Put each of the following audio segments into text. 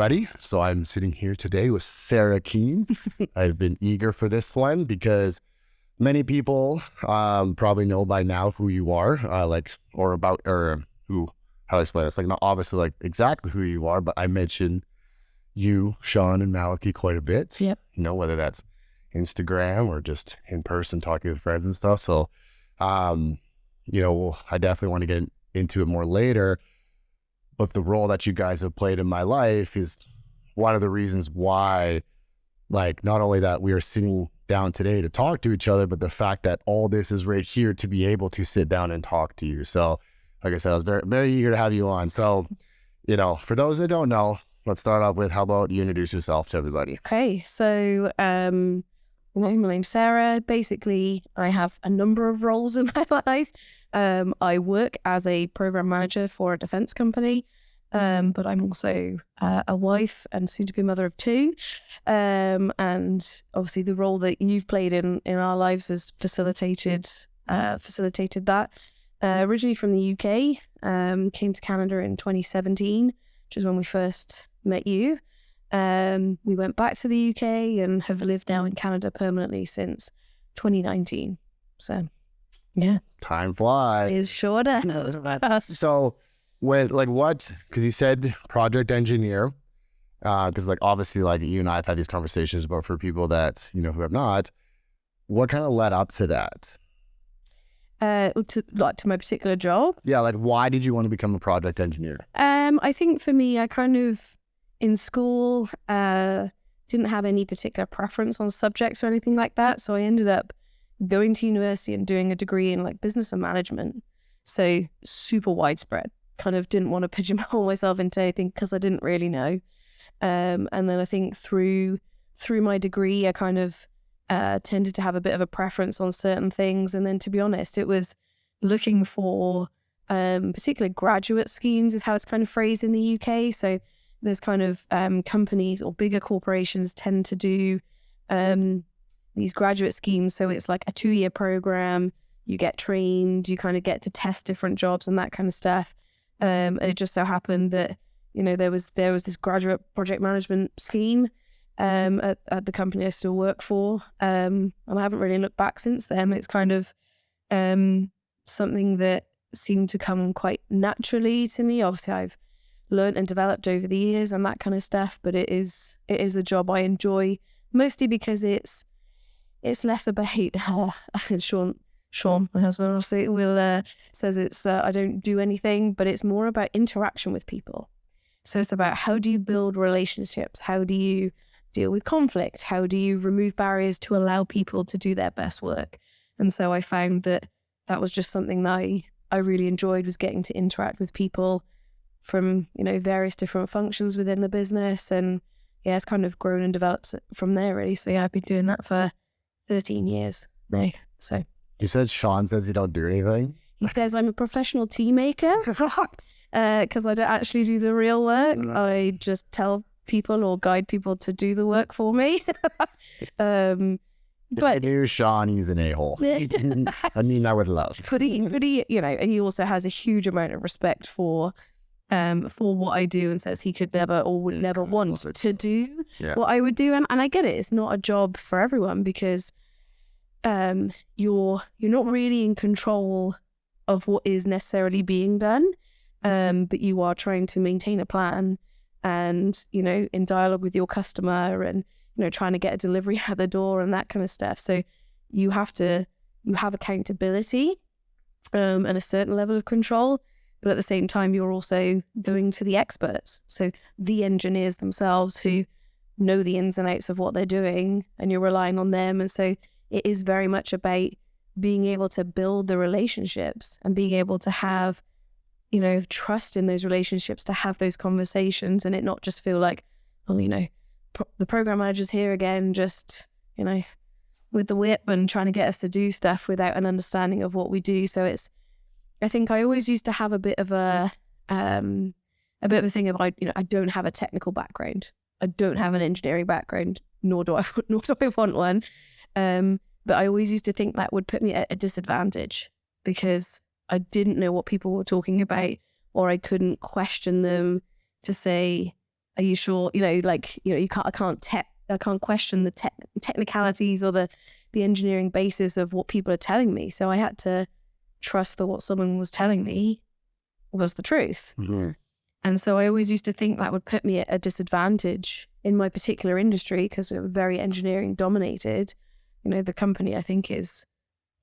everybody. So I'm sitting here today with Sara Keene. I've been eager for this one because many people probably know by now who you are, how do I explain this? Like, not obviously like exactly who you are, but I mention you, Sean, and Malachy quite a bit. Yep. You know, whether that's Instagram or just in person talking with friends and stuff. So, I definitely want to get into it more later. But the role that you guys have played in my life is one of the reasons why, like, not only that we are sitting down today to talk to each other, but the fact that all this is right here to be able to sit down and talk to you. So, like I said, I was very, very eager to have you on. So, for those that don't know, let's start off with, how about you introduce yourself to everybody? Okay, so my name's Sara. Basically, I have a number of roles in my life. I work as a program manager for a defense company, but I'm also a wife and soon-to-be mother of two. And obviously, the role that you've played in our lives has facilitated that. Originally from the UK, came to Canada in 2017, which is when we first met you. We went back to the UK and have lived now in Canada permanently since 2019. So, yeah. Time flies. It sure does. So, because you said project engineer, because obviously you and I have had these conversations, but for people that, who have not, what kind of led up to that? To my particular job? Yeah, why did you want to become a project engineer? I think for me, I kind of, in school, didn't have any particular preference on subjects or anything like that. So I ended up going to university and doing a degree in business and management. So super widespread. Kind of didn't want to pigeonhole myself into anything because I didn't really know. And then I think through my degree, I kind of tended to have a bit of a preference on certain things. And then, to be honest, it was looking for particular graduate schemes is how it's kind of phrased in the UK. So there's kind of companies or bigger corporations tend to do these graduate schemes. So it's like a 2-year program, you get trained, you kind of get to test different jobs and that kind of stuff. And it just so happened that, there was this graduate project management scheme at the company I still work for. And I haven't really looked back since then. It's kind of something that seemed to come quite naturally to me. Obviously, I've learned and developed over the years and that kind of stuff, but it is a job I enjoy, mostly because it's less about Sean, my husband, obviously says it's I don't do anything, but it's more about interaction with people. So it's about, how do you build relationships? How do you deal with conflict? How do you remove barriers to allow people to do their best work? And so I found that was just something that I really enjoyed, was getting to interact with people from, various different functions within the business. And yeah, it's kind of grown and developed from there, really. So yeah, I've been doing that for 13 years now. So you said Sean says you don't do anything? He says I'm a professional tea maker because I don't actually do the real work. I just tell people or guide people to do the work for me. But you, Sean, he's an a-hole. I mean, I would love. But he, and he also has a huge amount of respect for what I do, and says he could never or would never want to do what I would do. And I get it. It's not a job for everyone because you're not really in control of what is necessarily being done, but you are trying to maintain a plan and, in dialogue with your customer and, trying to get a delivery out the door and that kind of stuff. So you have accountability and a certain level of control, but at the same time, you're also going to the experts. So the engineers themselves who know the ins and outs of what they're doing, and you're relying on them. And so it is very much about being able to build the relationships and being able to have, trust in those relationships, to have those conversations, and it not just feel like, the program manager's here again, just, with the whip and trying to get us to do stuff without an understanding of what we do. So I think I always used to have a bit of a thing about, I don't have a technical background. I don't have an engineering background, nor do I want one. But I always used to think that would put me at a disadvantage because I didn't know what people were talking about, or I couldn't question them to say, Are you sure? I can't question the technicalities or the engineering basis of what people are telling me. So I had to trust that what someone was telling me was the truth. Mm-hmm. And so I always used to think that would put me at a disadvantage in my particular industry because we're very engineering dominated. The company I think is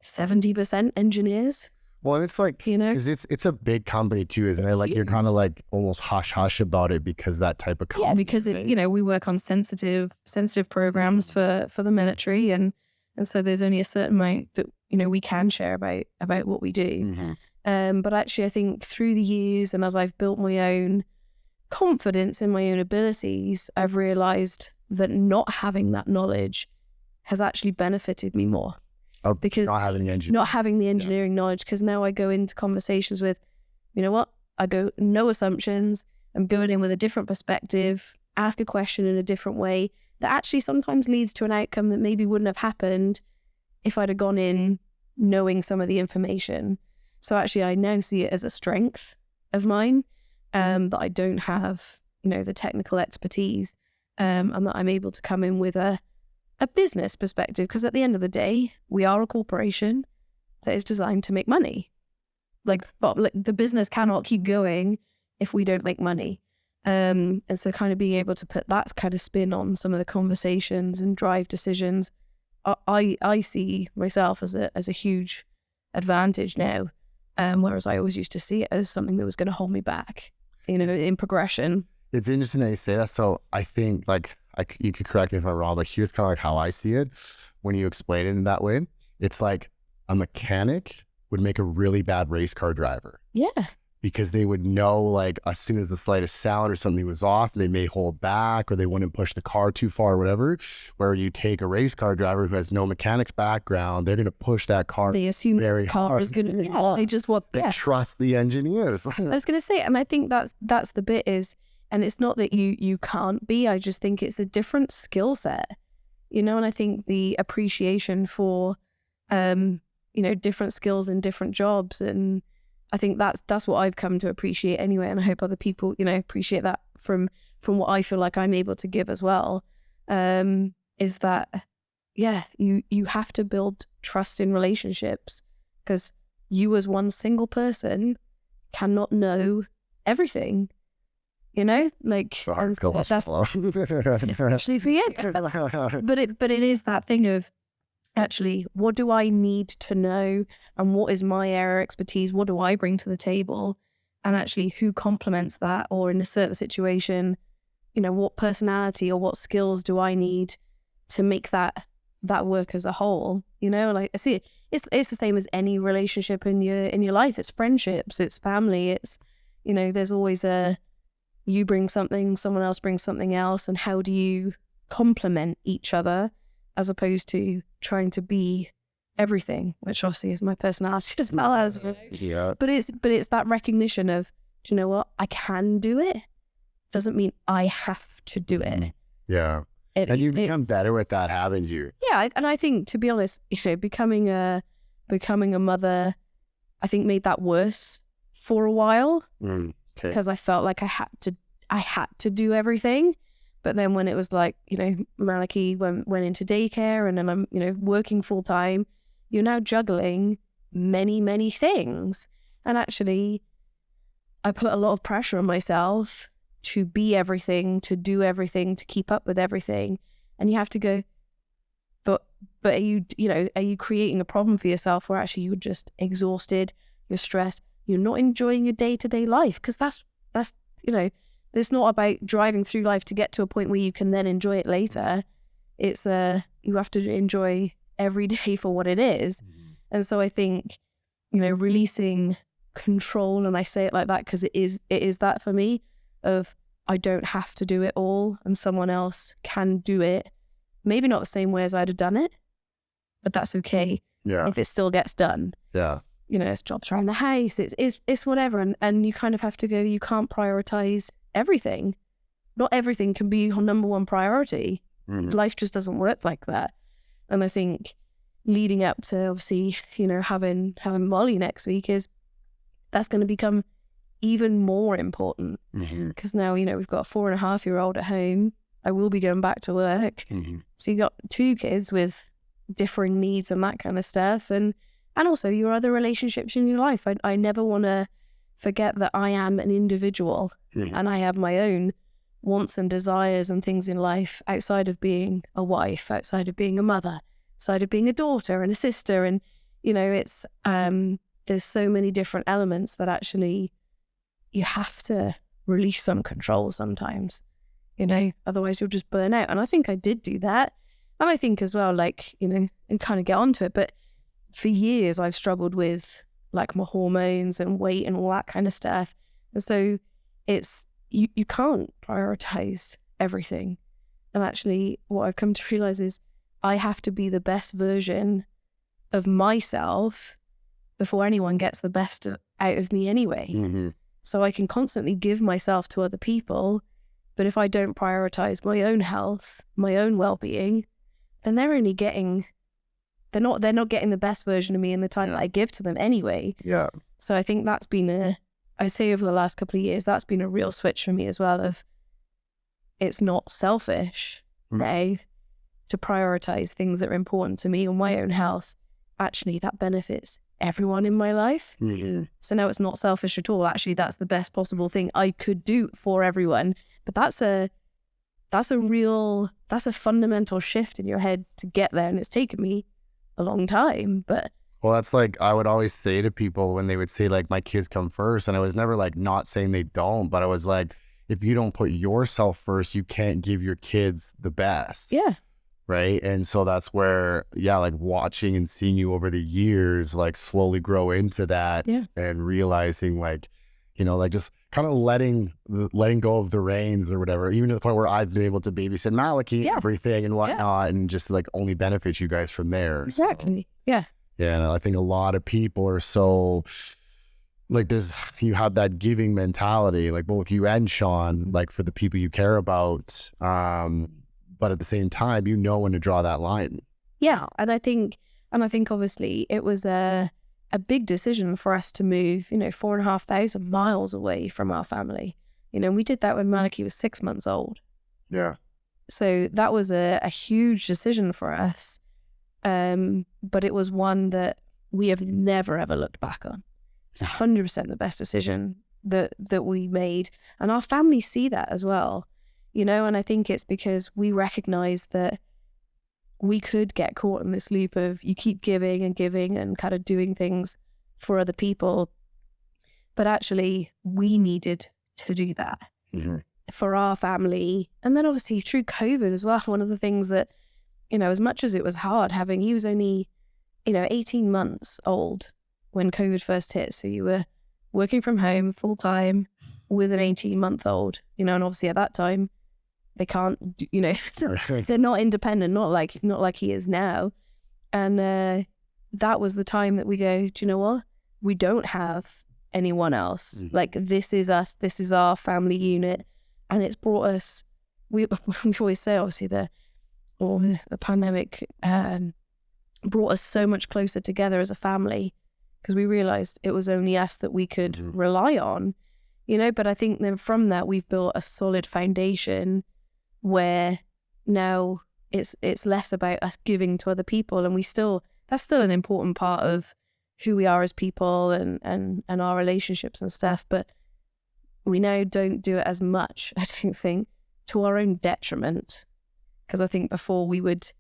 70% engineers. Well, and it's like, because it's a big company too, isn't it? Like you're kind of like almost hush about it because that type of company. Yeah, because we work on sensitive programs for the military, and so there's only a certain amount that we can share about what we do. Mm-hmm. But actually, I think through the years and as I've built my own confidence in my own abilities, I've realized that not having that knowledge has actually benefited me more. Because not having the engineering knowledge, because now I go into conversations with, I go no assumptions. I'm going in with a different perspective, ask a question in a different way that actually sometimes leads to an outcome that maybe wouldn't have happened if I'd have gone in knowing some of the information. So actually I now see it as a strength of mine, that I don't have, the technical expertise, and that I'm able to come in with a business perspective, because at the end of the day, we are a corporation that is designed to make money. But the business cannot keep going if we don't make money. And so kind of being able to put that kind of spin on some of the conversations and drive decisions, I see myself as a huge advantage now. Whereas I always used to see it as something that was going to hold me back, in progression. It's interesting that you say that. So I think you could correct me if I'm wrong, but here's kind of like how I see it. When you explain it in that way, it's like a mechanic would make a really bad race car driver. Yeah. Because they would know, like, as soon as the slightest sound or something was off, they may hold back or they wouldn't push the car too far or whatever. Where you take a race car driver who has no mechanics background, they're going to push that car. They assume very the car hard. is going to, they just want, they trust the engineers. I was going to say, and I think that's the bit is, and it's not that you can't be, I just think it's a different skill set, and I think the appreciation for, different skills in different jobs, and I think that's what I've come to appreciate anyway, and I hope other people, appreciate that from what I feel like I'm able to give as well, is that, you have to build trust in relationships, because you as one single person cannot know everything. That's especially for you. But it is that thing of, actually, what do I need to know, and what is my area of expertise? What do I bring to the table? And actually, who complements that? Or in a certain situation, what personality or what skills do I need to make that work as a whole? Like I see it's the same as any relationship in your life. It's friendships, it's family, it's there's always you bring something, someone else brings something else, and how do you complement each other, as opposed to trying to be everything, which obviously is my personality as well as. Yeah. But it's that recognition of, do you know what? I can do it. Doesn't mean I have to do it. Yeah. And you become better with that, haven't you? Yeah, and I think, to be honest, becoming a mother, I think made that worse for a while, because I felt like I had to do everything. But then when it was like, Malachy went into daycare, and then I'm, working full time, you're now juggling many, many things. And actually, I put a lot of pressure on myself to be everything, to do everything, to keep up with everything. And you have to go, but are you creating a problem for yourself where actually you're just exhausted, you're stressed, you're not enjoying your day-to-day life? Because that's it's not about driving through life to get to a point where you can then enjoy it later. It's you have to enjoy every day for what it is. Mm-hmm. And so I think, releasing control, and I say it like that because it is that for me, of I don't have to do it all, and someone else can do it. Maybe not the same way as I'd have done it, but that's okay. Yeah. If it still gets done. Yeah. It's jobs around the house, it's whatever, and you kind of have to go, you can't prioritize everything. Not everything can be your number one priority. Mm-hmm. Life just doesn't work like that. And I think leading up to, obviously, having Molly next week, that's going to become even more important because now, you know, we've got a 4.5-year-old at home. I will be going back to work. So you got 2 kids with differing needs and that kind of stuff. And also your other relationships in your life. I never want to forget that I am an individual and I have my own wants and desires and things in life outside of being a wife, outside of being a mother, outside of being a daughter and a sister. And, you know, it's, there's so many different elements that actually you have to release some control sometimes, you know, otherwise you'll just burn out. And I think I did do that. And I think as well, like, you know, and kind of get onto it, but for years I've struggled with like my hormones and weight and all that kind of stuff. And so it's, you can't prioritize everything. And actually what I've come to realize is I have to be the best version of myself before anyone gets the best out of me anyway. So I can constantly give myself to other people, but if I don't prioritize my own health, my own well-being, then they're only getting, they're not getting the best version of me in the time that I give to them anyway. So I think that's been I say over the last couple of years, that's been a real switch for me as well of it's not selfish now to prioritize things that are important to me and my own health. Actually, that benefits everyone in my life. So now it's not selfish at all. Actually, that's the best possible thing I could do for everyone. But that's a fundamental shift in your head to get there. And it's taken me a long time, but well, that's like, I would always say to people when they would say like, my kids come first. And I was never like not saying they don't, but I was like, if you don't put yourself first, you can't give your kids the best. Right. And so that's where, like watching and seeing you over the years, like slowly grow into that and realizing like, you know, like just kind of letting go of the reins or whatever, even to the point where I've been able to babysit Malachy, everything and whatnot, and just like only benefit you guys from there. Exactly. So. Yeah, and I think a lot of people are so, like you have that giving mentality, like both you and Sean, like for the people you care about, but at the same time, you know when to draw that line. Yeah, and I think obviously it was a big decision for us to move, you know, 4,500 miles away from our family. You know, and we did that when Malachy was 6 months old. So that was a huge decision for us. But it was one that we have never, ever looked back on. It's 100% the best decision that we made. And our family see that as well, you know, and I think it's because we recognize that we could get caught in this loop of you keep giving and kind of doing things for other people. But actually, we needed to do that for our family. And then obviously through COVID as well, one of the things that, you know, as much as it was hard he was only, you know, 18 months old when COVID first hit. So you were working from home full time with an 18-month-old, you know, and obviously at that time they can't, you know, they're not independent, not like he is now. And that was the time that we go, do you know what? We don't have anyone else. Like this is us, this is our family unit. And it's brought us, we always say obviously the pandemic brought us so much closer together as a family because we realized it was only us that we could rely on, you know. But I think then from that we've built a solid foundation where now it's less about us giving to other people, and that's still an important part of who we are as people and our relationships and stuff. But we now don't do it as much, I don't think, to our own detriment. Because I think before we would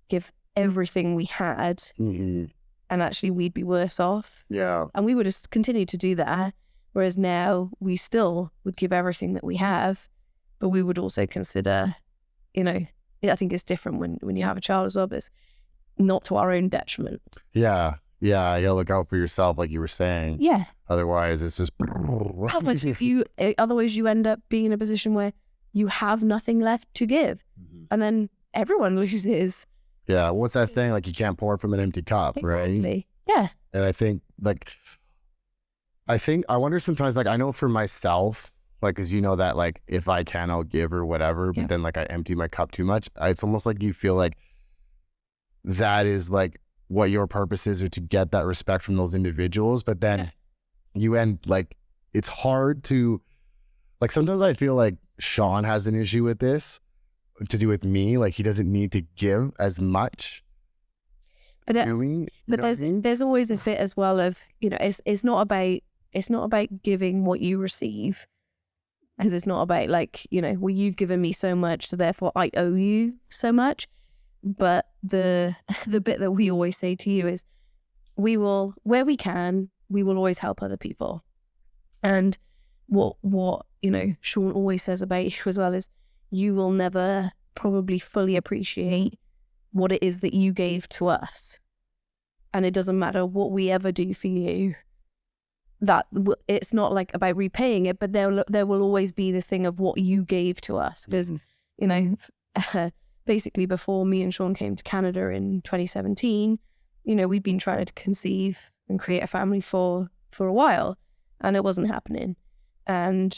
give everything we had and actually we'd be worse off. And we would just continue to do that. Whereas now we still would give everything that we have, but we would also consider, you know, I think it's different when you have a child as well, but it's not to our own detriment. Yeah, you gotta look out for yourself, like you were saying. Otherwise, it's just... Otherwise you end up being in a position where you have nothing left to give. And then everyone loses. Yeah, what's that thing? Like you can't pour from an empty cup, right? Yeah. And I think I wonder sometimes, like I know for myself, like, cause you know that like if I can, I'll give or whatever, but then like I empty my cup too much. It's almost like you feel like that is like what your purpose is, or to get that respect from those individuals. But then you end like it's hard to, like, sometimes I feel like Sean has an issue with this to do with me. Like, he doesn't need to give as much. But to me, but there's always a bit as well of, you know, it's not about giving what you receive, because it's not about like, you know, well, you've given me so much, so therefore I owe you so much. But the bit that we always say to you is, we will, where we can, we will always help other people. And what you know, Sean always says about you as well is, you will never probably fully appreciate what it is that you gave to us. And it doesn't matter what we ever do for you, that it's not like about repaying it, but there will always be this thing of what you gave to us. Because, you know, basically before me and Sean came to Canada in 2017, you know, we'd been trying to conceive and create a family for a while, and it wasn't happening. And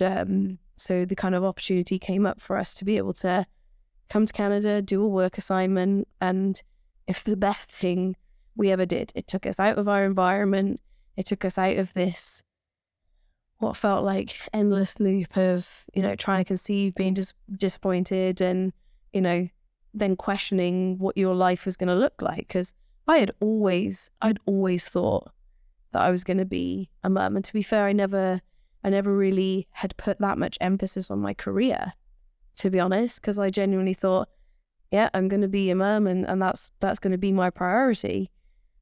so the kind of opportunity came up for us to be able to come to Canada, do a work assignment, and if the best thing we ever did, it took us out of our environment, it took us out of this, what felt like endless loop of, you know, trying to conceive, being disappointed, and, you know, then questioning what your life was going to look like. Because I'd always thought that I was going to be a mum. And to be fair, I never really had put that much emphasis on my career, to be honest, because I genuinely thought, yeah, I'm going to be a mum, and that's going to be my priority.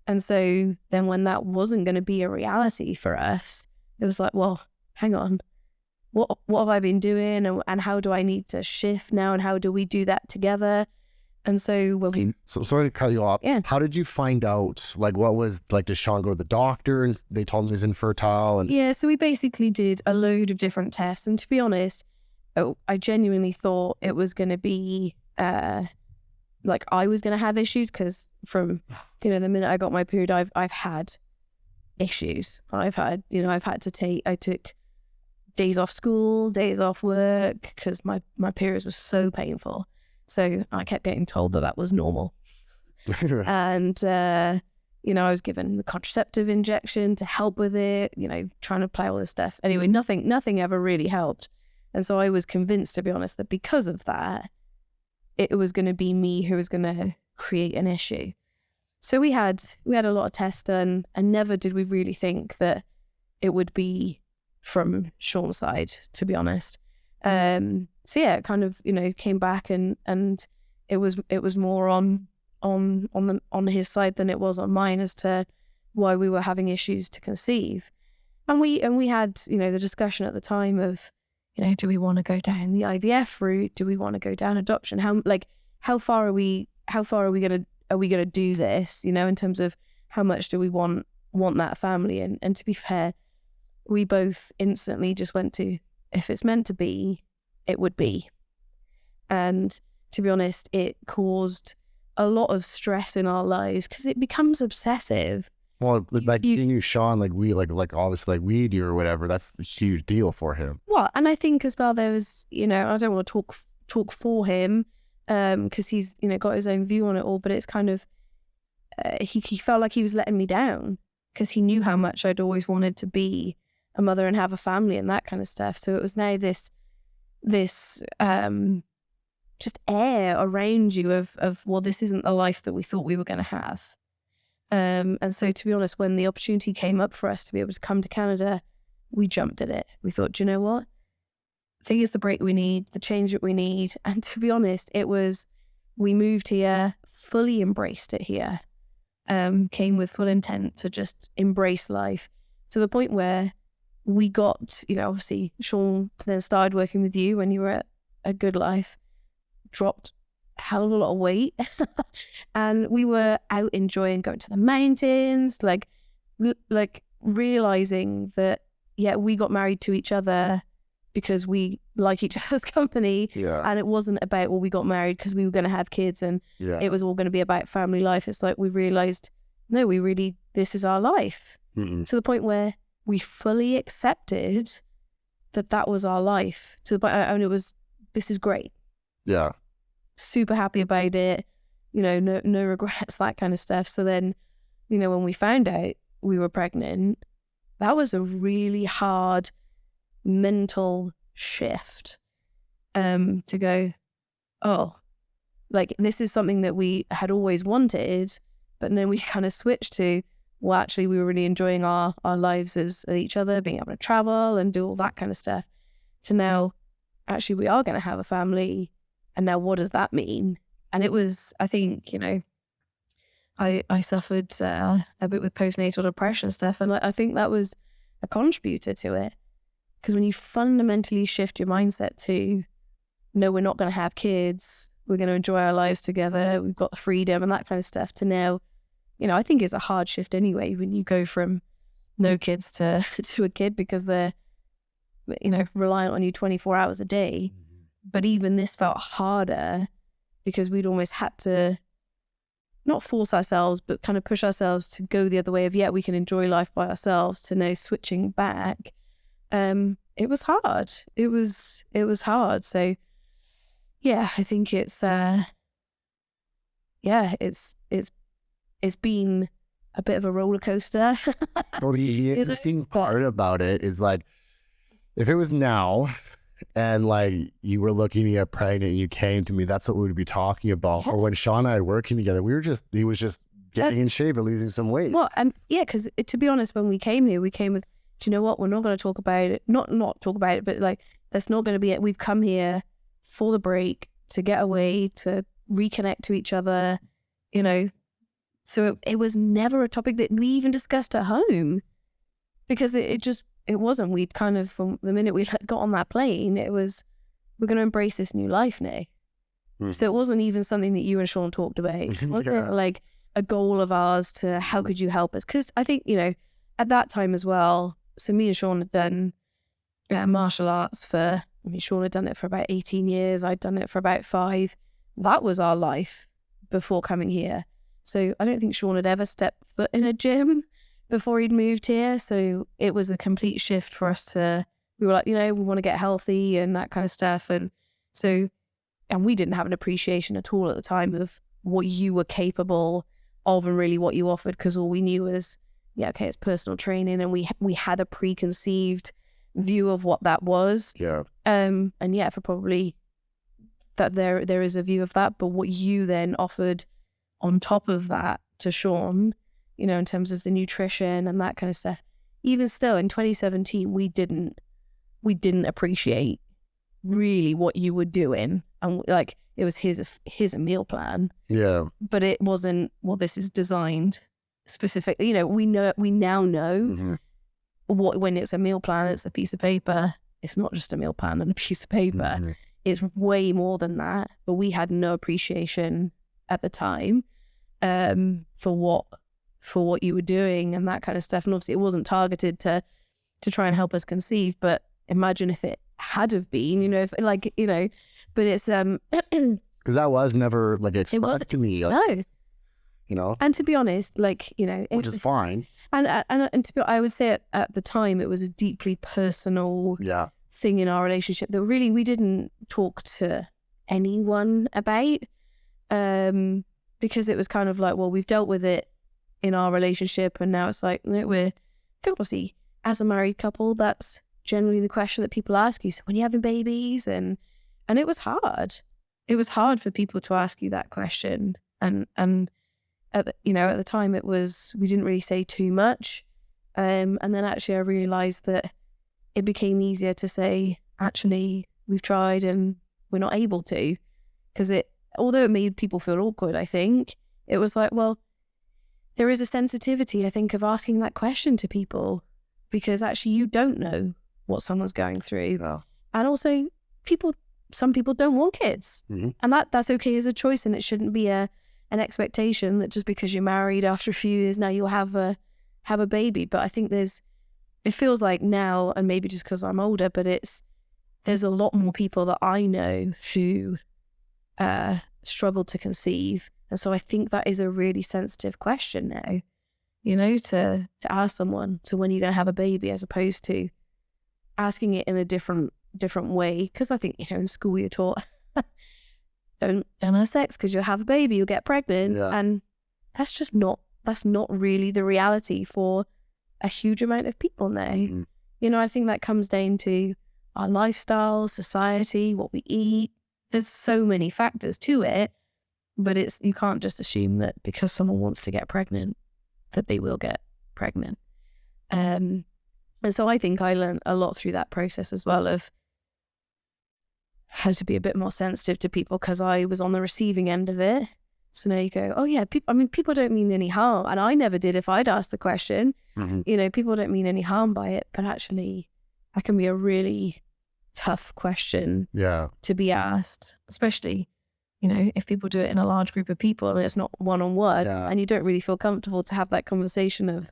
And so then when that wasn't going to be a reality for us, it was like, well, hang on, what have I been doing, and how do I need to shift now, and how do we do that together? And so when we... So sorry to cut you off. Yeah. How did you find out, like, what was, like, did Sean go to the doctor and they told him he was infertile? And yeah, so we basically did a load of different tests. And to be honest, I genuinely thought it was going to be, like, I was going to have issues, because from, you know, the minute I got my period, I've had issues. I took days off school, days off work, because my periods were so painful. So I kept getting told that was normal. And, you know, I was given the contraceptive injection to help with it, you know, trying to play all this stuff. Anyway, nothing ever really helped. And so I was convinced, to be honest, that because of that, it was going to be me who was going to create an issue. So we had a lot of tests done, and never did we really think that it would be from Sean's side, to be honest. So yeah, it kind of, you know, came back, and it was more on his side than it was on mine as to why we were having issues to conceive. And we had, you know, the discussion at the time of, you know, do we want to go down the IVF route? Do we want to go down adoption? How far are we gonna do this? You know, in terms of how much do we want that family? And to be fair, we both instantly just went to, if it's meant to be, it would be. And to be honest, it caused a lot of stress in our lives, because it becomes obsessive. well, like, you Sean, like, we like obviously, like, we do or whatever, that's a huge deal for him. Well, and I think as well, there was, you know, I don't want to talk for him, because he's, you know, got his own view on it all, but it's kind of, he felt like he was letting me down, because he knew how much I'd always wanted to be a mother and have a family and that kind of stuff. So it was now this just air around you of, well, this isn't the life that we thought we were going to have. And so, to be honest, when the opportunity came up for us to be able to come to Canada, we jumped at it. We thought, do you know what? I think it's the break we need, the change that we need. And to be honest, we moved here, fully embraced it here, came with full intent to just embrace life, to the point where we got, you know, obviously Sean then started working with you when you were at a Good Life, dropped a hell of a lot of weight, and we were out enjoying going to the mountains, like realizing that, yeah, we got married to each other because we like each other's company. Yeah. And it wasn't about, well, we got married because we were going to have kids, and it was all going to be about family life. It's like we realized, no, this is our life. Mm-mm. To the point where we fully accepted that was our life, to the point, and this is great. Yeah. Super happy about it, you know, no regrets, that kind of stuff. So then, you know, when we found out we were pregnant, that was a really hard mental shift to go, oh, like this is something that we had always wanted, but then we kind of switched to, well, actually we were really enjoying our lives as each other, being able to travel and do all that kind of stuff, to now actually we are going to have a family, and now what does that mean? And it was, I think, I suffered a bit with postnatal depression stuff, and I think that was a contributor to it. Because when you fundamentally shift your mindset to, no, we're not going to have kids, we're going to enjoy our lives together, we've got the freedom and that kind of stuff, to now, I think it's a hard shift anyway when you go from no kids to a kid, because they're, reliant on you 24 hours a day. But even this felt harder because we'd almost had to not force ourselves, but kind of push ourselves to go the other way of, we can enjoy life by ourselves, to now switching back. It was hard. It was hard. So yeah, I think it's been a bit of a roller coaster. Well, the interesting part about it is, like, if it was now and like you were looking to get pregnant and you came to me, that's what we would be talking about. Or when Sean and I were working together, he was just getting in shape and losing some weight. Well, because to be honest, when we came here, we came with, do you know what? We're not going to talk about it. Not talk about it, but like, that's not going to be it. We've come here for the break, to get away, to reconnect to each other, So it was never a topic that we even discussed at home, because it wasn't. We'd kind of, from the minute we got on that plane, it was, we're going to embrace this new life now. So it wasn't even something that you and Sean talked about. It wasn't like a goal of ours to, how could you help us? Because I think, at that time as well, so me and Sean had done martial arts Sean had done it for about 18 years. I'd done it for about 5. That was our life before coming here. So I don't think Sean had ever stepped foot in a gym before he'd moved here. So it was a complete shift for us we were like, we want to get healthy and that kind of stuff. And we didn't have an appreciation at all at the time of what you were capable of and really what you offered, because all we knew was, it's personal training, and we had a preconceived view of what that was. For probably that there is a view of that, but what you then offered on top of that to Sean, in terms of the nutrition and that kind of stuff, even still in 2017, we didn't appreciate really what you were doing. And like, it was here's a meal plan. But it wasn't, well, this is designed specifically. We now know what, when it's a meal plan, it's a piece of paper. It's not just a meal plan and a piece of paper. It's way more than that. But we had no appreciation at the time for what you were doing and that kind of stuff. And obviously it wasn't targeted to try and help us conceive, but imagine if it had have been, but it's because that was never like expressed to me. Like, no. And to be honest, which is fine. And I would say at the time, it was a deeply personal thing in our relationship that really we didn't talk to anyone about, because it was kind of like, well, we've dealt with it in our relationship, and now it's like, because obviously as a married couple, that's generally the question that people ask you. So when you're having babies, and it was hard. It was hard for people to ask you that question, and at the time it was, we didn't really say too much, and then actually I realized that it became easier to say, actually we've tried and we're not able to, because although it made people feel awkward, I think it was like, well, there is a sensitivity, I think, of asking that question to people, because actually you don't know what someone's going through. And also some people don't want kids, and that's okay as a choice, and it shouldn't be an expectation that just because you're married after a few years now you'll have a baby. But I think it feels like now, and maybe just because I'm older, but there's a lot more people that I know who struggle to conceive, and so I think that is a really sensitive question now, to ask someone, so when you're going to have a baby, as opposed to asking it in a different way. Because I think, in school you're taught don't have sex because you'll have a baby, you'll get pregnant, and that's not really the reality for a huge amount of people now. I think that comes down to our lifestyle, society, what we eat. There's so many factors to it, but you can't just assume that because someone wants to get pregnant, that they will get pregnant. And so I think I learned a lot through that process as well of how to be a bit more sensitive to people, because I was on the receiving end of it. So now you go, oh yeah, people don't mean any harm. And I never did if I'd asked the question. People don't mean any harm by it, but actually that can be a really tough question to be asked, especially, if people do it in a large group of people and it's not one-on-one and you don't really feel comfortable to have that conversation of,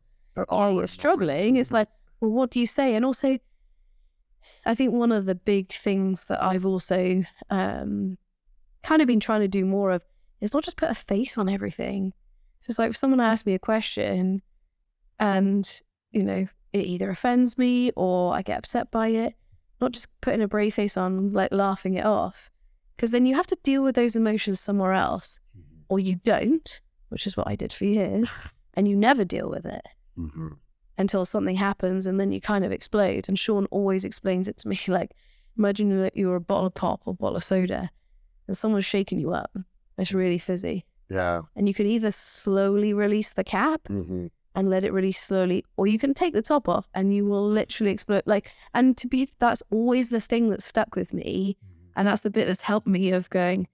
oh, you're struggling. It's like, well, what do you say? And also, I think one of the big things that I've also kind of been trying to do more of is not just put a face on everything. It's just like if someone asks me a question and, it either offends me or I get upset by it, not just putting a brave face on, like laughing it off. Because then you have to deal with those emotions somewhere else, or you don't, which is what I did for years, and you never deal with it until something happens, and then you kind of explode. And Sean always explains it to me, like, imagine that you were a bottle of pop or a bottle of soda and someone's shaking you up. It's really fizzy. Yeah. And you can either slowly release the cap and let it release slowly, or you can take the top off and you will literally explode. That's always the thing that stuck with me. And that's the bit that's helped me of going,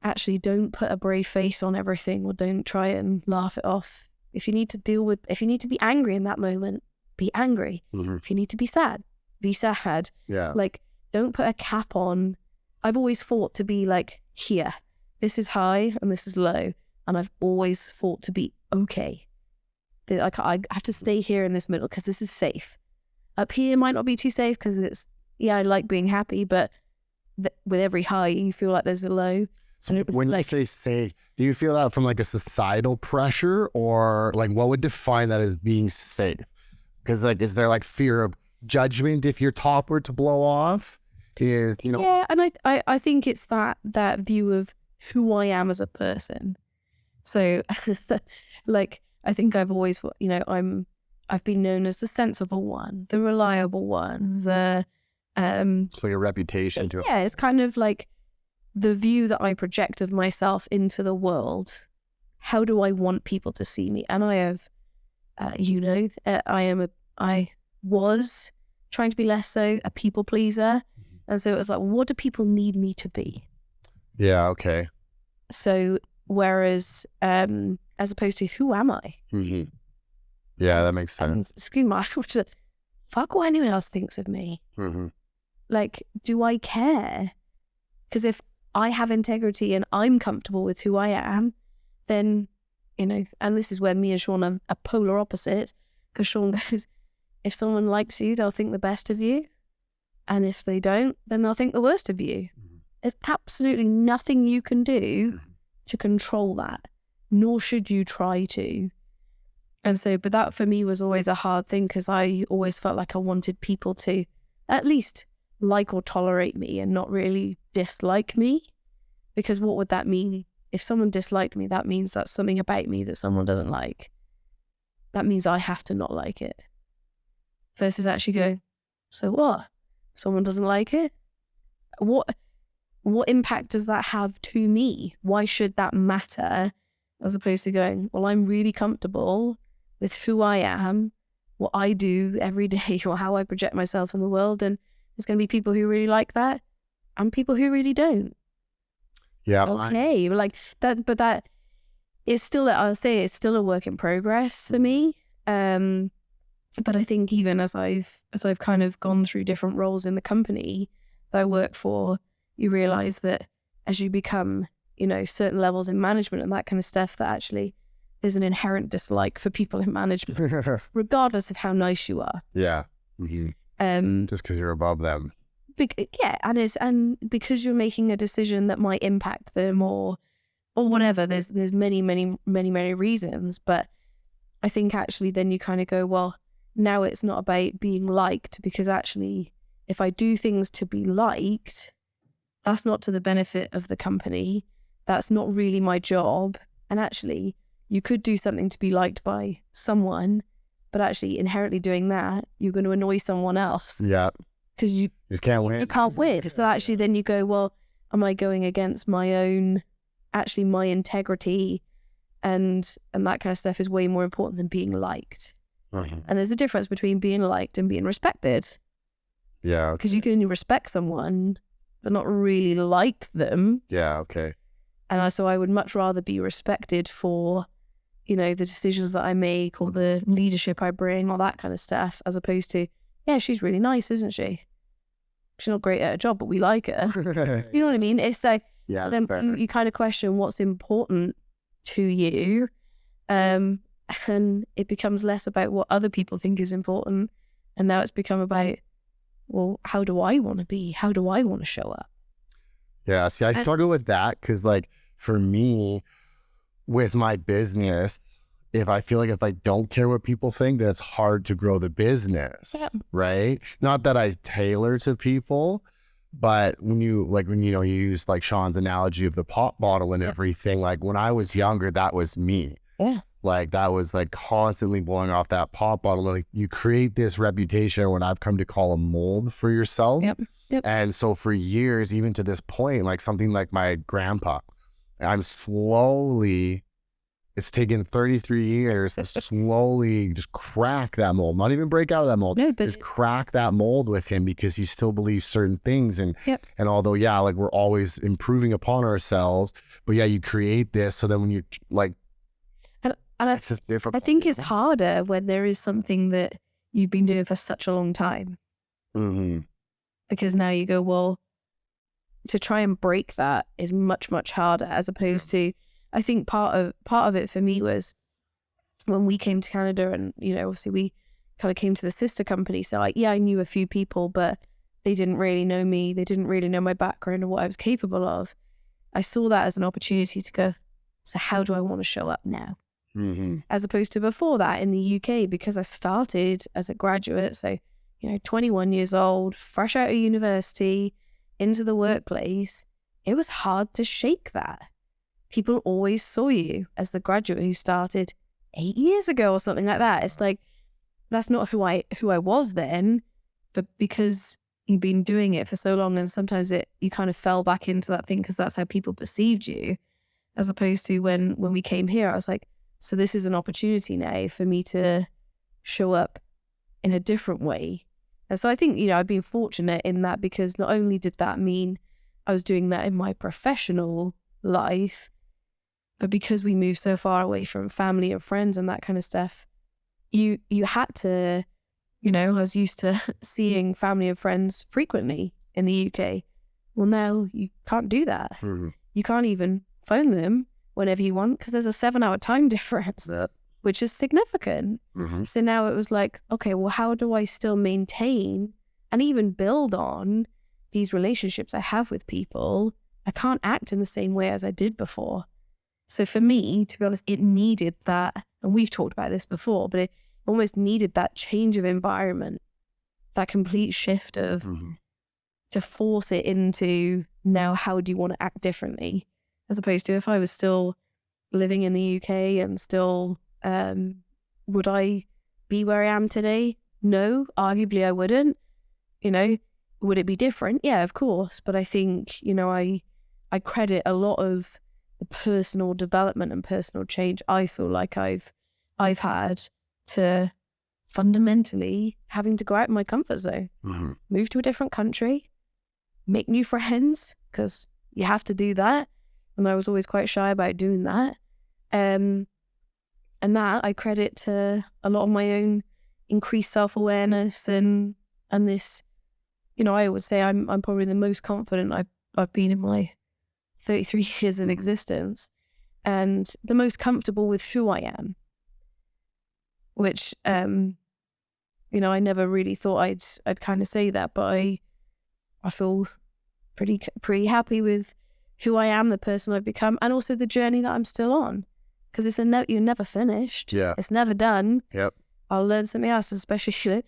actually, don't put a brave face on everything, or don't try and laugh it off. If you need to be angry in that moment, be angry. If you need to be sad, be sad. Yeah. Like, don't put a cap on. I've always fought to be like, here, this is high and this is low. And I've always fought to be okay. I have to stay here in this middle because this is safe. Up here might not be too safe because I like being happy, but with every high, you feel like there's a low. So when you say safe, do you feel that from like a societal pressure, or like what would define that as being safe? Because like, is there like fear of judgment if your top were to blow off? Yeah, and I think it's that view of who I am as a person. So like, I think I've always, I've been known as the sensible one, the reliable one, the it's like a reputation to it. Yeah, it's kind of like the view that I project of myself into the world. How do I want people to see me? And I have, I was trying to be less so a people pleaser. And so it was like, what do people need me to be? Yeah, okay. So whereas, as opposed to who am I? Yeah, that makes sense. Scream my, fuck what anyone else thinks of me. Like, do I care? Because if I have integrity and I'm comfortable with who I am, then, and this is where me and Sean are polar opposites, because Sean goes, if someone likes you, they'll think the best of you. And if they don't, then they'll think the worst of you. There's absolutely nothing you can do to control that, nor should you try to. And so, but that for me was always a hard thing, because I always felt like I wanted people to at least like or tolerate me and not really dislike me. Because what would that mean? If someone disliked me, that means that's something about me that someone doesn't like. That means I have to not like it. Versus actually going, so what? Someone doesn't like it? What impact does that have to me? Why should that matter? As opposed to going, well, I'm really comfortable with who I am, what I do every day, or how I project myself in the world. And there's going to be people who really like that and people who really don't. Yeah. Okay. Like that, but that is still, I'll say it's still a work in progress for me. But I think even as I've kind of gone through different roles in the company that I work for, you realize that as you become, certain levels in management and that kind of stuff, that actually there's an inherent dislike for people in management, regardless of how nice you are. Yeah. Just because you're above them. And because you're making a decision that might impact them or whatever. There's many reasons, but I think actually then you kind of go, well, now it's not about being liked, because actually if I do things to be liked, that's not to the benefit of the company. That's not really my job. And actually you could do something to be liked by someone, but actually inherently doing that, you're going to annoy someone else. Yeah. Because you can't win. You can't win. So actually then you go, well, am I going against my own, actually my integrity and that kind of stuff is way more important than being liked. Mm-hmm. And there's a difference between being liked and being respected. Yeah. Because you can respect someone, but not really like them. Yeah, okay. And so I would much rather be respected for, you know, the decisions that I make or the leadership I bring or that kind of stuff, as opposed to, yeah, she's really nice, isn't she? She's not great at her job, but we like her. You know what I mean? It's like, yeah, so then you kind of question what's important to you. And it becomes less about what other people think is important. And now it's become about, well, how do I want to be? How do I want to show up? Yeah, see, I struggle with that because, like, for me, with my business, if I feel like if I don't care what people think, then it's hard to grow the business, right? Not that I tailor to people, but when you you use like Sean's analogy of the pop bottle and everything, like when I was younger, that was me. Yeah. Like that was like constantly blowing off that pop bottle. Like you create this reputation, what I've come to call a mold for yourself. Yep. And so for years, even to this point, like something like my grandpa, I'm slowly, it's taken 33 years to slowly just crack that mold, not even break out of that mold, just crack that mold with him because he still believes certain things. And and although, yeah, like we're always improving upon ourselves, but yeah, you create this. So then when you like, and it's just difficult. I think it's harder when there is something that you've been doing for such a long time. Mm-hmm. Because now you go, well, to try and break that is much, much harder, as opposed to, I think part of it for me was when we came to Canada and, you know, obviously we kind of came to the sister company. So like, yeah, I knew a few people, but they didn't really know me. They didn't really know my background or what I was capable of. I saw that as an opportunity to go, so how do I want to show up now? Mm-hmm. As opposed to before that in the UK, because I started as a graduate. So, you know, 21 years old, fresh out of university, into the workplace, it was hard to shake that. People always saw you as the graduate who started 8 years ago or something like that. It's like, that's not who I was then, but because you've been doing it for so long and sometimes you kind of fell back into that thing because that's how people perceived you, as opposed to when we came here, I was like, so this is an opportunity now for me to show up in a different way. And so I think, you know, I've been fortunate in that because not only did that mean I was doing that in my professional life, but because we moved so far away from family and friends and that kind of stuff, you had to, you know, I was used to seeing family and friends frequently in the UK. Well, now you can't do that. Mm-hmm. You can't even phone them whenever you want because there's a 7-hour time difference. Which is significant. Mm-hmm. So now it was like, okay, well, how do I still maintain and even build on these relationships I have with people? I can't act in the same way as I did before. So for me, to be honest, it needed that, and we've talked about this before, but it almost needed that change of environment, that complete shift of to force it into now, how do you want to act differently? As opposed to if I was still living in the UK and still... would I be where I am today? No, arguably I wouldn't. You know, would it be different? Yeah, of course. But I think, you know, I credit a lot of the personal development and personal change I feel like I've had to fundamentally having to go out of my comfort zone, move to a different country, make new friends, because you have to do that. And I was always quite shy about doing that. And that I credit to a lot of my own increased self-awareness and this, you know, I would say I'm probably the most confident I've been in my 33 years of existence, and the most comfortable with who I am, which, you know, I never really thought I'd kind of say that, but I feel pretty happy with who I am, the person I've become, and also the journey that I'm still on. Because you're never finished. Yeah. It's never done. Yep. I'll learn something else, especially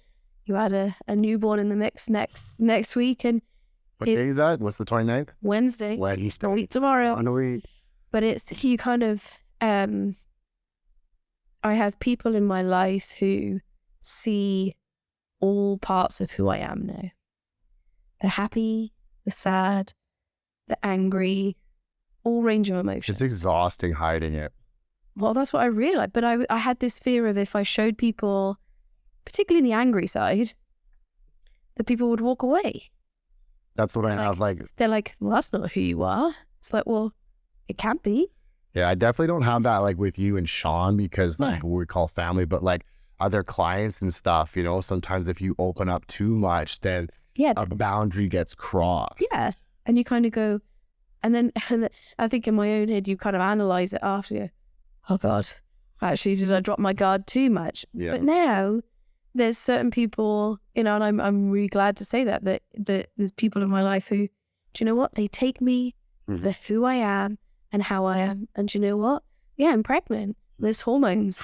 you had a newborn in the mix next week. And what day is that? What's the 29th? Wednesday. Wednesday. A week tomorrow. On a week. But you kind of, I have people in my life who see all parts of who I am now. The happy, the sad, the angry, all range of emotions. It's exhausting hiding it. Well, that's what I realized. But I had this fear of if I showed people, particularly the angry side, that people would walk away. That's what I have. Like, they're like, well, that's not who you are. It's like, well, it can't be. Yeah, I definitely don't have that like with you and Sean because like we call family, but like other clients and stuff, you know, sometimes if you open up too much, then a boundary gets crossed. Yeah. And you kind of go, and then I think in my own head, you kind of analyze it after you. Oh God, actually, did I drop my guard too much? Yeah. But now there's certain people, you know, and I'm really glad to say that there's people in my life who, do you know what? They take me for who I am and how I am. And do you know what? Yeah, I'm pregnant. There's hormones.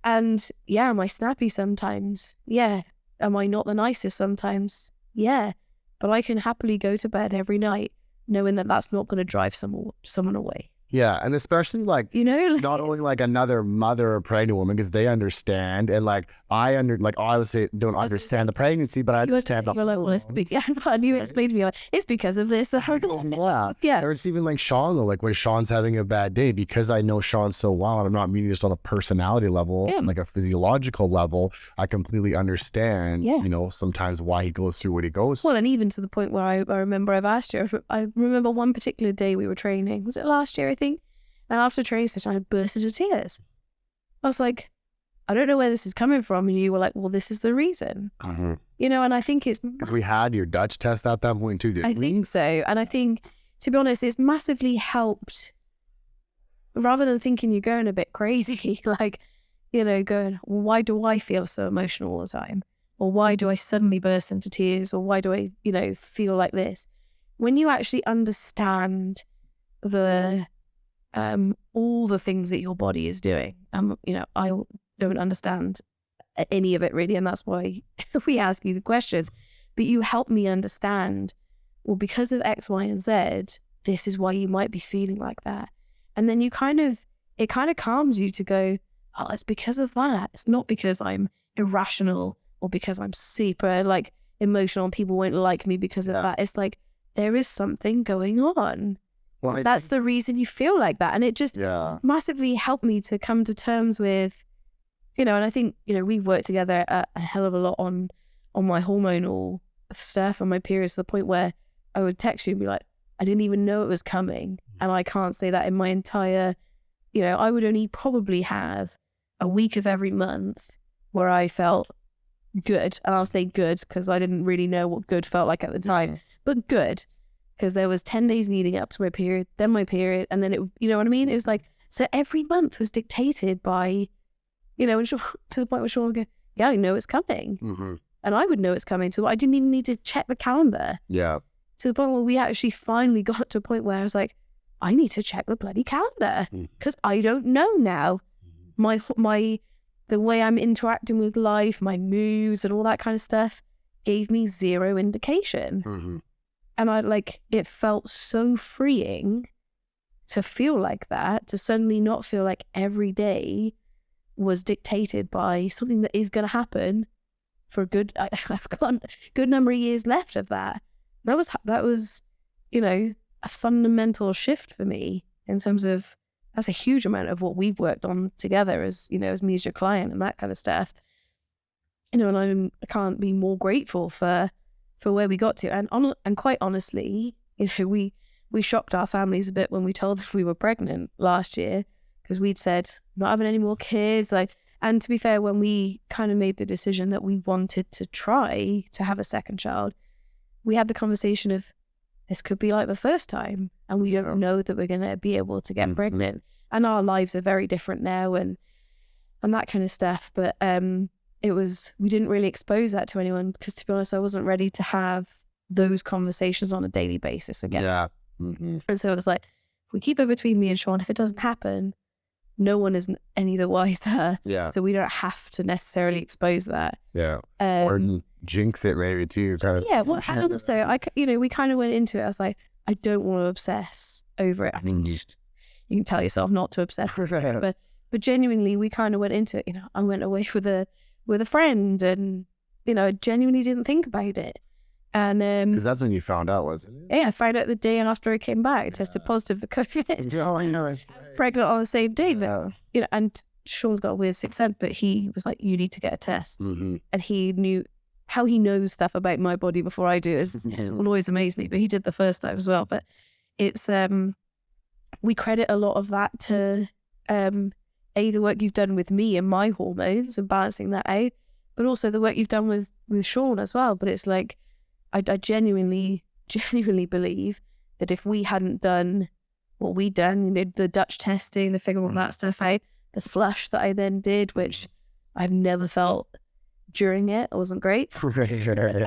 And yeah, am I snappy sometimes? Yeah. Am I not the nicest sometimes? Yeah. But I can happily go to bed every night knowing that that's not going to drive someone away. Yeah, and especially like, you know, like, not only like another mother or pregnant woman, because they understand, and like I obviously don't understand the pregnancy, but I understand the hormones. You explained to me like it's because of this. Yeah. Or it's even like Sean though, like when Sean's having a bad day, because I know Sean so well, and I'm not meaning just on a personality level, like a physiological level, I completely understand, you know, sometimes why he goes through what he goes through. Well, and even to the point where I remember I've asked you, I remember one particular day we were training, was it last year I think? And after training session, I burst into tears. I was like, I don't know where this is coming from. And you were like, well, this is the reason. You know, and I think it's... Because we had your Dutch test at that point too, didn't we? I think so. And I think, to be honest, it's massively helped. Rather than thinking you're going a bit crazy, like, you know, going, well, why do I feel so emotional all the time? Or why do I suddenly burst into tears? Or why do I, you know, feel like this? When you actually understand all the things that your body is doing. You know, I don't understand any of it really, and that's why we ask you the questions. But you help me understand, well, because of X, Y, and Z, this is why you might be feeling like that. And then it kind of calms you to go, oh, it's because of that. It's not because I'm irrational or because I'm super like emotional and people won't like me because of that. It's like, there is something going on. Well, that's the reason you feel like that. And it just massively helped me to come to terms with, you know, and I think, you know, we've worked together a hell of a lot on my hormonal stuff and my periods to the point where I would text you and be like, I didn't even know it was coming. And I can't say that in my entire, you know, I would only probably have a week of every month where I felt good. And I'll say good because I didn't really know what good felt like at the time, but good. Because there was 10 days leading up to my period, then my period, and then it, you know what I mean? It was like, so every month was dictated by, you know, and to the point where Sean would go, yeah, I know it's coming. And I would know it's coming. So I didn't even need to check the calendar. Yeah. To the point where we actually finally got to a point where I was like, I need to check the bloody calendar because I don't know now. The way I'm interacting with life, my moods and all that kind of stuff gave me zero indication. And it felt so freeing to feel like that, to suddenly not feel like every day was dictated by something that is going to happen for I've got a good number of years left of that. That was, you know, a fundamental shift for me in terms of, that's a huge amount of what we've worked on together as, you know, as me as your client and that kind of stuff. You know, and I can't be more grateful for where we got to. And quite honestly, you know, we shocked our families a bit when we told them we were pregnant last year because we'd said, not having any more kids. And to be fair, when we kind of made the decision that we wanted to try to have a second child, we had the conversation of, this could be like the first time and we don't know that we're going to be able to get pregnant. And our lives are very different now and that kind of stuff. But we didn't really expose that to anyone because, to be honest, I wasn't ready to have those conversations on a daily basis again. Yeah. And so it was like, if we keep it between me and Sean, if it doesn't happen, no one is any the wiser. Yeah. So we don't have to necessarily expose that. Yeah. Or jinx it maybe too. Kind of. Yeah. Well, and also, we kind of went into it. I was like, I don't want to obsess over it. I mean, you can tell yourself not to obsess over it, but genuinely, we kind of went into it. You know, I went away with a with a friend, and I genuinely didn't think about it. And because that's when you found out, wasn't it? yeah, I found out the day after I came back. I tested positive for COVID. Oh, I know. It's Pregnant on the same day, but yeah. and Sean's got a weird sixth sense, but he was like, "You need to get a test," Mm-hmm. and he knew how he knows stuff about my body before I do. Will always amaze me. But he did the first time as well. But it's we credit a lot of that to the work you've done with me and my hormones and balancing that out, but also the work you've done with Sean as well. But it's like, I genuinely believe that if we hadn't done what we'd done, the Dutch testing, the figuring all that stuff out, the flush that I then did, which I've never felt during it wasn't great. Didn't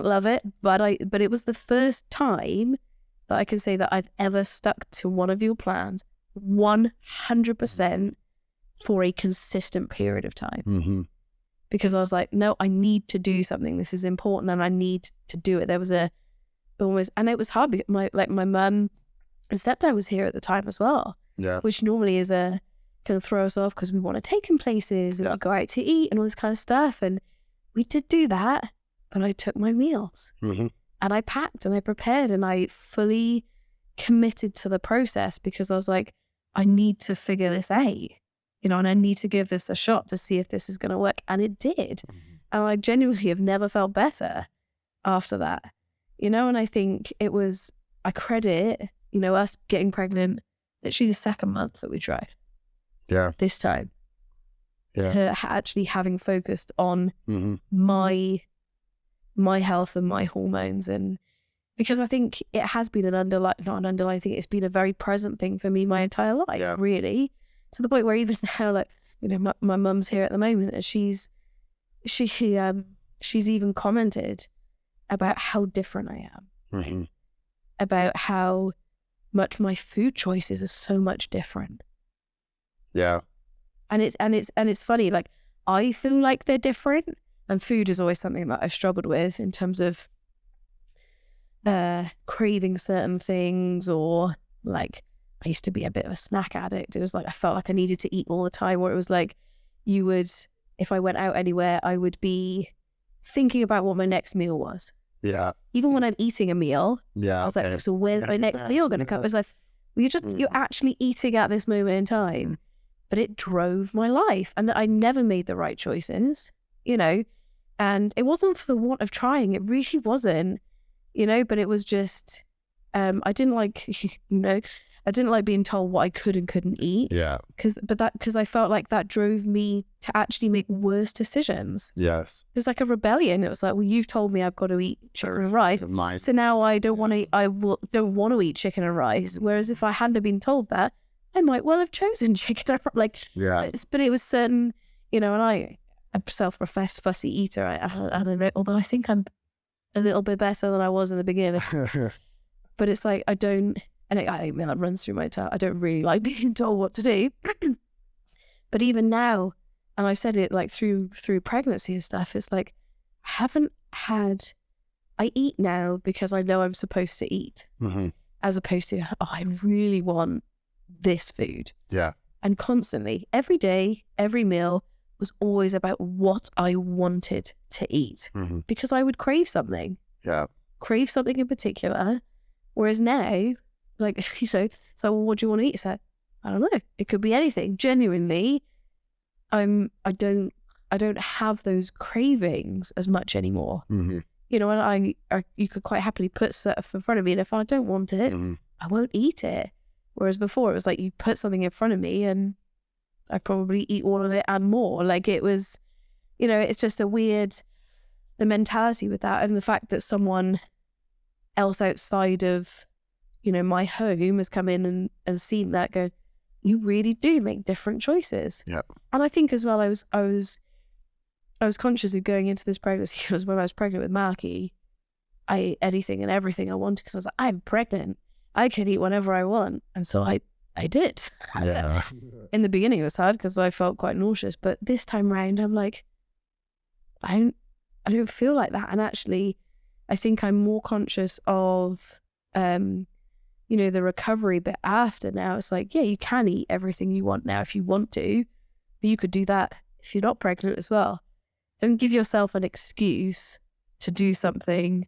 love it, but it was the first time that I can say that I've ever stuck to one of your plans 100% for a consistent period of time. Mm-hmm. Because I was like, no, I need to do something. This is important, and I need to do it. There was and it was hard because my mum and stepdad was here at the time as well. Yeah. Which normally is kind of throw us off because we want to take them places and we go out to eat and all this kind of stuff. And we did do that, but I took my meals and I packed and I prepared and I fully committed to the process because I was like, I need to figure this out. And I need to give this a shot to see if this is going to work. And it did. And I genuinely have never felt better after that. And I think I credit, us getting pregnant, literally the second month that we tried. Yeah. This time. Yeah. To actually having focused on my health and my hormones. And because I think it has been not an underlying thing, it's been a very present thing for me my entire life, really. To the point where even now, my mum's here at the moment, and she's even commented about how different I am, about how much my food choices are so much different. Yeah, and it's funny. Like, I feel like they're different, and food is always something that I've struggled with in terms of craving certain things, or like. I used to be a bit of a snack addict. It was like I felt like I needed to eat all the time, where it was like if I went out anywhere, I would be thinking about what my next meal was. Yeah. Even when I'm eating a meal, I was like, so where's my next meal going to come? It's like, well, you're actually eating at this moment in time. But it drove my life, and I never made the right choices, and it wasn't for the want of trying. It really wasn't, but it was just... I didn't like, I didn't like being told what I could and couldn't eat. Yeah. Because I felt like that drove me to actually make worse decisions. Yes. It was like a rebellion. It was like, well, you've told me I've got to eat chicken and rice. So now I don't want to eat chicken and rice. Whereas if I hadn't been told that, I might well have chosen chicken and rice. But it was certain, and I'm a self-professed fussy eater. I don't know, although I think I'm a little bit better than I was in the beginning. But it's like, I don't, and that runs through my tongue. I don't really like being told what to do. But even now, and I've said it like through pregnancy and stuff, it's like, I eat now because I know I'm supposed to eat, as opposed to, I really want this food. Yeah. And constantly, every day, every meal was always about what I wanted to eat, because I would crave something. Yeah. Crave something in particular. Whereas now, so well, what do you want to eat? So I don't know. It could be anything. Genuinely, I don't have those cravings as much anymore. And you could quite happily put stuff in front of me, and if I don't want it, I won't eat it. Whereas before, it was like you put something in front of me, and I probably eat all of it and more. Like, it was, it's just the mentality with that, and the fact that someone else outside of my home has come in and seen that, go, you really do make different choices. Yeah. And I think as well, I was conscious of going into this pregnancy, because when I was pregnant with Malachy, I ate anything and everything I wanted, because I was like, I'm pregnant, I can eat whatever I want. And so I did. Yeah. In the beginning it was hard because I felt quite nauseous, but this time round I'm like, I don't feel like that. And actually I think I'm more conscious of, the recovery bit after now. It's like, yeah, you can eat everything you want now if you want to, but you could do that if you're not pregnant as well, don't give yourself an excuse to do something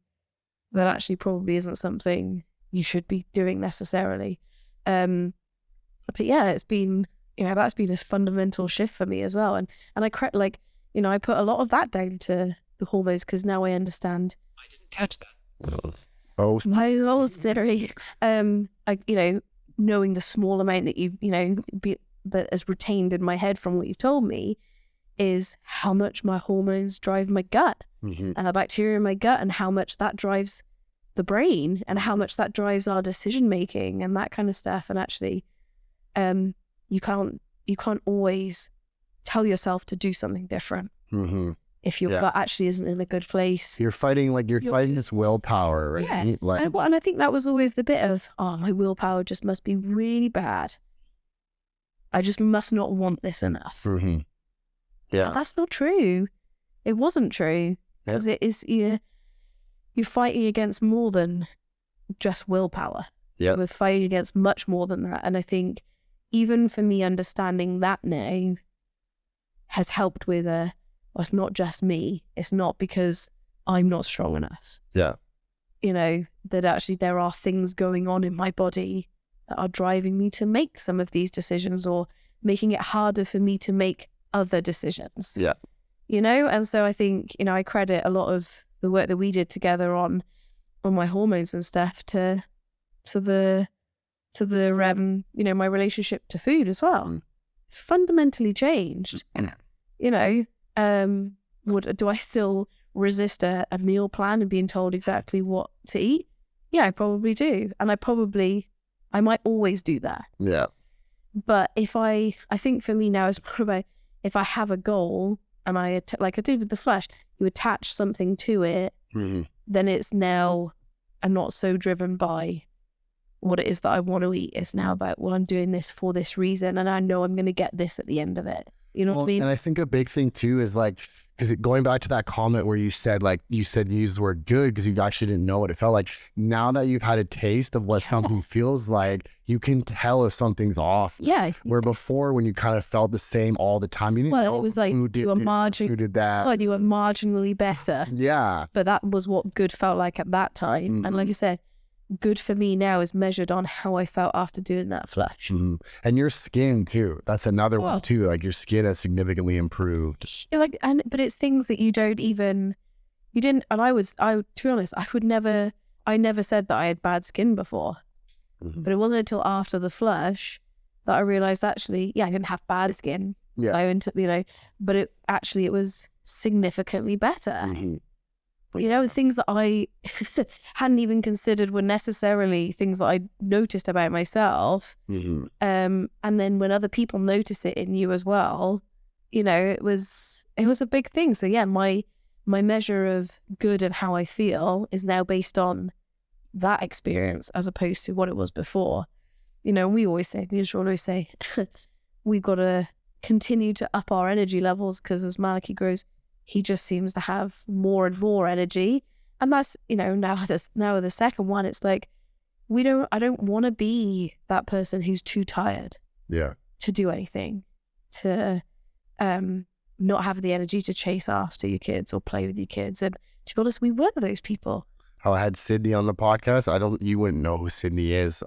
that actually probably isn't something you should be doing necessarily. But yeah, it's been, that's been a fundamental shift for me as well. And I I put a lot of that down to the hormones, because now I understand. I didn't catch that. My theory, knowing the small amount that that is retained in my head from what you've told me, is how much my hormones drive my gut and the bacteria in my gut, and how much that drives the brain, and how much that drives our decision making and that kind of stuff. And actually, you can't always tell yourself to do something different. If your gut actually isn't in a good place. You're fighting this willpower, right? Yeah. And I think that was always the bit of, my willpower just must be really bad. I just must not want this enough. Yeah. And that's not true. It wasn't true. Because it is, you're fighting against more than just willpower. Yeah. We're fighting against much more than that. And I think even for me, understanding that now has helped with it's not just me. It's not because I'm not strong enough. Yeah. That actually there are things going on in my body that are driving me to make some of these decisions, or making it harder for me to make other decisions. Yeah. And so I think, I credit a lot of the work that we did together on my hormones and stuff to the my relationship to food as well. It's fundamentally changed. Do I still resist a meal plan and being told exactly what to eat? Yeah, I probably do. And I might always do that. Yeah. But I think for me now, it's more about, if I have a goal and like I did with the flash, you attach something to it, then it's now, I'm not so driven by what it is that I want to eat. It's now about, well, I'm doing this for this reason, and I know I'm going to get this at the end of it. You know what I mean? And I think a big thing too is because going back to that comment where you said you used the word good because you actually didn't know what it felt like. Now that you've had a taste of what something feels like, you can tell if something's off. Yeah. Where before, when you kind of felt the same all the time, you didn't know it was like food you were that. You were marginally better. Yeah. But that was what good felt like at that time. And like I said, good for me now is measured on how I felt after doing that flush. And your skin too. That's another one too. Like your skin has significantly improved. But it's things that you didn't. And to be honest, I never said that I had bad skin before. But it wasn't until after the flush that I realized actually, I didn't have bad skin. Yeah. But it was significantly better. Things that I hadn't even considered were necessarily things that I noticed about myself. And then when other people notice it in you as well, it was a big thing. So yeah, my measure of good and how I feel is now based on that experience as opposed to what it was before. We always say, me and Sean always say, we've got to continue to up our energy levels, because as Malachy grows, he just seems to have more and more energy. And that's, now the second one, it's like, I don't want to be that person who's too tired to do anything, to not have the energy to chase after your kids or play with your kids. And to be honest, we were those people. I had Sydney on the podcast. You wouldn't know who Sydney is,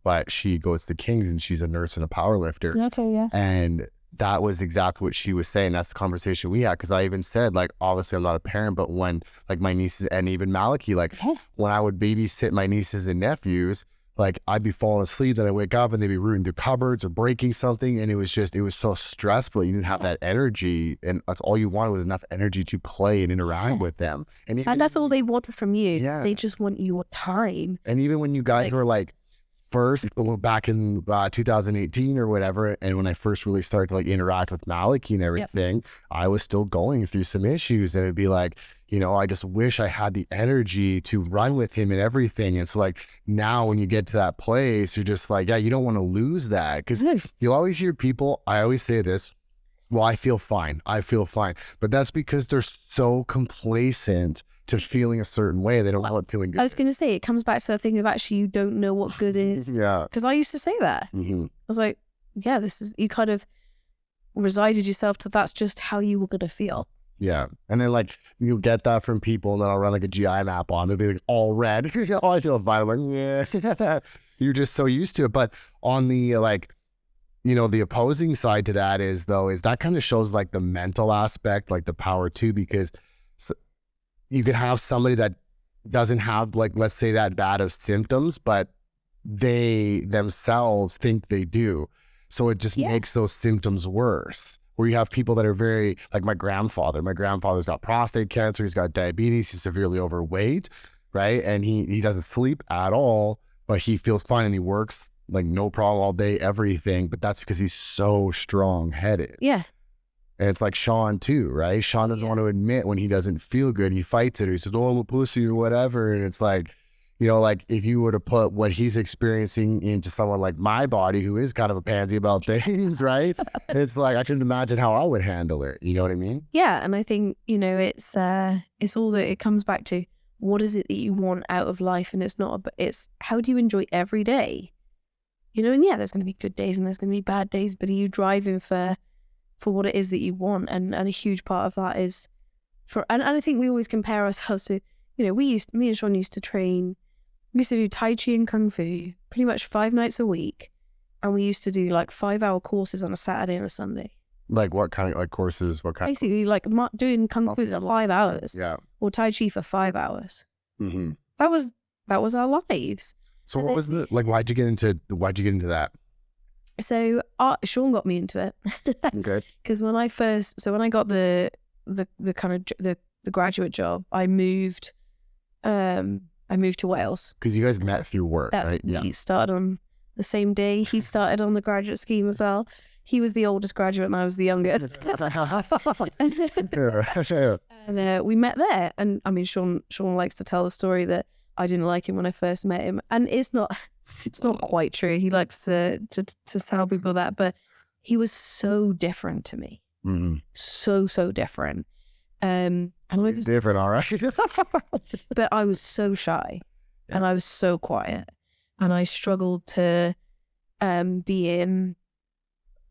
but she goes to Kings and she's a nurse and a power lifter. Okay, yeah. And that was exactly what she was saying. That's the conversation we had, because I even said, obviously I'm not a parent, but when my nieces and even Malachy, when I would babysit my nieces and nephews, I'd be falling asleep, then I wake up and they'd be rooting through cupboards or breaking something, and it was so stressful. You didn't have that energy, and that's all you wanted was enough energy to play and interact with them. And that's all they wanted from you. Yeah. They just want your time. And even when you guys were first, back in 2018 or whatever, and when I first really started to interact with Malachy and everything, I was still going through some issues, and it'd be I just wish I had the energy to run with him and everything. And so now when you get to that place, you're just you don't want to lose that, because you'll always hear people, I always say this, well, I feel fine, but that's because they're so complacent to feeling a certain way. They don't know what feeling good I was going to say, it comes back to the thing of actually you don't know what good is. Yeah. Because I used to say that. I was like, yeah, this is, you kind of, resided yourself to that's just how you were going to feel. Yeah. And then like you get that from people and then I'll run like a GI map on it. It'll be like all red. Oh, I feel fine. I'm like, yeah. You're just so used to it. But on the like, you know, the opposing side to that is that kind of shows like the mental aspect, like the power too, because you could have somebody that doesn't have like, let's say that bad of symptoms, but they themselves think they do. So it just makes those symptoms worse. Where you have people that are very, like my grandfather. My grandfather's got prostate cancer. He's got diabetes. He's severely overweight, right? And he doesn't sleep at all, but he feels fine and he works like no problem all day, everything. But that's because he's so strong-headed. Yeah. And it's like Sean too, right? Sean doesn't want to admit when he doesn't feel good. He fights it. Or he says, oh, I'm a pussy or whatever. And it's like, you know, like if you were to put what he's experiencing into someone like my body, who is kind of a pansy about things, right? It's like, I can imagine how I would handle it. You know what I mean? Yeah. And I think, you know, it's all that it comes back to, what is it that you want out of life? And it's how do you enjoy every day? You know, and yeah, there's going to be good days and there's going to be bad days, but are you driving for what it is that you want? And a huge part of that is and I think we always compare ourselves to, you know, me and Sean used to train. We used to do Tai Chi and Kung Fu pretty much 5 nights a week. And we used to do like 5-hour courses on a Saturday and a Sunday. Like what kind of like courses? What kind? Basically like doing Kung Fu for 5 hours. Yeah. Or Tai Chi for 5 hours. Mm-hmm. That was our lives. So what was the, like, why'd you get into that? So Sean got me into it. Okay. Because when I got the kind of the graduate job, I moved to Wales. Because you guys met through work, right? Yeah. He started on the same day. He started on the graduate scheme as well. He was the oldest graduate and I was the youngest. And we met there. And I mean, Sean likes to tell the story that I didn't like him when I first met him. And it's not quite true. He likes to tell people that, but he was so different to me. Mm-hmm. So different. And I was different, all right. But I was so shy and I was so quiet and I struggled to I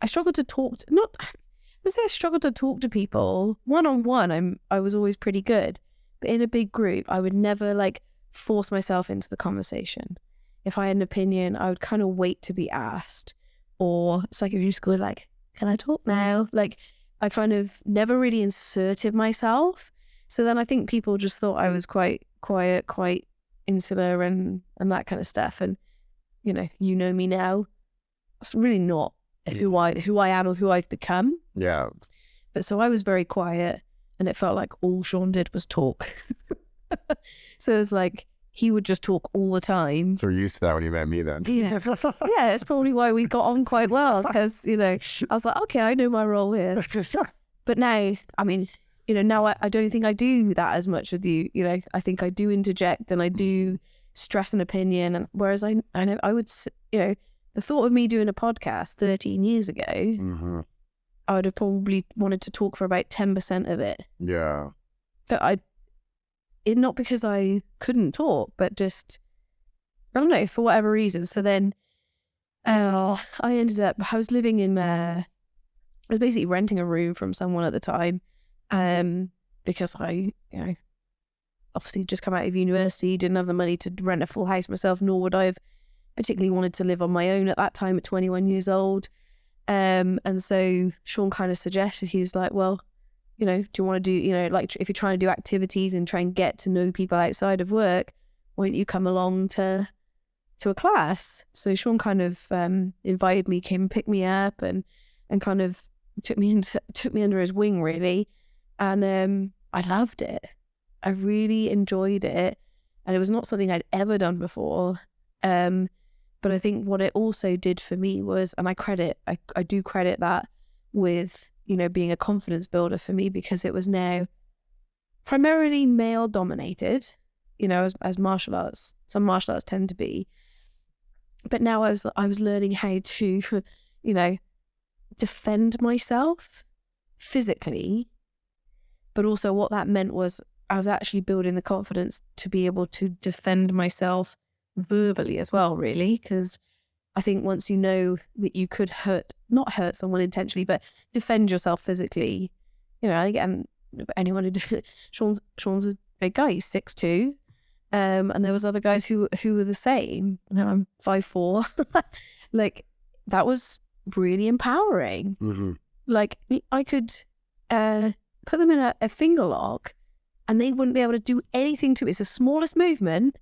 struggled to talk I struggled to talk to people one-on-one. I was always pretty good, but in a big group I would never like force myself into the conversation. If I had an opinion, I would kind of wait to be asked, or it's like if you just go like, can I talk now? Like I kind of never really inserted myself. So then I think people just thought I was quite quiet, quite insular and that kind of stuff. And, you know me now. It's really not who I am or who I've become. Yeah. But so I was very quiet and it felt like all Sean did was talk. So it was like, he would just talk all the time. So you're used to that when you met me then. Yeah. Yeah, it's probably why we got on quite well because, you know, I was like, okay, I know my role here. But now, I mean, you know, now I don't think I do that as much with you. You know, I think I do interject and I do stress an opinion. And whereas I know I would, you know, the thought of me doing a podcast 13 years ago, mm-hmm. I would have probably wanted to talk for about 10% of it. Yeah. But not because I couldn't talk, but just, I don't know, for whatever reason. So then I ended up, I was living in, I was basically renting a room from someone at the time because I, you know, obviously just come out of university, didn't have the money to rent a full house myself, nor would I have particularly wanted to live on my own at that time at 21 years old. And so Sean kind of suggested, he was like, well, you know, do you want to do, you know, like if you're trying to do activities and try and get to know people outside of work, why don't you come along to a class? So Sean kind of invited me, came and picked me up and kind of took me under his wing really. And I loved it. I really enjoyed it. And it was not something I'd ever done before. But I think what it also did for me was, and I do credit that with, you know, being a confidence builder for me, because it was now primarily male dominated, you know, as martial arts, some martial arts tend to be. But now I was learning how to, you know, defend myself physically, but also what that meant was I was actually building the confidence to be able to defend myself verbally as well, really, because I think once you know that you could hurt not hurt someone intentionally, but defend yourself physically. You know, again, anyone who Sean's a big guy, he's 6'2". And there was other guys who were the same. You know, I'm 5'4". Like, that was really empowering. Mm-hmm. Like, I could put them in a finger lock and they wouldn't be able to do anything to it. It's the smallest movement,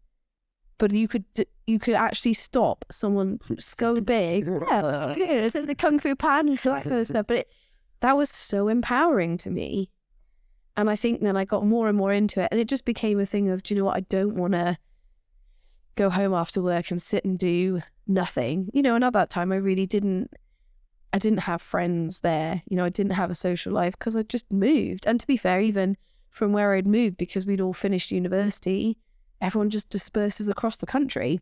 but you could actually stop someone so big. Yeah, it's like the Kung Fu Pan, that kind of stuff. But that was so empowering to me. And I think then I got more and more into it. And it just became a thing of, do you know what? I don't want to go home after work and sit and do nothing. You know, and at that time I didn't have friends there. You know, I didn't have a social life because I just moved. And to be fair, even from where I'd moved, because we'd all finished university, everyone just disperses across the country,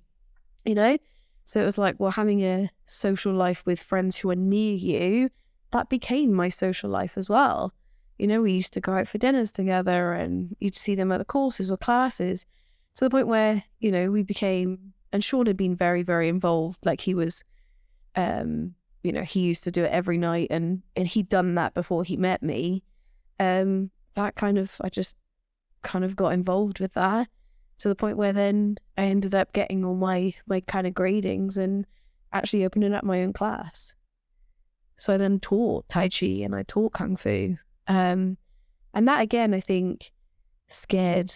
you know? So it was like, well, having a social life with friends who are near you, that became my social life as well. You know, we used to go out for dinners together and you'd see them at the courses or classes, to the point where, you know, we became, and Sean had been very, very involved. Like, he was, you know, he used to do it every night and he'd done that before he met me. That kind of, I just kind of got involved with that, to the point where then I ended up getting all my kind of gradings and actually opening up my own class. So I then taught Tai Chi and I taught Kung Fu. And that, again, I think scared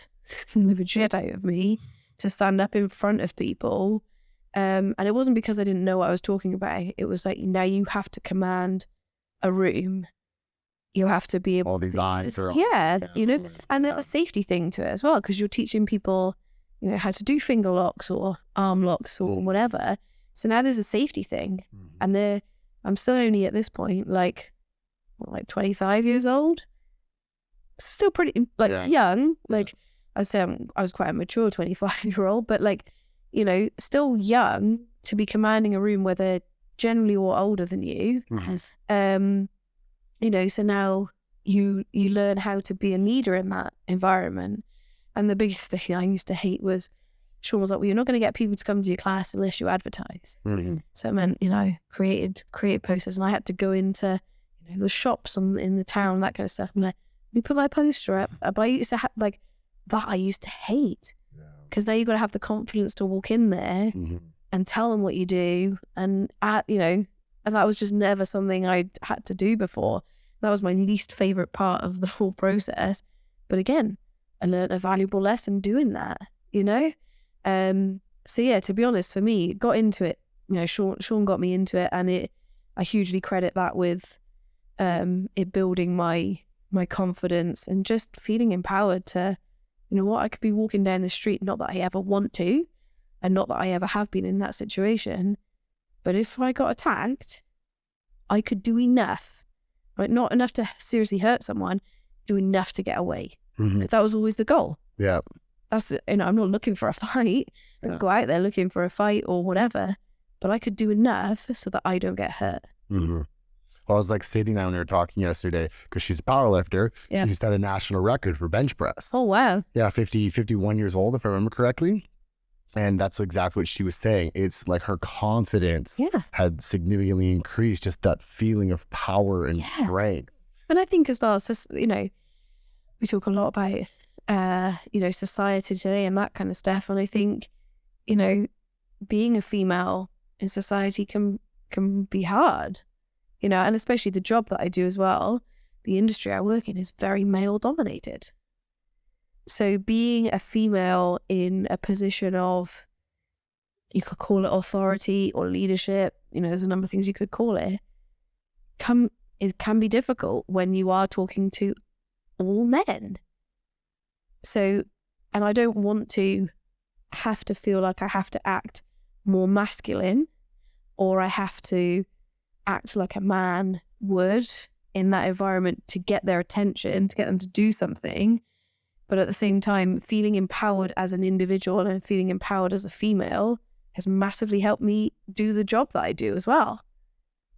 the living shit out of me to stand up in front of people. And it wasn't because I didn't know what I was talking about. It was like, now you have to command a room. You have to be able all these to, eyes are you know, and there's a safety thing to it as well, because you're teaching people, you know, how to do finger locks or arm locks or whatever. So now there's a safety thing. And I'm still only at this point, like 25 years old. Still pretty young. Like, I'd say I was quite a mature 25-year-old, but like, you know, still young to be commanding a room where they're generally all older than you. You know, so now you learn how to be a leader in that environment. And the biggest thing I used to hate was, Sean was like, well, you're not going to get people to come to your class unless you advertise. So it meant, you know, create posters, and I had to go into, you know, the shops in the town, that kind of stuff. I'm like, let me put my poster up. But I used to have, like, that I used to hate, because now you've got to have the confidence to walk in there and tell them what you do. And, you know, and that was just never something I'd had to do before. That was my least favourite part of the whole process. But again, I learned a valuable lesson doing that, you know? So yeah, to be honest, for me, got into it, you know, Sean got me into it, and I hugely credit that with it building my confidence and just feeling empowered to, you know what, I could be walking down the street, not that I ever want to, and not that I ever have been in that situation, but if I got attacked, I could do enough, right? Not enough to seriously hurt someone, do enough to get away, because that was always the goal. Yeah. That's the, you know, I'm not looking for a fight. I don't go out there looking for a fight or whatever, but I could do enough so that I don't get hurt. Well, I was like sitting down when we were talking yesterday, because she's a power lifter. She just had a national record for bench press. Oh, wow. Yeah, 51 years old, if I remember correctly. And that's exactly what she was saying. It's like her confidence had significantly increased, just that feeling of power and strength. And I think as well, it's just, you know, we talk a lot about, you know, society today and that kind of stuff. And I think, you know, being a female in society can be hard, you know, and especially the job that I do as well. The industry I work in is very male dominated. So being a female in a position of, you could call it authority or leadership, you know, there's a number of things you could call it, it can be difficult when you are talking to all men. So, and I don't want to have to feel like I have to act more masculine, or I have to act like a man would in that environment to get their attention, to get them to do something. But at the same time, feeling empowered as an individual and feeling empowered as a female has massively helped me do the job that I do as well.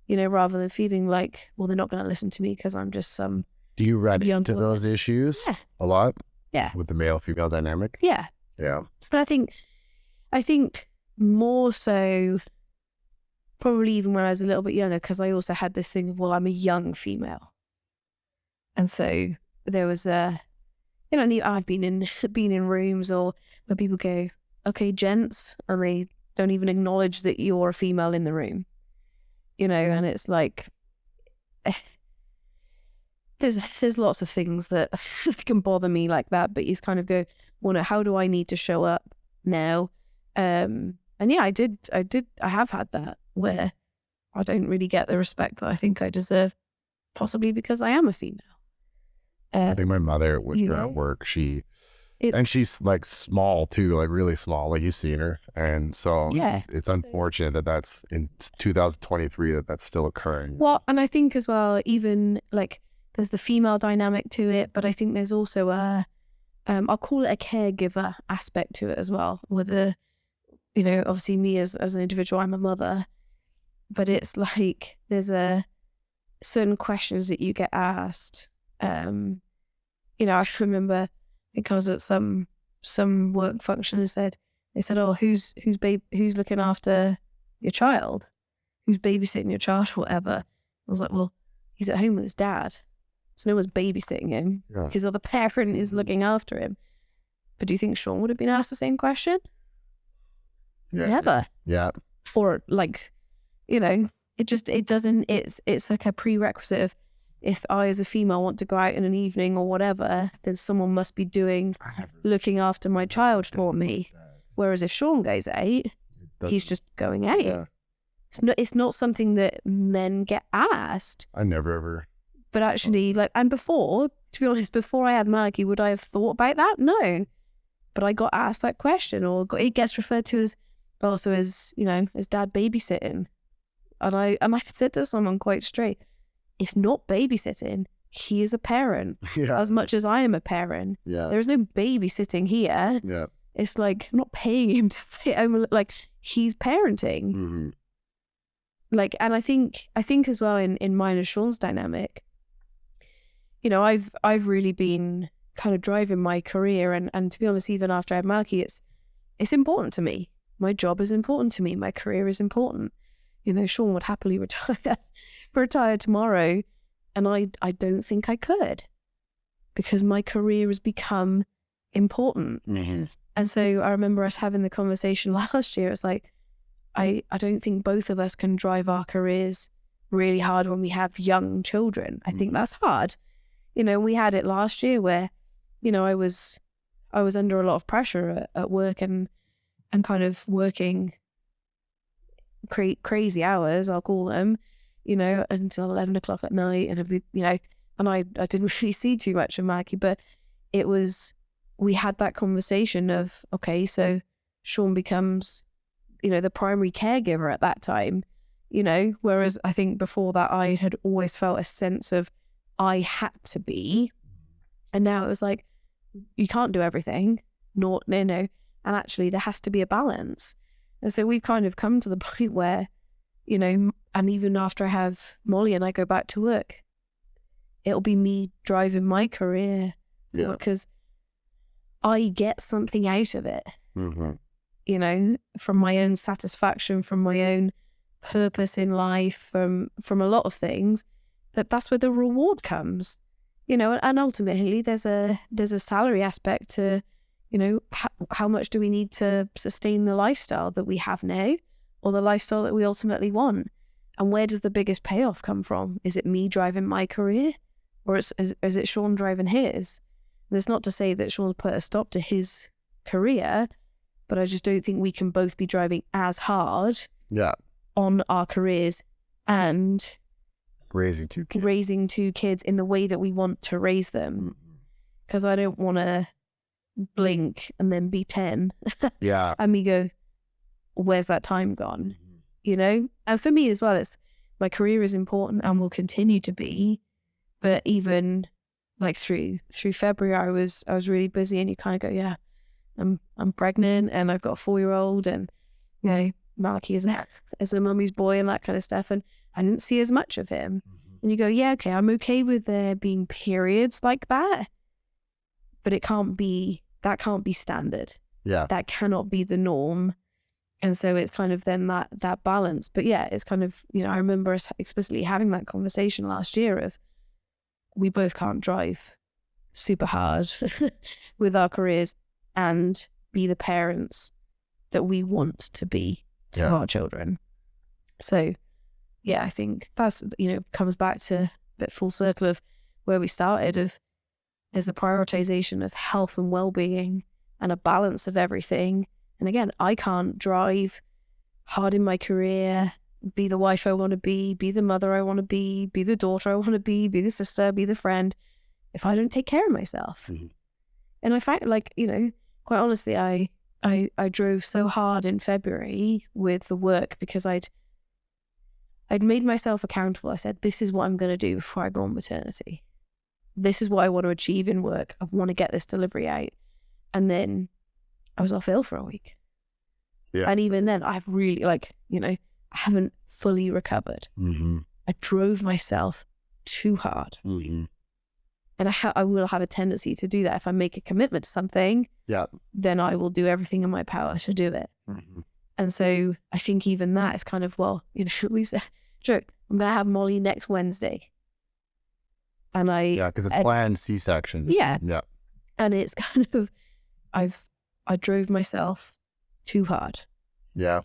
You know, rather than feeling like, well, they're not going to listen to me because I'm just some... Do you run into those issues a lot? Yeah. With the male-female dynamic? Yeah. Yeah. But I think more so probably even when I was a little bit younger, because I also had this thing of, well, I'm a young female. And so there was I've been in rooms or where people go, okay, gents, and they don't even acknowledge that you're a female in the room, and it's like, there's lots of things that can bother me like that, but you just kind of go, well, no, how do I need to show up now? And yeah, I have had that where I don't really get the respect that I think I deserve, possibly because I am a female. I think my mother was at work. She's like small too, like really small, like you've seen her. And so it's unfortunate that that's in 2023 that's still occurring. Well, and I think as well, even like there's the female dynamic to it, but I think there's also I'll call it a caregiver aspect to it as well, with obviously me as an individual, I'm a mother, but it's like there's certain questions that you get asked. I remember, I think I was at some work function and they said, oh, who's looking after your child? Who's babysitting your child or whatever? I was like, well, he's at home with his dad. So no one's babysitting him. Yeah. His other parent is looking after him. But do you think Sean would have been asked the same question? Yeah. Never. Yeah. Or like, it doesn't, it's like a prerequisite of, if I as a female want to go out in an evening or whatever, then someone must be looking after my child for me. Whereas if Sean goes out, he's just going out. Yeah. It's not something that men get asked. I never ever. But actually, and to be honest, before I had Malachy, would I have thought about that? No. But I got asked that question, or it gets referred to as, also as dad babysitting. And I said to someone quite straight, it's not babysitting. He is a parent. Yeah. As much as I am a parent. Yeah. There is no babysitting here. Yeah. It's like, I'm not paying him to sit home. Like, he's parenting. Mm-hmm. Like, and I think as well in mine and Sean's dynamic, I've really been kind of driving my career, and to be honest, even after I had Malachy, it's important to me. My job is important to me. My career is important. Sean would happily retire tomorrow, and I don't think I could, because my career has become important. Mm-hmm. And so I remember us having the conversation last year. It's like, I don't think both of us can drive our careers really hard when we have young children. I think that's hard. We had it last year where, I was under a lot of pressure at work and kind of working crazy hours, I'll call them, until 11 o'clock at night. And, and I didn't really see too much of Malachy, but we had that conversation of, okay, so Sean becomes, the primary caregiver at that time, whereas I think before that I had always felt a sense of I had to be. And now it was like, you can't do everything, and actually there has to be a balance. And so we've kind of come to the point where, and even after I have Molly and I go back to work, it'll be me driving my career because I get something out of it, from my own satisfaction, from my own purpose in life, from a lot of things, that's where the reward comes, and ultimately there's a salary aspect to, how much do we need to sustain the lifestyle that we have now, or the lifestyle that we ultimately want, and where does the biggest payoff come from? Is it me driving my career, or is it Sean driving his? And it's not to say that Sean's put a stop to his career, but I just don't think we can both be driving as hard on our careers and raising two kids in the way that we want to raise them. Because I don't want to blink and then be 10 and me go, where's that time gone? And for me as well, it's my career is important and will continue to be, but even like through February I was really busy, and you kind of go, I'm pregnant and I've got a 4-year-old, and Malachy is a mummy's boy and that kind of stuff, and I didn't see as much of him. And you go, okay, I'm okay with there being periods like that, but that can't be standard. That cannot be the norm. And so it's kind of then that balance. But yeah, it's kind of, I remember us explicitly having that conversation last year of, we both can't drive super hard with our careers and be the parents that we want to be to our children. So yeah, I think that's, comes back to a bit full circle of where we started, of there's a prioritization of health and well-being and a balance of everything. And again, I can't drive hard in my career, be the wife I want to be the mother I want to be the daughter I want to be the sister, be the friend, if I don't take care of myself. Mm-hmm. And I find, like, quite honestly, I drove so hard in February with the work because I'd made myself accountable. I said, this is what I'm going to do before I go on maternity. This is what I want to achieve in work. I want to get this delivery out. And then I was off ill for a week. Yeah. And even then, I've really, I haven't fully recovered. Mm-hmm. I drove myself too hard. Mm-hmm. And I will have a tendency to do that. If I make a commitment to something, then I will do everything in my power to do it. Mm-hmm. And so I think even that is kind of, should we say, sure, I'm going to have Molly next Wednesday. And because it's planned C-section. Yeah. Yeah. And it's kind of, I drove myself too hard. Yeah.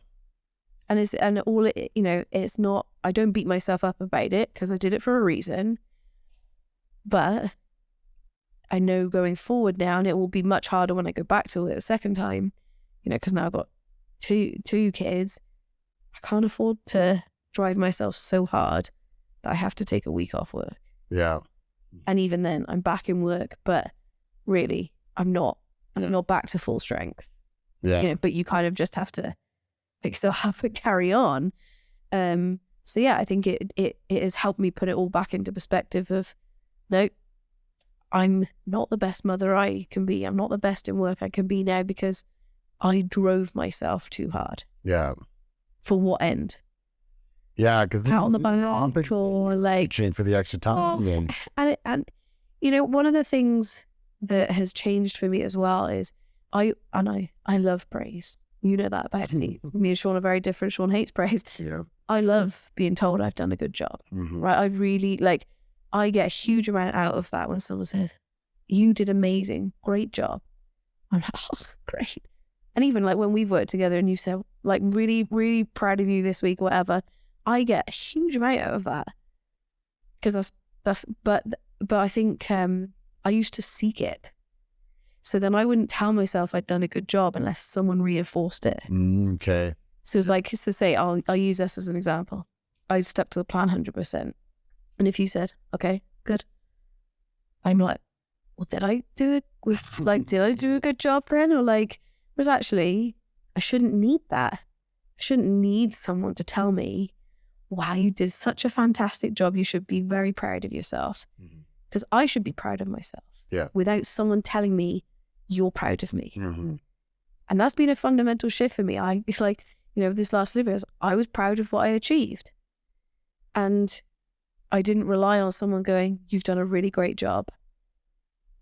And it's not, I don't beat myself up about it because I did it for a reason. But I know going forward now, and it will be much harder when I go back to it a second time, because now I've got two kids. I can't afford to drive myself so hard that I have to take a week off work. Yeah. And even then, I'm back in work, but really, I'm not back to full strength. Yeah. But you kind of just have to, still have to carry on. So yeah, I think it has helped me put it all back into perspective of, no, I'm not the best mother I can be. I'm not the best in work I can be now because I drove myself too hard. Yeah. For what end? Yeah, because out on the back or for the extra time. And one of the things that has changed for me as well is I love praise. You know that about me. Me and Sean are very different. Sean hates praise. Yeah. I love being told I've done a good job. Mm-hmm. Right? I really I get a huge amount out of that when someone says, you did amazing, great job. I'm like, oh, great. And even when we've worked together and you say, really, really proud of you this week, whatever, I get a huge amount out of that. Because but I think I used to seek it. So then I wouldn't tell myself I'd done a good job unless someone reinforced it. Okay. So it's to say, I'll use this as an example. I stuck to the plan 100%. And if you said, okay, good, I'm like, well, did I do it? Did I do a good job then? Or was actually, I shouldn't need that. I shouldn't need someone to tell me, wow, you did such a fantastic job. You should be very proud of yourself. Because I should be proud of myself. Yeah. Without someone telling me, you're proud of me. Mm-hmm. And that's been a fundamental shift for me. This last live years, I was proud of what I achieved. And I didn't rely on someone going, you've done a really great job,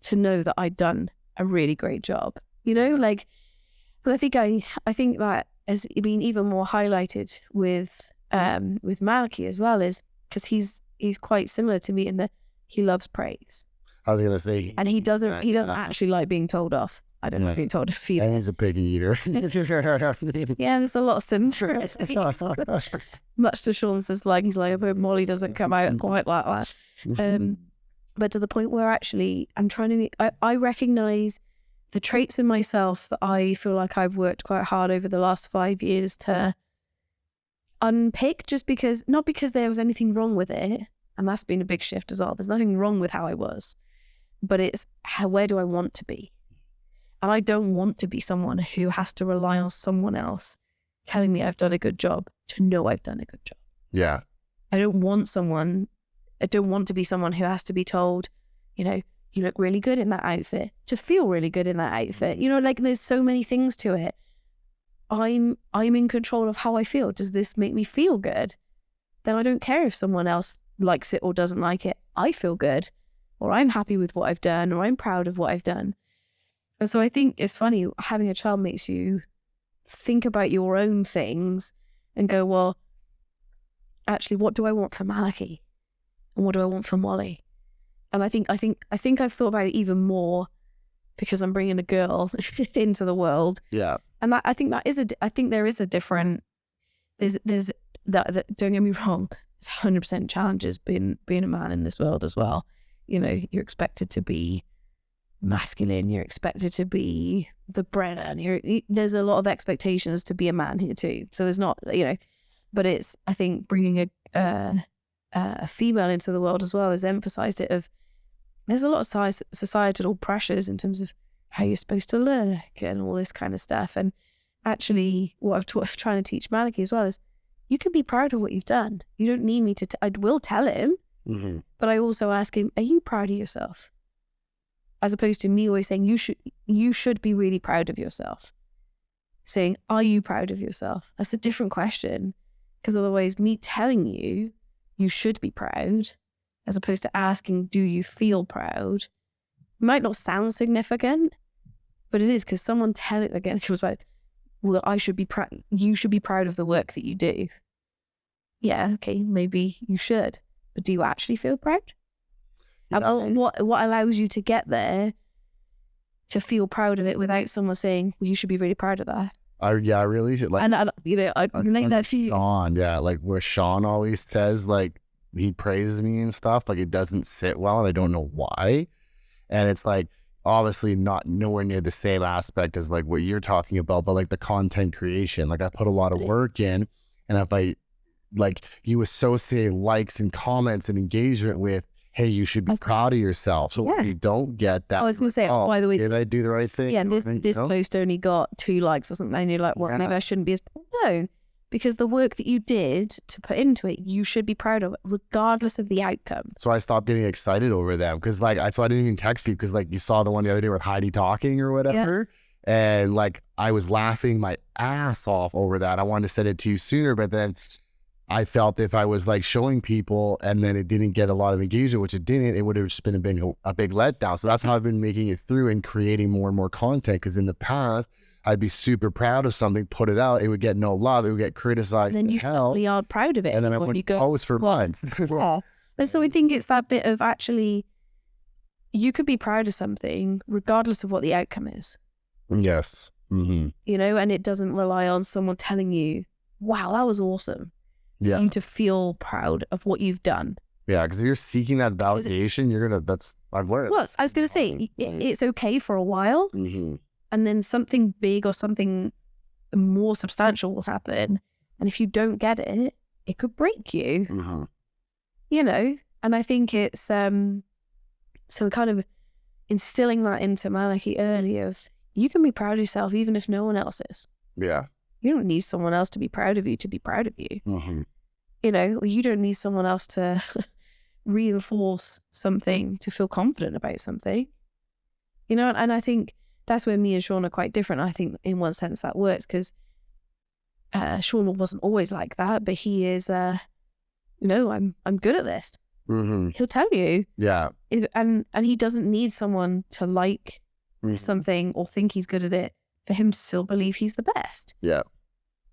to know that I'd done a really great job. But I think that has been even more highlighted with Malachy as well, is because he's quite similar to me in that he loves praise. I was gonna say, and he doesn't actually like being told off. I don't like being told off either. And he's a piggy eater. Yeah, there's a lot of symptoms. Much to Sean's dislike, he's like, but Molly doesn't come out quite like that. But to the point where actually I'm trying to, I recognize the traits in myself that I feel like I've worked quite hard over the last 5 years to unpick, not because there was anything wrong with it, and that's been a big shift as well. There's nothing wrong with how I was, but it's where do I want to be? And I don't want to be someone who has to rely on someone else telling me I've done a good job to know I've done a good job. Yeah. I don't want to be someone who has to be told, you look really good in that outfit, to feel really good in that outfit. There's so many things to it. I'm in control of how I feel. Does this make me feel good? Then I don't care if someone else likes it or doesn't like it. I feel good, or I'm happy with what I've done, or I'm proud of what I've done. And so I think it's funny, having a child makes you think about your own things and go, well, actually, what do I want for Malachy? And what do I want for Molly? And I think I've thought about it even more because I'm bringing a girl into the world. Yeah. And I think there is a different, there's that don't get me wrong, it's 100% challenges being a man in this world as well. You know, you're expected to be masculine, you're expected to be the breadwinner. There's a lot of expectations to be a man here too. So there's not, you know, but it's, I think bringing a female into the world as well has emphasized it of, there's a lot of societal pressures in terms of how you're supposed to look and all this kind of stuff. And actually what I'm trying to teach Malachy as well is you can be proud of what you've done. You don't need me to, I will tell him, but I also ask him, are you proud of yourself? As opposed to me always saying, you should be really proud of yourself. Saying, are you proud of yourself? That's a different question. Because otherwise me telling you, you should be proud, as opposed to asking, do you feel proud? Might not sound significant, but it is, because someone telling, again, it was like, well, I should be proud, you should be proud of the work that you do. Yeah, okay, maybe you should, but do you actually feel proud? And what allows you to get there to feel proud of it without someone saying, well, you should be really proud of that? I really should, like, and you know, I relate that to you. Sean, yeah, like where Sean always says, like, he praises me and stuff, like it doesn't sit well, and I don't know why. And it's like, obviously not nowhere near the same aspect as like what you're talking about, but like the content creation, like I put a lot of work in, and if I, like, you associate likes and comments and engagement with, hey, you should be proud of yourself. So if you don't get that, I was going to say, by the way, did I do the right thing? Yeah, this post only got 2 likes or something, and you're like, well, maybe I shouldn't be as... No, because the work that you did to put into it, you should be proud of it, regardless of the outcome. So I stopped getting excited over them, because like, so I didn't even text you, because like you saw the one the other day with Heidi talking or whatever. Yeah. And like, I was laughing my ass off over that. I wanted to send it to you sooner, but then I felt if I was like showing people and then it didn't get a lot of engagement, which it didn't, it would have just been a big letdown. So that's how I've been making it through and creating more and more content. Because in the past, I'd be super proud of something, put it out, it would get no love, it would get criticized. And then you suddenly are proud of it. And then I wouldn't post for months. Yeah. And so I think it's that bit of actually, you could be proud of something regardless of what the outcome is. Yes. Mm-hmm. You know, and it doesn't rely on someone telling you, wow, that was awesome. Yeah. For you to feel proud of what you've done. Yeah, because if you're seeking that validation, I've learned. Well, I was going to say, it's okay for a while. Mm-hmm. And then something big or something more substantial will happen. And if you don't get it, it could break you. Mm-hmm. You know? And I think it's, so kind of instilling that into Malachy early is, you can be proud of yourself even if no one else is. Yeah. You don't need someone else to be proud of you. Mm-hmm. You know, or you don't need someone else to reinforce something to feel confident about something. You know, and I think that's where me and Sean are quite different. I think in one sense that works because Sean wasn't always like that, but he is, you know, I'm good at this. Mm-hmm. He'll tell you. Yeah. And he doesn't need someone to like something or think he's good at it for him to still believe he's the best. Yeah.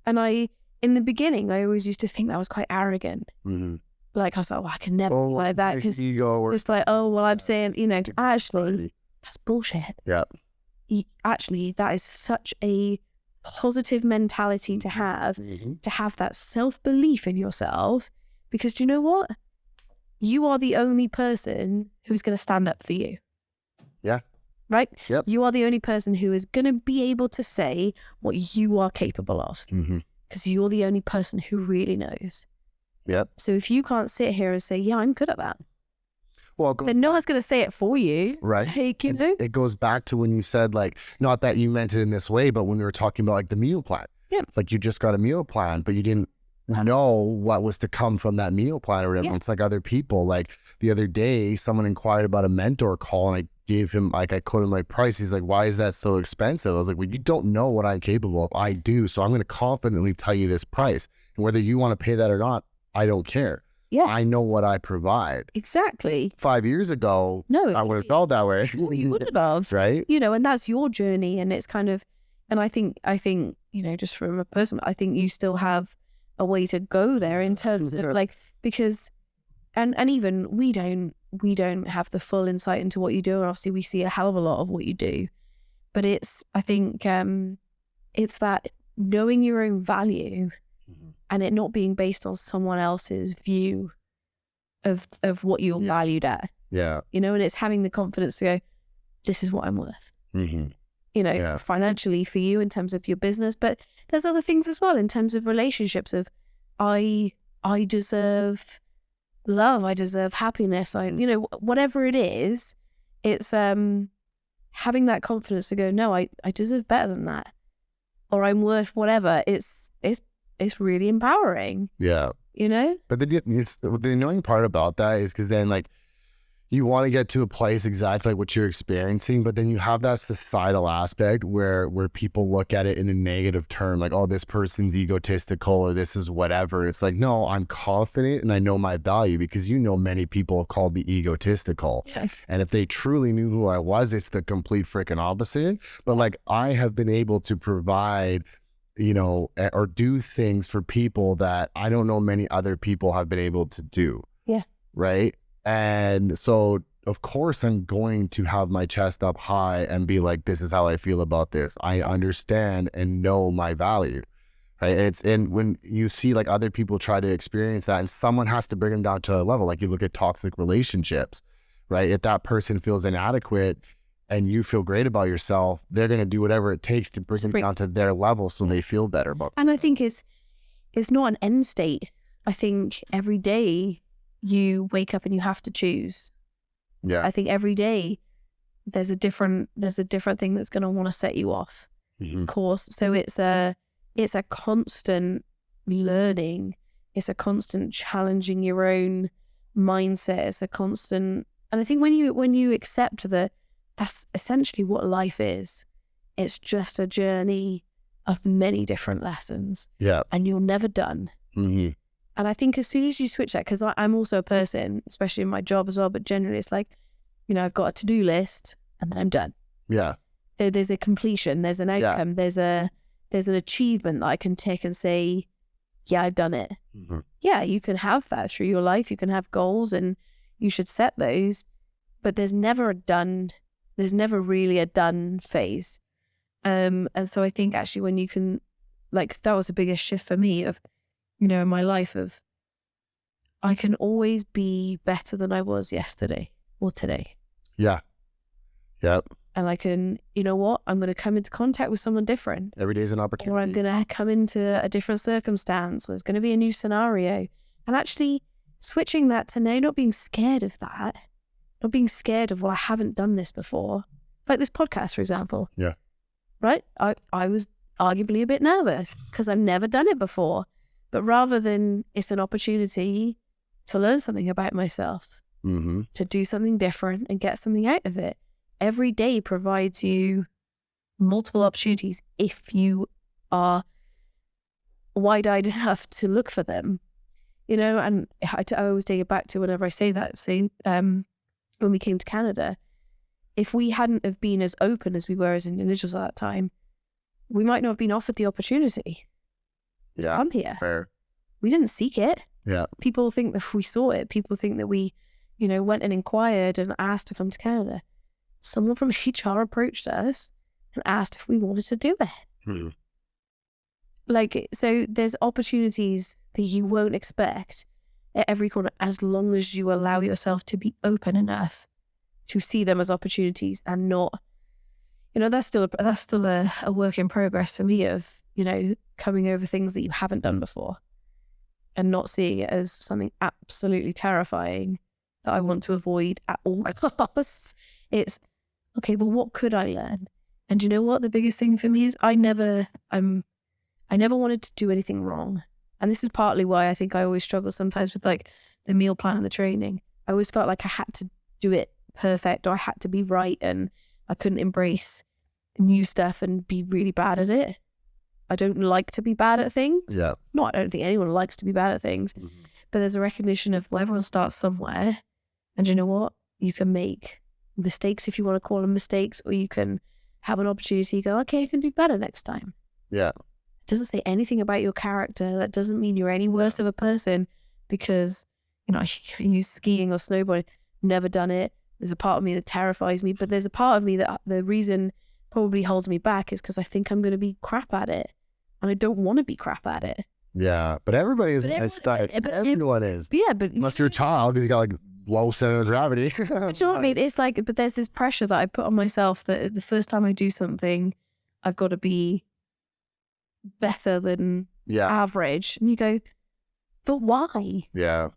And in the beginning, I always used to think that was quite arrogant. Mm-hmm. Like, I was like, well, I can never be like that. Because it's like, oh, well, I'm saying, you know, actually, that's bullshit. Yeah. Actually, that is such a positive mentality to have that self-belief in yourself. Because do you know what? You are the only person who's going to stand up for you. Yeah. Right? Yep. You are the only person who is going to be able to say what you are capable of. Because you're the only person who really knows. Yep. So if you can't sit here and say, yeah, I'm good at that. Well, then no one's going to say it for you. Right. Like, you know? It goes back to when you said, like, not that you meant it in this way, but when we were talking about like the meal plan. Yeah. Like you just got a meal plan, but you didn't know what was to come from that meal plan or whatever. Yeah. It's like other people. Like the other day, someone inquired about a mentor call and I gave him, like, I quoted my price. He's like, why is that so expensive? I was like, well, you don't know what I'm capable of. I do. So I'm going to confidently tell you this price. And whether you want to pay that or not, I don't care. Yeah. I know what I provide. Exactly. 5 years ago, no, I would have felt that way. You wouldn't have. Right. You know, and that's your journey. And it's kind of, and I think just from a person, I think you still have a way to go there in terms of like, because, and even we don't have the full insight into what you do. And obviously we see a hell of a lot of what you do, but I think it's that knowing your own value and it not being based on someone else's view of what you're valued at. Yeah. And it's having the confidence to go, this is what I'm worth. Financially for you in terms of your business, but there's other things as well in terms of relationships of I deserve love, I deserve happiness, whatever it is, it's having that confidence to go, no, I deserve better than that, or I'm worth whatever. It's really empowering. Yeah. But the annoying part about that is because then like you want to get to a place exactly like what you're experiencing, but then you have that societal aspect where people look at it in a negative term, like, oh, this person's egotistical or this is whatever. It's like, no, I'm confident and I know my value, because many people have called me egotistical. Yeah. And if they truly knew who I was, it's the complete freaking opposite. But like I have been able to provide, or do things for people that I don't know many other people have been able to do. Yeah. Right. And so, of course, I'm going to have my chest up high and be like, this is how I feel about this. I understand and know my value, right? And when you see like other people try to experience that, and someone has to bring them down to a level, like you look at toxic relationships, right? If that person feels inadequate and you feel great about yourself, they're going to do whatever it takes to bring them down to their level so they feel better about And I think it's not an end state. I think every day you wake up and you have to choose. Yeah. I think every day there's a different thing that's going to want to set you off course. So it's a constant learning. It's a constant challenging your own mindset. It's a constant, and I think when you accept that that's essentially what life is, it's just a journey of many different lessons. Yeah. And you're never done. Mm-hmm. And I think as soon as you switch that, because I'm also a person, especially in my job as well, but generally it's like, I've got a to-do list and then I'm done. Yeah. There's a completion, there's an outcome, there's an achievement that I can take and say, yeah, I've done it. Mm-hmm. Yeah, you can have that through your life. You can have goals and you should set those, but there's never really a done phase. And so I think actually when you can, like, that was the biggest shift for me of, in my life of, I can always be better than I was yesterday or today. Yeah. Yep. And I can, I'm going to come into contact with someone different. Every day is an opportunity. Or I'm going to come into a different circumstance, or there's going to be a new scenario. And actually switching that to now not being scared of that, not being scared of, well, I haven't done this before. Like this podcast, for example. Yeah. Right? I was arguably a bit nervous because I've never done it before. But rather than it's an opportunity to learn something about myself, to do something different and get something out of it, every day provides you multiple opportunities if you are wide-eyed enough to look for them. And I always take it back to whenever I say that, when we came to Canada, if we hadn't have been as open as we were as individuals at that time, we might not have been offered the opportunity. Yeah, come here. Fair. We didn't seek it. Yeah. People think that we sought it. People think that we, went and inquired and asked to come to Canada. Someone from HR approached us and asked if we wanted to do it. Like, so there's opportunities that you won't expect at every corner, as long as you allow yourself to be open enough to see them as opportunities and not, that's still a work in progress for me of, coming over things that you haven't done before and not seeing it as something absolutely terrifying that I want to avoid at all costs. It's, okay, well, what could I learn? And you know what? The biggest thing for me is I never wanted to do anything wrong. And this is partly why I think I always struggle sometimes with like the meal plan and the training. I always felt like I had to do it perfect, or I had to be right, and I couldn't embrace new stuff and be really bad at it. I don't like to be bad at things. Yeah. No, I don't think anyone likes to be bad at things. But there's a recognition of, well, everyone starts somewhere. And you know what? You can make mistakes, if you want to call them mistakes, or you can have an opportunity to go, okay, I can do better next time. Yeah. doesn't say anything about your character. That doesn't mean you're any worse of a person because, you know, you skiing or snowboarding, never done it. There's a part of me that terrifies me, but there's a part of me that the reason probably holds me back is because I think I'm going to be crap at it. And I don't want to be crap at it. Yeah, but everybody is. Everyone is. Yeah, but unless you're a child, because you got like low center of gravity. But you know what I mean? It's like, but there's this pressure that I put on myself that the first time I do something, I've got to be better than average. And you go, but why? Yeah.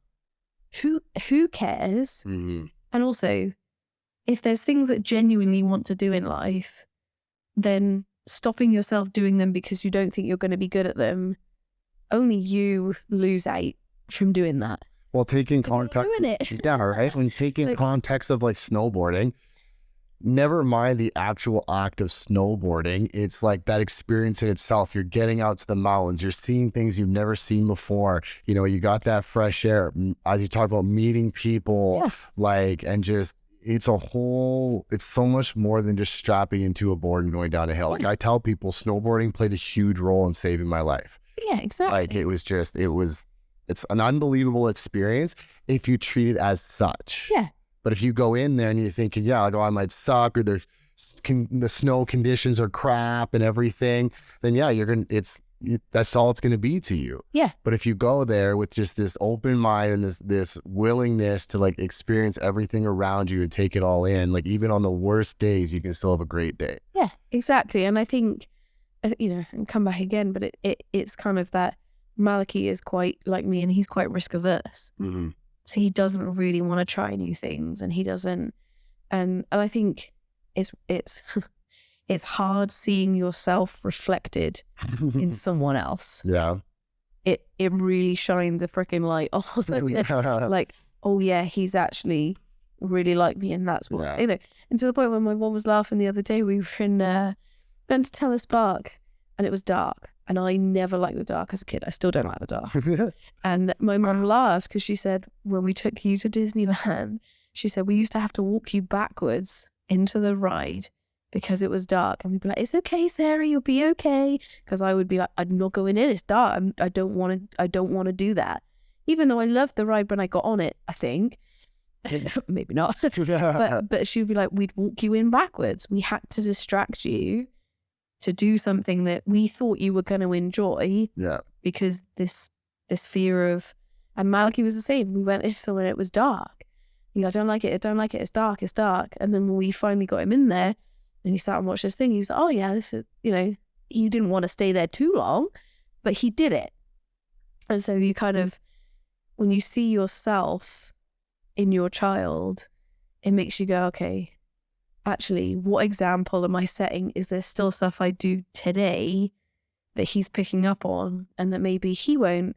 Who cares? Mm-hmm. And also, if there's things that genuinely want to do in life, then stopping yourself doing them because you don't think you're going to be good at them, only you lose out from doing that. Well, taking context, yeah, right. When taking like, context of like snowboarding, never mind the actual act of snowboarding. It's like that experience in itself. You're getting out to the mountains. You're seeing things you've never seen before. You know, you got that fresh air. As you talk about meeting people, like, and just, it's so much more than just strapping into a board and going down a hill. Like I tell people, snowboarding played a huge role in saving my life. Yeah, exactly. Like it's an unbelievable experience if you treat it as such. Yeah. But if you go in there and you're thinking, yeah, like, oh, I might suck, or the snow conditions are crap and everything, then yeah, that's all it's going to be to you. Yeah. But if you go there with just this open mind and this willingness to like experience everything around you and take it all in, like even on the worst days, you can still have a great day. Yeah, exactly. And I think, you know, and come back again, but it's kind of that Malachy is quite like me and he's quite risk averse. Mm-hmm. So he doesn't really want to try new things and he doesn't, and I think it's it's hard seeing yourself reflected in someone else. Yeah. It really shines a freaking light on like, oh yeah, he's actually really like me and that's what, you know, and to the point where my mom was laughing the other day, we were went to Telus Park and it was dark. And I never liked the dark as a kid. I still don't like the dark. And my mum laughed because she said, when we took you to Disneyland, she said, we used to have to walk you backwards into the ride because it was dark. And we'd be like, it's okay, Sarah, you'll be okay. Because I would be like, I'm not going in, it's dark. I don't want to do that. Even though I loved the ride when I got on it, I think. Maybe not. but she'd be like, we'd walk you in backwards. We had to distract you to do something that we thought you were going to enjoy. Yeah. Because this fear of, and Malachy was the same. We went into somewhere and it was dark. I don't like it, it's dark. And then when we finally got him in there and he sat and watched this thing, he was like, oh yeah, this is, you know, he didn't want to stay there too long, but he did it. And so you kind of, when you see yourself in your child, it makes you go, okay, actually, what example am I setting? Is there still stuff I do today that he's picking up on and that maybe he won't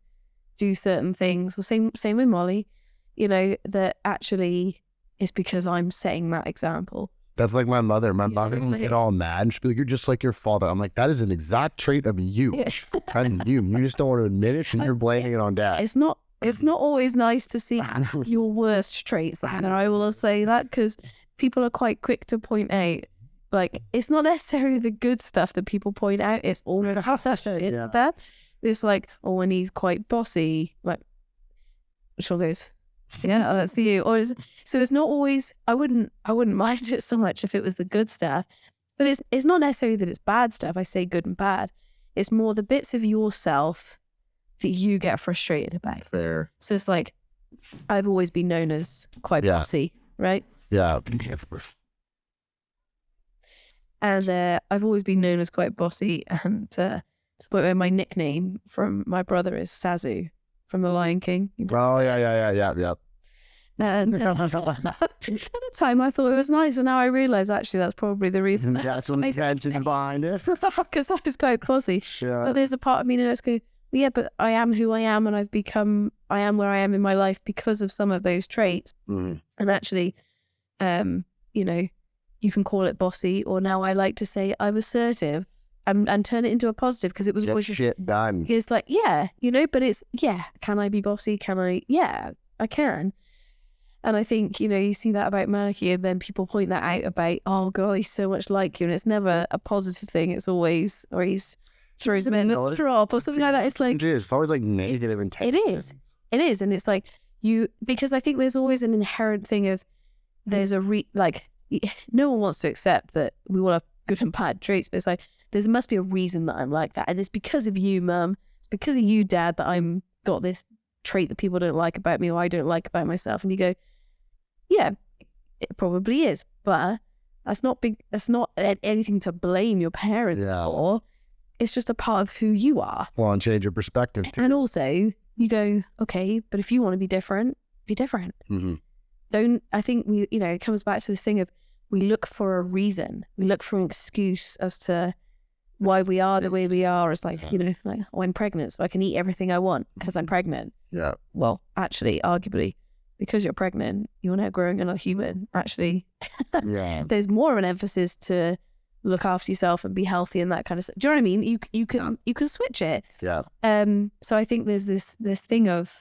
do certain things? Or same with Molly, you know, that actually is because I'm setting that example. That's like my mother. My mother would get all mad and she'd be like, you're just like your father. I'm like, that is an exact trait of you. That is you. You just don't want to admit it and you're blaming it on dad. It's not always nice to see your worst traits. And I will say that because people are quite quick to point out, like, it's not necessarily the good stuff that people point out. It's all the shit stuff. It's like, oh, when he's quite bossy, like, Sean goes, yeah, that's you. So it's not always. I wouldn't mind it so much if it was the good stuff, but it's not necessarily that it's bad stuff. I say good and bad. It's more the bits of yourself that you get frustrated about. Fair. So it's like, I've always been known as quite bossy, right? Yeah. And I've always been known as quite bossy, and to the point where my nickname from my brother is Sazu from The Lion King. Oh, yeah. And at the time I thought it was nice, and now I realise actually that's probably the reason. That's what the intention behind it. Because I was quite bossy. Sure. But there's a part of me that goes, yeah, but I am who I am, and I am where I am in my life because of some of those traits. Mm. And actually, you know, you can call it bossy, or now I like to say I'm assertive and turn it into a positive, because it was always shit done. It's like, yeah, you know, but it's, yeah, can I be bossy? Yeah, I can. And I think, you know, you see that about Malachy, and then people point that out about, oh God, he's so much like you. And it's never a positive thing. It's always, or he's throws him in No, a drop or something like that. It's like, it's always like negative intentions. it is. And it's like because I think there's always an inherent thing of there's no one wants to accept that we all have good and bad traits, but it's like, there must be a reason that I'm like that. And it's because of you, Mum. It's because of you, Dad, that I'm got this trait that people don't like about me or I don't like about myself. And you go, yeah, it probably is, but that's not anything to blame your parents for. It's just a part of who you are. Well, and change your perspective too. And also you go, okay, but if you want to be different, be different. I think it comes back to this thing of we look for a reason. We look for an excuse as to why we are the way we are. It's like, I'm pregnant, so I can eat everything I want because I'm pregnant. Yeah. Well, actually, arguably, because you're pregnant, you're now growing another human. Actually, there's more of an emphasis to look after yourself and be healthy and that kind of stuff. Do you know what I mean? You can switch it. Yeah. So I think there's this thing of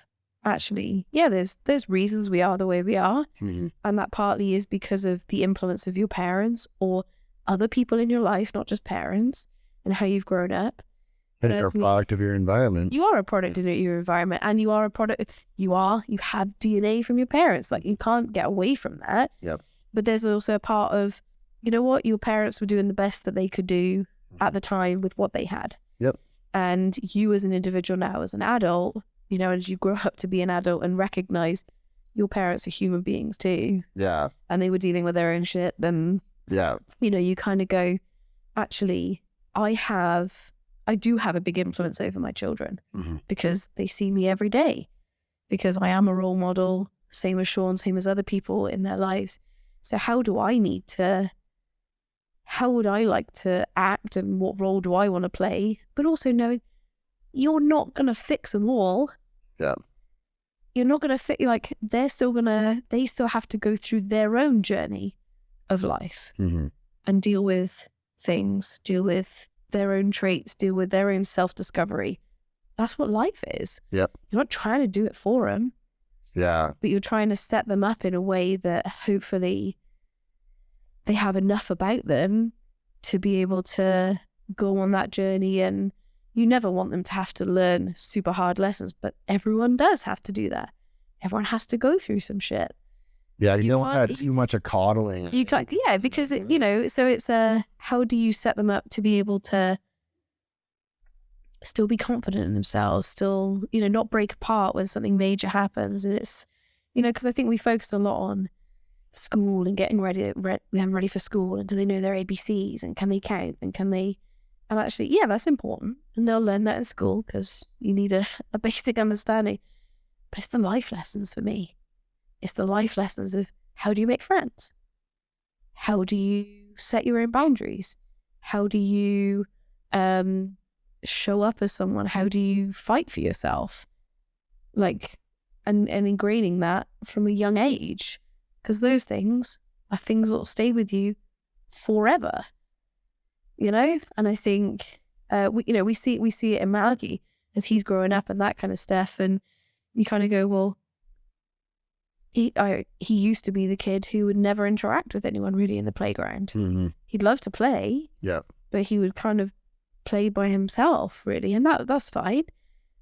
actually, there's reasons we are the way we are, and that partly is because of the influence of your parents or other people in your life, not just parents, and how you've grown up. And you're a product of your environment. You are a product of your environment, and you are a product. You have DNA from your parents. Like, you can't get away from that. Yep. But there's also a part of, you know what, your parents were doing the best that they could do at the time with what they had. Yep. And you as an individual now, as an adult, as you grow up to be an adult and recognize your parents are human beings too. Yeah. And they were dealing with their own shit. Then, you kind of go, actually, I do have a big influence over my children because they see me every day, because I am a role model, same as Sean, same as other people in their lives. So how would I like to act, and what role do I want to play? But also knowing you're not going to fix them all. Yeah. You're not going to fit, they still have to go through their own journey of life and deal with things, deal with their own traits, deal with their own self-discovery. That's what life is. Yep. You're not trying to do it for them. Yeah. But you're trying to set them up in a way that hopefully they have enough about them to be able to go on that journey. And you never want them to have to learn super hard lessons, but everyone does have to do that. Everyone has to go through some shit. Yeah, you don't have too much of coddling. You can't, because so it's how do you set them up to be able to still be confident in themselves, still, not break apart when something major happens. And it's, because I think we focus a lot on school and getting ready for school, and do they know their ABCs, and can they count, and can they, and actually, that's important, and they'll learn that in school because you need a basic understanding. But it's the life lessons for me. It's the life lessons of how do you make friends? How do you set your own boundaries? How do you show up as someone? How do you fight for yourself? And ingraining that from a young age, because those things are things that will stay with you forever. And I think we see it in Malachy as he's growing up and that kind of stuff, and you kind of go, well, he used to be the kid who would never interact with anyone really in the playground. He'd love to play, but he would kind of play by himself really, and that's fine.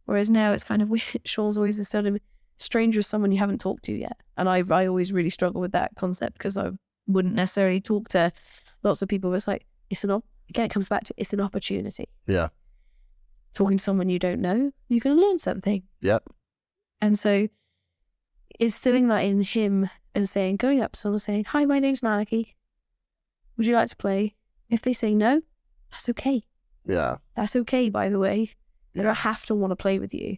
Whereas now it's kind of weird. Sean's always instead of stranger is someone you haven't talked to yet, and I always really struggle with that concept because I wouldn't necessarily talk to lots of people. But it's like again, it comes back to it's an opportunity. Yeah, talking to someone you don't know, you can learn something. Yep. And so instilling that in him and going up to someone saying, "Hi, my name's Malachy. Would you like to play?" If they say no, that's okay. Yeah. That's okay, by the way. They don't have to want to play with you.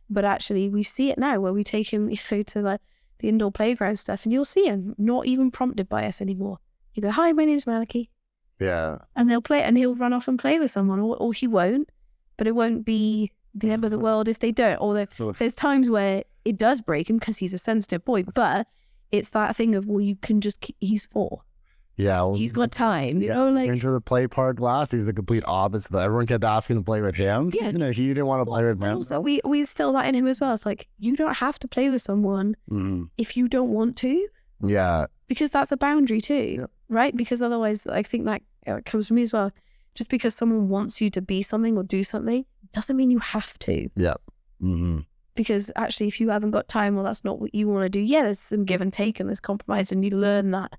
But actually, we see it now where we take him to the indoor playground stuff, and you'll see him not even prompted by us anymore. You go, "Hi, my name's Malachy." Yeah. And they'll play, and he'll run off and play with someone, or he won't. But it won't be the end of the world if they don't. Or there's times where it does break him because he's a sensitive boy, but it's that thing of, well, you can just he's 4. Yeah, well, he's got time, into the play part last, he's the complete opposite. Everyone kept asking to play with him. Yeah, he didn't want to play with them. So we instill that in him as well. It's like, you don't have to play with someone if you don't want to. Yeah, because that's a boundary too, right? Because otherwise, I think that comes from me as well. just because someone wants you to be something or do something doesn't mean you have to. Yeah. Because actually, if you haven't got time or that's not what you want to do, yeah, there's some give and take and there's compromise, and you learn that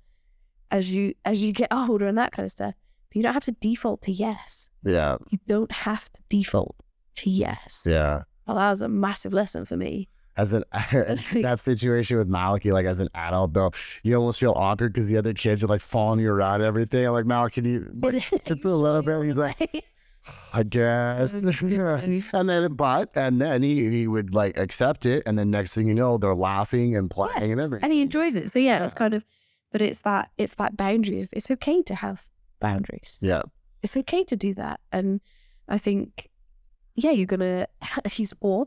as you get older and that kind of stuff. But you don't have to default to yes. Yeah. You don't have to default to yes. Yeah. Well, that was a massive lesson for me. As that situation with Malachy, like as an adult though, you almost feel awkward because the other kids are like following you around and everything. I'm like, Malachy, can you just a little bit? He's like, I guess. And then he would like accept it, and then next thing you know, they're laughing and playing and everything. And he enjoys it. So yeah, it's kind of, but it's that boundary of it's okay to have boundaries. Yeah. It's okay to do that. And I think, yeah, he's 4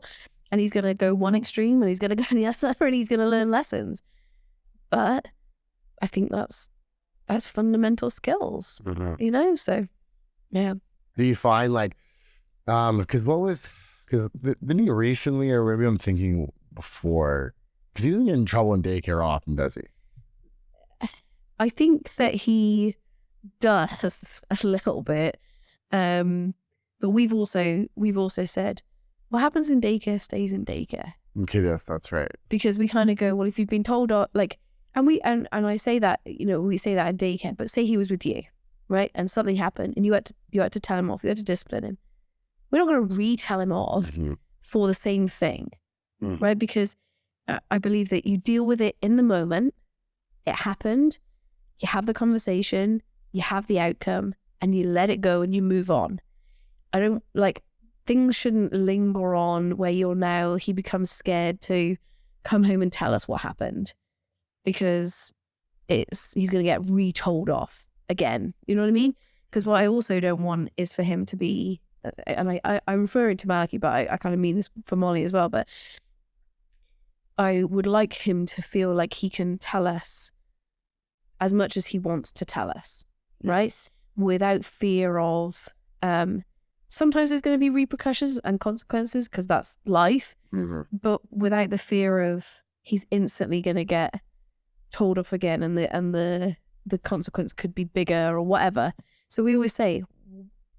and he's going to go one extreme and he's going to go the other and he's going to learn lessons. But I think that's fundamental skills, so yeah. Do you find like, because didn't he recently, or maybe I'm thinking before, because he doesn't get in trouble in daycare often, does he? I think that he does a little bit. But we've also said, what happens in daycare stays in daycare. Okay, that's right. Because we kind of go, well, if you've been told, like, and I say that, we say that in daycare, but say he was with you, right? And something happened and you had to tell him off, you had to discipline him. We're not going to retell him off for the same thing, right? Because I believe that you deal with it in the moment. It happened. You have the conversation, you have the outcome, and you let it go and you move on. I don't things shouldn't linger on where he becomes scared to come home and tell us what happened, because he's going to get retold off again. You know what I mean? Because what I also don't want is for him to be, and I'm referring to Malachy, but I kind of mean this for Molly as well, but I would like him to feel like he can tell us as much as he wants to tell us, right? Without fear of, sometimes there's going to be repercussions and consequences because that's life, but without the fear of he's instantly going to get told off again and the consequence could be bigger or whatever. So we always say,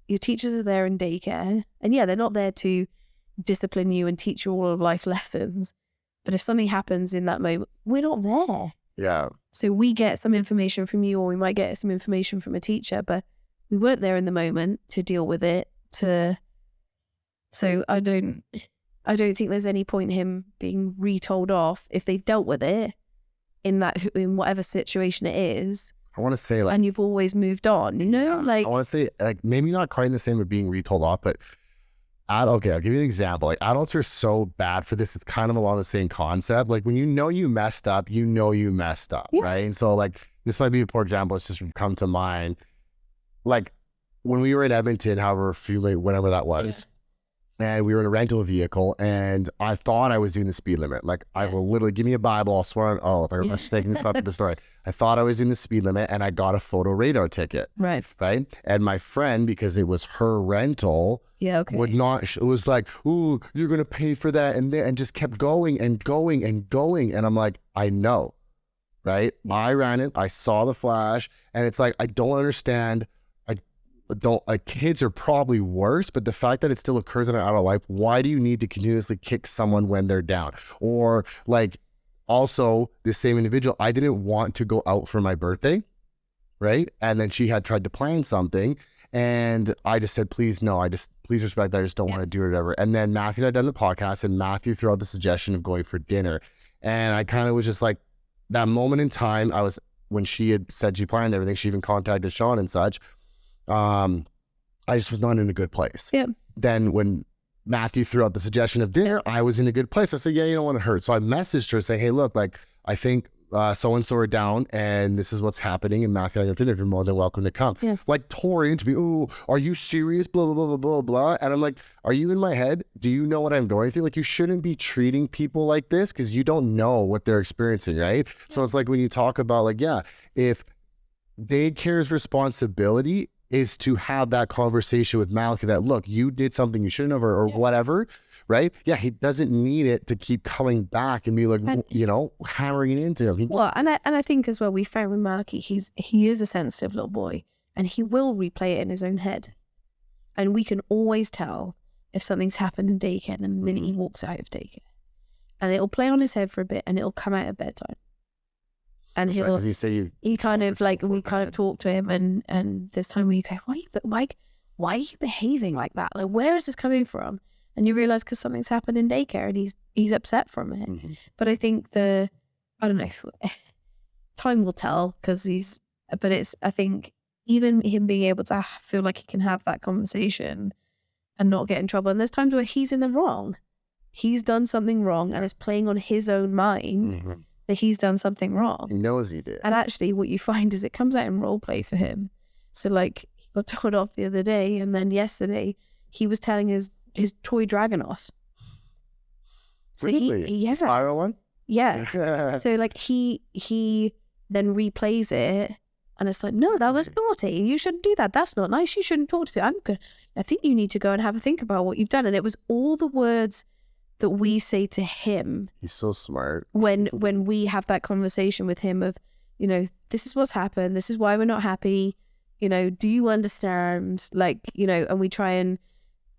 your teachers are there in daycare, and yeah, they're not there to discipline you and teach you all of life lessons. But if something happens in that moment, we're not there. Yeah. So we get some information from you, or we might get some information from a teacher, but we weren't there in the moment to deal with it. So I don't think there's any point in him being retold off if they've dealt with it in whatever situation it is. I want to say and you've always moved on, I want to say maybe not quite the same with being retold off, but okay, I'll give you an example. Like, adults are so bad for this. It's kind of along the same concept. Like, when you messed up, you messed up, right? And so, like, this might be a poor example. It's just come to mind. Like, when we were in Edmonton, whenever that was, and we were in a rental vehicle, and I thought I was doing the speed limit. Like, I will literally, give me a Bible, I'll swear on oath. I'm just taking this up to the story. I thought I was doing the speed limit, and I got a photo radar ticket. Right. And my friend, because it was her rental, would not, it was like, ooh, you're going to pay for that, and just kept going and going and going. And I'm like, I know, right? I ran it, I saw the flash, and it's like, I don't understand. Kids are probably worse, but the fact that it still occurs in an adult life, why do you need to continuously kick someone when they're down? Or like, also the same individual, I didn't want to go out for my birthday, right? And then she had tried to plan something, and I just said, please respect that. I just don't want to do it ever. And then Matthew and I done the podcast, and Matthew threw out the suggestion of going for dinner. And I kind of was just like, that moment in time, when she had said she planned everything, she even contacted Sean and such. I just was not in a good place. Yeah. Then when Matthew threw out the suggestion of dinner, I was in a good place. I said, yeah, you don't want to hurt. So I messaged her saying, hey, look, like, I think so-and-so are down and this is what's happening. And Matthew and I have dinner. If you're more than welcome to come. Yeah. Like, tore into me. Oh, are you serious? Blah, blah, blah, blah, blah, blah. And I'm like, are you in my head? Do you know what I'm going through? Like, you shouldn't be treating people like this because you don't know what they're experiencing, right? Yeah. So it's like when you talk about like, if daycare's responsibility is to have that conversation with Malachy that, look, you did something you shouldn't have or whatever, right? Yeah, he doesn't need it to keep coming back and be like, hammering it into him. And I think as well, we found with Malachy, he is a sensitive little boy and he will replay it in his own head. And we can always tell if something's happened in daycare the minute he walks out of daycare. And it'll play on his head for a bit and it'll come out at bedtime. And we kind of talk to him and there's time where you go, why are you behaving like that? Like, where is this coming from? And you realize because something's happened in daycare and he's upset from it. Mm-hmm. But I think I don't know, time will tell I think even him being able to feel like he can have that conversation and not get in trouble. And there's times where he's in the wrong. He's done something wrong and it's playing on his own mind that he's done something wrong. He knows he did. And actually what you find is it comes out in role play for him. So like he got told off the other day and then yesterday he was telling his toy dragon off. So really? Spiral one? Yeah. So like he then replays it and it's like, no, that was naughty. You shouldn't do that. That's not nice. You shouldn't talk to people. I think you need to go and have a think about what you've done. And it was all the words that we say to him. He's so smart. When we have that conversation with him of, you know, this is what's happened. This is why we're not happy. You know, do you understand? Like, you know, and we try and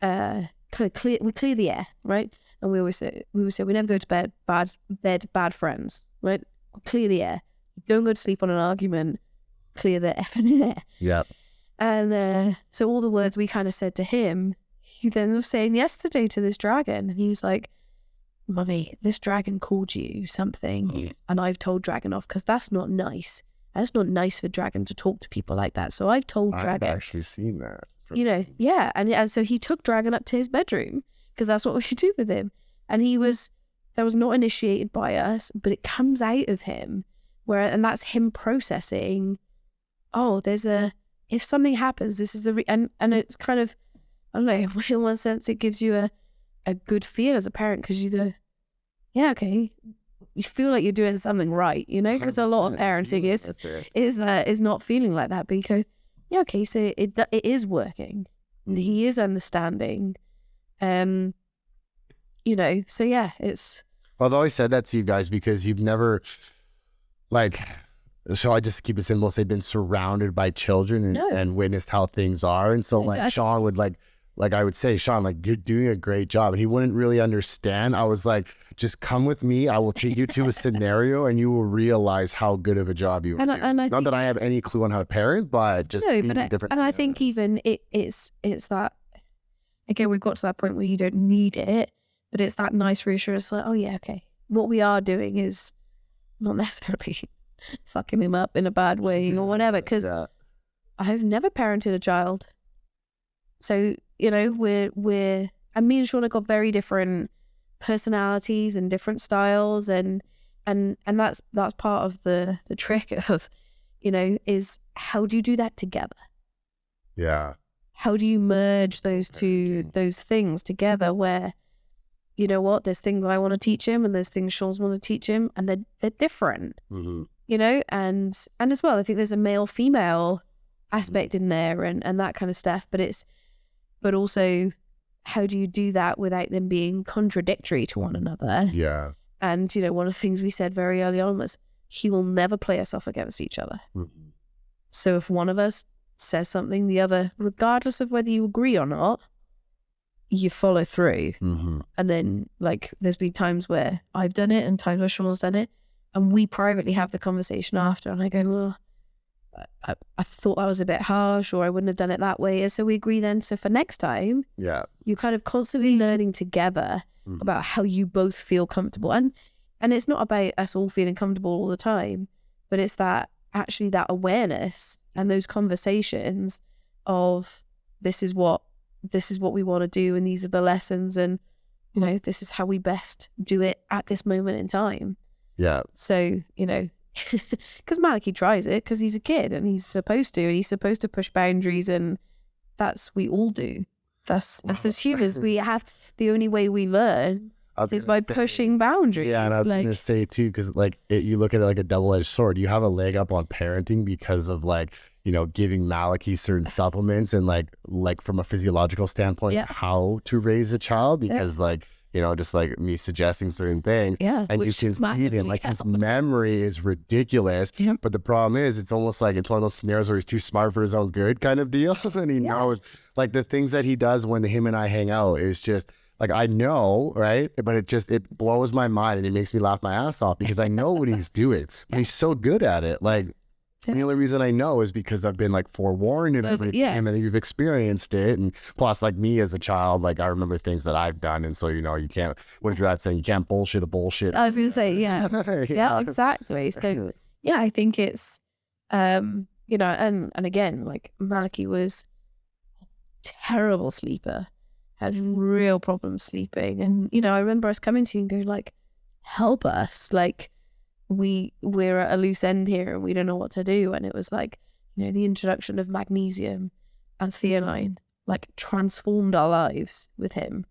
kind of clear the air, right? And we always say we never go to bed bad friends, right? Clear the air. Don't go to sleep on an argument. Clear the effing air. Yeah. And so all the words we kind of said to him, he then was saying yesterday to this dragon, and he was like, "Mummy, this dragon called you something, and I've told Dragon off because that's not nice. That's not nice for Dragon to talk to people like that. So I've told Dragon." I've actually seen that. You know, yeah, and so he took Dragon up to his bedroom because that's what we do with him, and that was not initiated by us, but it comes out of him, and that's him processing. Oh, if something happens, this is and it's kind of, I don't know, in one sense, it gives you a good feel as a parent because you go, yeah, okay, you feel like you're doing something right, you know, because a lot of parenting is not feeling like that, but you go, yeah, okay, so it is working. He is understanding, you know, so yeah, it's. I've always said that to you guys because you've never, like, shall I just keep it simple, say been surrounded by children and witnessed how things are. And so like Sean would like I would say, Sean, like, you're doing a great job. And he wouldn't really understand. I was like, just come with me. I will take you to a scenario and you will realize how good of a job you are doing. Not that I have any clue on how to parent, but just being different. And scenarios. I think even it's that, again, we've got to that point where you don't need it, but it's that nice reassurance like, oh yeah, okay. What we are doing is not necessarily fucking him up in a bad way or whatever, because I've never parented a child. So, you know, and me and Sean have got very different personalities and different styles, and that's part of the trick of, you know, is how do you do that together? Yeah. How do you merge those things together where, you know what, there's things I want to teach him and there's things Sean's want to teach him, and they're different. Mm-hmm. You know, and as well, I think there's a male-female aspect in there and that kind of stuff, but also how do you do that without them being contradictory to one another? Yeah. And, you know, one of the things we said very early on was he will never play us off against each other. Mm-hmm. So if one of us says something, the other, regardless of whether you agree or not, you follow through. Mm-hmm. And then, like, there's been times where I've done it and times where Sean's done it, and we privately have the conversation after, and I go, well, I thought that was a bit harsh, or I wouldn't have done it that way. And so we agree then. So for next time, you're kind of constantly learning together about how you both feel comfortable. And it's not about us all feeling comfortable all the time, but it's that actually that awareness and those conversations of this is what we want to do, and these are the lessons, and, you know, this is how we best do it at this moment in time. Yeah. So, you know, because Malachy tries it because he's a kid and he's supposed to push boundaries, and we all do. That's as humans, we have, the only way we learn is by pushing boundaries. Yeah, and I was going to say too, because like you look at it like a double-edged sword. You have a leg up on parenting because of, like, you know, giving Malachy certain supplements and like from a physiological standpoint, how to raise a child, because like just like me suggesting certain things. Yeah, And you which can see massively it, like his helps. memory is ridiculous. Yeah. But the problem is, it's almost like it's one of those scenarios where he's too smart for his own good kind of deal. And he knows, like, the things that he does when him and I hang out is just, like, I know, right? But it blows my mind and it makes me laugh my ass off because I know what he's doing. But he's so good at it. Like, the only reason I know is because I've been, like, forewarned and everything, and then you've experienced it. And plus, like, me as a child, like, I remember things that I've done. And so, you can't, what is that saying? You can't bullshit a bullshit. I was going to say, yeah, exactly. So, yeah, I think it's, and again, like, Malachy was a terrible sleeper, had real problems sleeping. And, I remember us coming to you and going, like, help us. Like, we're at a loose end here and we don't know what to do. And it was like, the introduction of magnesium and theanine, like, transformed our lives with him,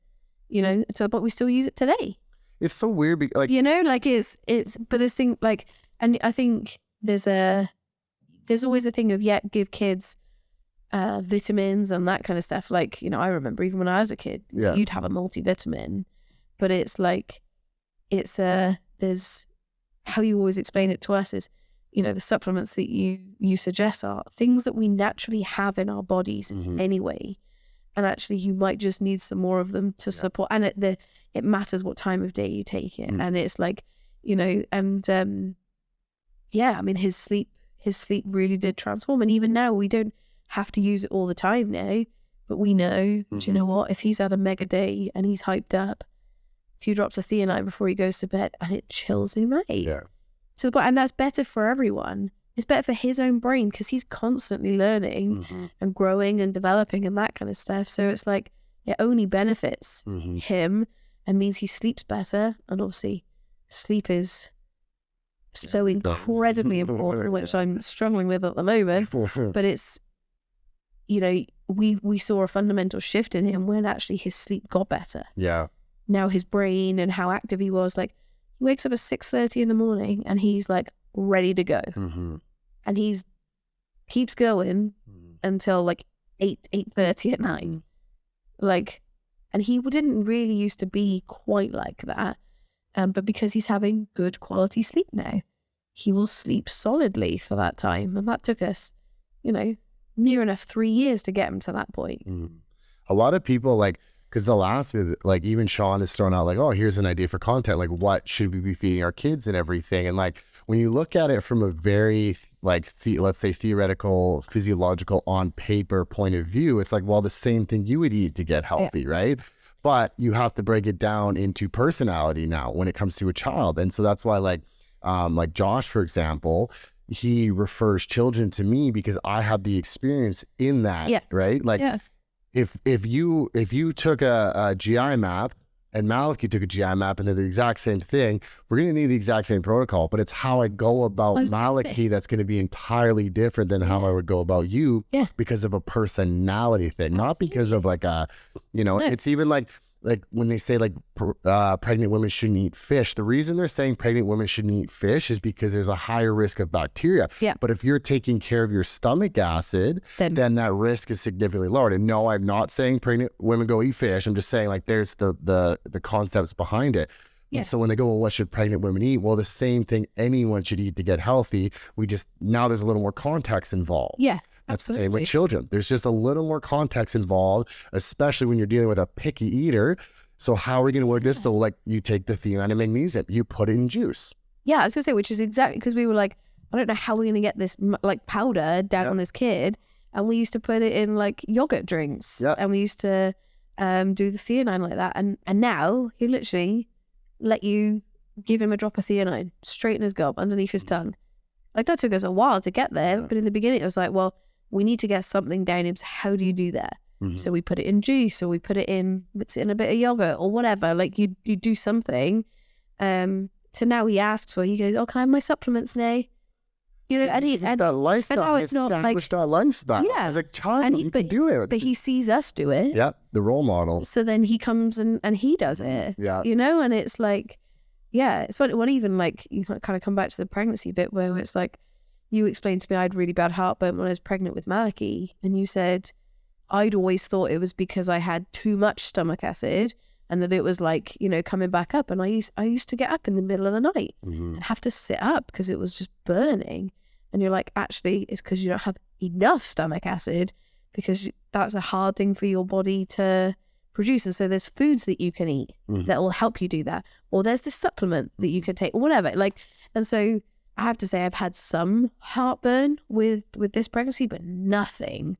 but we still use it today. It's so weird. Like, but it's thing, like, and I think there's always a thing of, give kids vitamins and that kind of stuff. Like, I remember even when I was a kid, you'd have a multivitamin, but it's like, there's, how you always explain it to us is, the supplements that you suggest are things that we naturally have in our bodies anyway. And actually you might just need some more of them to support. And it matters what time of day you take it. And it's like, I mean, his sleep really did transform. And even now we don't have to use it all the time now, but we know, do you know what? If he's had a mega day and he's hyped up, a few drops of theanine before he goes to bed, and it chills him out. Yeah. To the point, and that's better for everyone. It's better for his own brain because he's constantly learning and growing and developing and that kind of stuff. So it's like it only benefits him and means he sleeps better. And obviously, sleep is so incredibly important, which I'm struggling with at the moment. But it's, we saw a fundamental shift in him when actually his sleep got better. Yeah. Now his brain and how active he was, like, he wakes up at 6:30 in the morning and he's like ready to go. And he's keeps going until like 8:30 at night. Like, and he didn't really used to be quite like that. But because he's having good quality sleep now, he will sleep solidly for that time. And that took us, near enough 3 years to get him to that point. A lot of people, like, because they'll ask me, like, even Sean is throwing out, like, oh, here's an idea for content. Like, what should we be feeding our kids and everything? And, like, when you look at it from a very, like, let's say theoretical, physiological, on paper point of view, it's like, well, the same thing you would eat to get healthy, right? But you have to break it down into personality now when it comes to a child. And so that's why, like Josh, for example, he refers children to me because I have the experience in that, right? Like, if you took a GI map and Malachy took a GI map and they're the exact same thing, we're going to need the exact same protocol, but it's how I go about Malachy that's going to be entirely different than how I would go about you because of a personality thing, not because of like it's even like when they say like pregnant women shouldn't eat fish, the reason they're saying pregnant women shouldn't eat fish is because there's a higher risk of bacteria. But if you're taking care of your stomach acid, then that risk is significantly lowered. And no, I'm not saying pregnant women go eat fish. I'm just saying, like, there's the concepts behind it. So when they go, well, what should pregnant women eat? Well, the same thing anyone should eat to get healthy. Now there's a little more context involved. That's the same with children. There's just a little more context involved, especially when you're dealing with a picky eater. So how are we going to work this? So, like, you take the theanine and magnesium, you put it in juice. I was going to say, which is exactly because we were like, I don't know how we're going to get this like powder down on this kid. And we used to put it in like yogurt drinks. And we used to do the theanine like that. And now he literally let you give him a drop of theanine straight in his gob underneath his tongue. Like, that took us a while to get there. But in the beginning, it was like, well, we need to get something down him. So how do you do that? So we put it in juice, or we put it in, mix it in a bit of yogurt or whatever. Like, you do something. So now he asks for, he goes, oh, can I have my supplements now? And he's that lifestyle. And now it's not like that lifestyle. As a child, you can do it. But he sees us do it. The role model. So then he comes and he does it. And it's like, it's funny. Well, even like, you kind of come back to the pregnancy bit where it's like, you explained to me I had really bad heartburn when I was pregnant with Malachy, and you said I'd always thought it was because I had too much stomach acid and that it was like, you know, coming back up. And I used to get up in the middle of the night and have to sit up because it was just burning. And you're like, actually, it's because you don't have enough stomach acid, because that's a hard thing for your body to produce. And so there's foods that you can eat that will help you do that. Or there's this supplement that you can take, or whatever. Like, and so I have to say I've had some heartburn with this pregnancy, but nothing.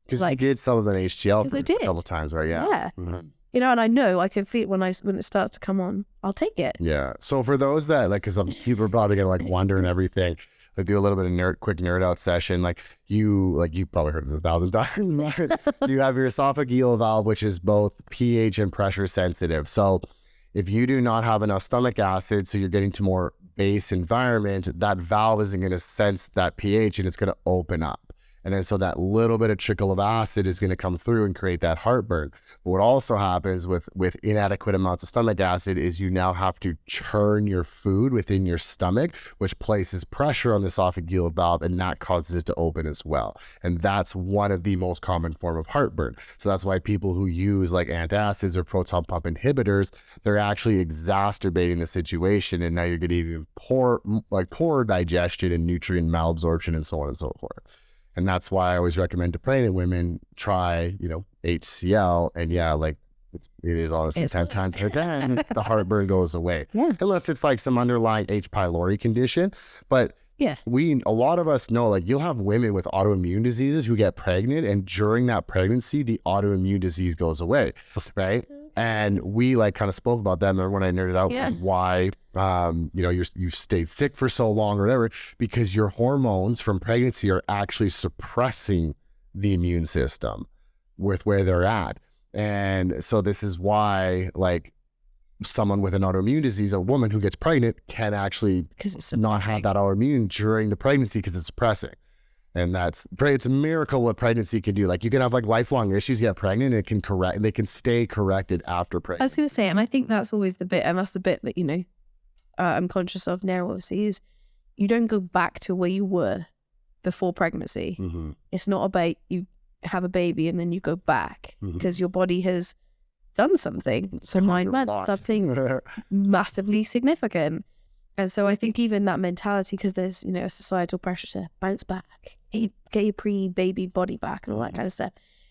Because you did some of an HGL I did. a couple of times, right? Yeah. Yeah. You know, and I know I can feel when it starts to come on, I'll take it. Yeah. So for those that like, because people are probably gonna like wonder and everything, like do a little bit of quick nerd out session. Like you probably heard this 1,000 times. You have your esophageal valve, which is both pH and pressure sensitive. So if you do not have enough stomach acid, so you're getting to more base environment, that valve isn't going to sense that pH and it's going to open up. And then so that little bit of trickle of acid is going to come through and create that heartburn. But what also happens with inadequate amounts of stomach acid is you now have to churn your food within your stomach, which places pressure on the esophageal valve, and that causes it to open as well. And that's one of the most common form of heartburn. So that's why people who use like antacids or proton pump inhibitors, they're actually exacerbating the situation. And now you're getting even poor digestion and nutrient malabsorption and so on and so forth. And that's why I always recommend to pregnant women try, you know, HCl. And yeah, like it is honestly 10 times per 10, the heartburn goes away. Yeah. Unless it's like some underlying H. pylori condition. But yeah, a lot of us know, like you'll have women with autoimmune diseases who get pregnant, and during that pregnancy, the autoimmune disease goes away, right? And we like kind of spoke about that. Remember when I nerded out why, you know, you stayed sick for so long or whatever, because your hormones from pregnancy are actually suppressing the immune system with where they're at. And so this is why, like, someone with an autoimmune disease, a woman who gets pregnant, can actually not have that autoimmune during the pregnancy because it's suppressing. And it's a miracle what pregnancy can do. Like you can have like lifelong issues, get pregnant, and they can stay corrected after pregnancy. I was going to say, and I think that's always the bit, and that's the bit that, you know, I'm conscious of now, obviously, is you don't go back to where you were before pregnancy. It's not about you have a baby and then you go back because your body has done something. So 9 months, something massively significant. And so I think even that mentality, because there's, you know, a societal pressure to bounce back, get your pre-baby body back and all that kind of stuff.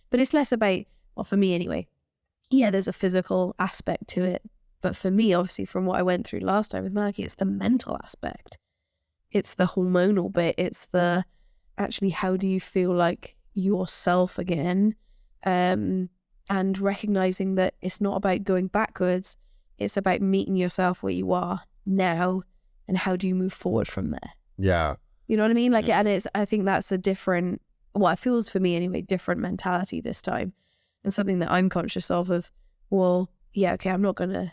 But it's less about, well, for me anyway, yeah, there's a physical aspect to it. But for me, obviously, from what I went through last time with Malachy, it's the mental aspect. It's the hormonal bit. It's the, actually, how do you feel like yourself again? And recognizing that it's not about going backwards. It's about meeting yourself where you are now. And how do you move forward from there? Yeah. You know what I mean? Like, and I think that's a different, well, it feels for me anyway, different mentality this time. And something that I'm conscious of, well, yeah, okay, I'm not going to,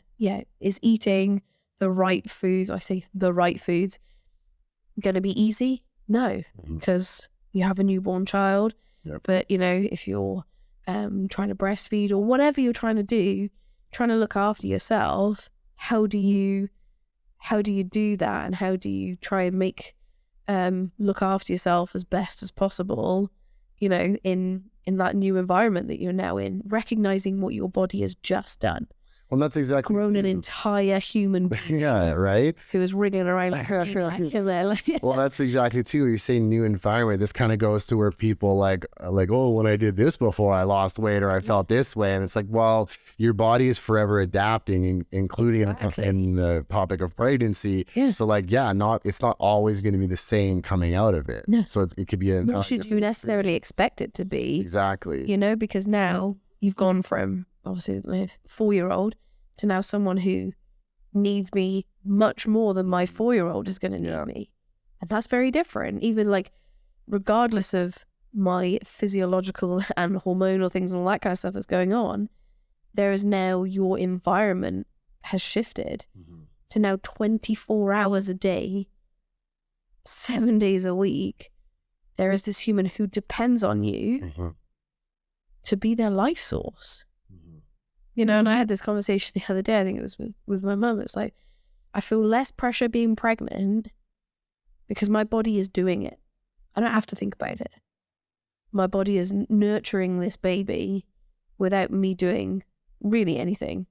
is eating the right foods, I say the right foods, going to be easy? No, because you have a newborn child. Yep. But, you know, if you're trying to breastfeed or whatever you're trying to do, trying to look after yourself, how do you do that, and how do you try and make look after yourself as best as possible, you know, in that new environment that you're now in, recognizing what your body has just done. Well, that's exactly grown an entire human being. Yeah, right? Who was wriggling around like well, that's exactly too. You say new environment. This kind of goes to where people like, oh, when I did this before, I lost weight or I felt this way. And it's like, well, your body is forever adapting, including in the topic of pregnancy. Yeah. So like, it's not always going to be the same coming out of it. No. So it could be nor should you necessarily expect it to be. Exactly. You know, because now you've gone from obviously a 4-year-old to now someone who needs me much more than my 4-year-old is going to need me. And that's very different. Even like, regardless of my physiological and hormonal things and all that kind of stuff that's going on, there is now your environment has shifted to now 24 hours a day, 7 days a week. There is this human who depends on you to be their life source. You know, and I had this conversation the other day, I think it was with my mum. It's like, I feel less pressure being pregnant because my body is doing it. I don't have to think about it. My body is nurturing this baby without me doing really anything.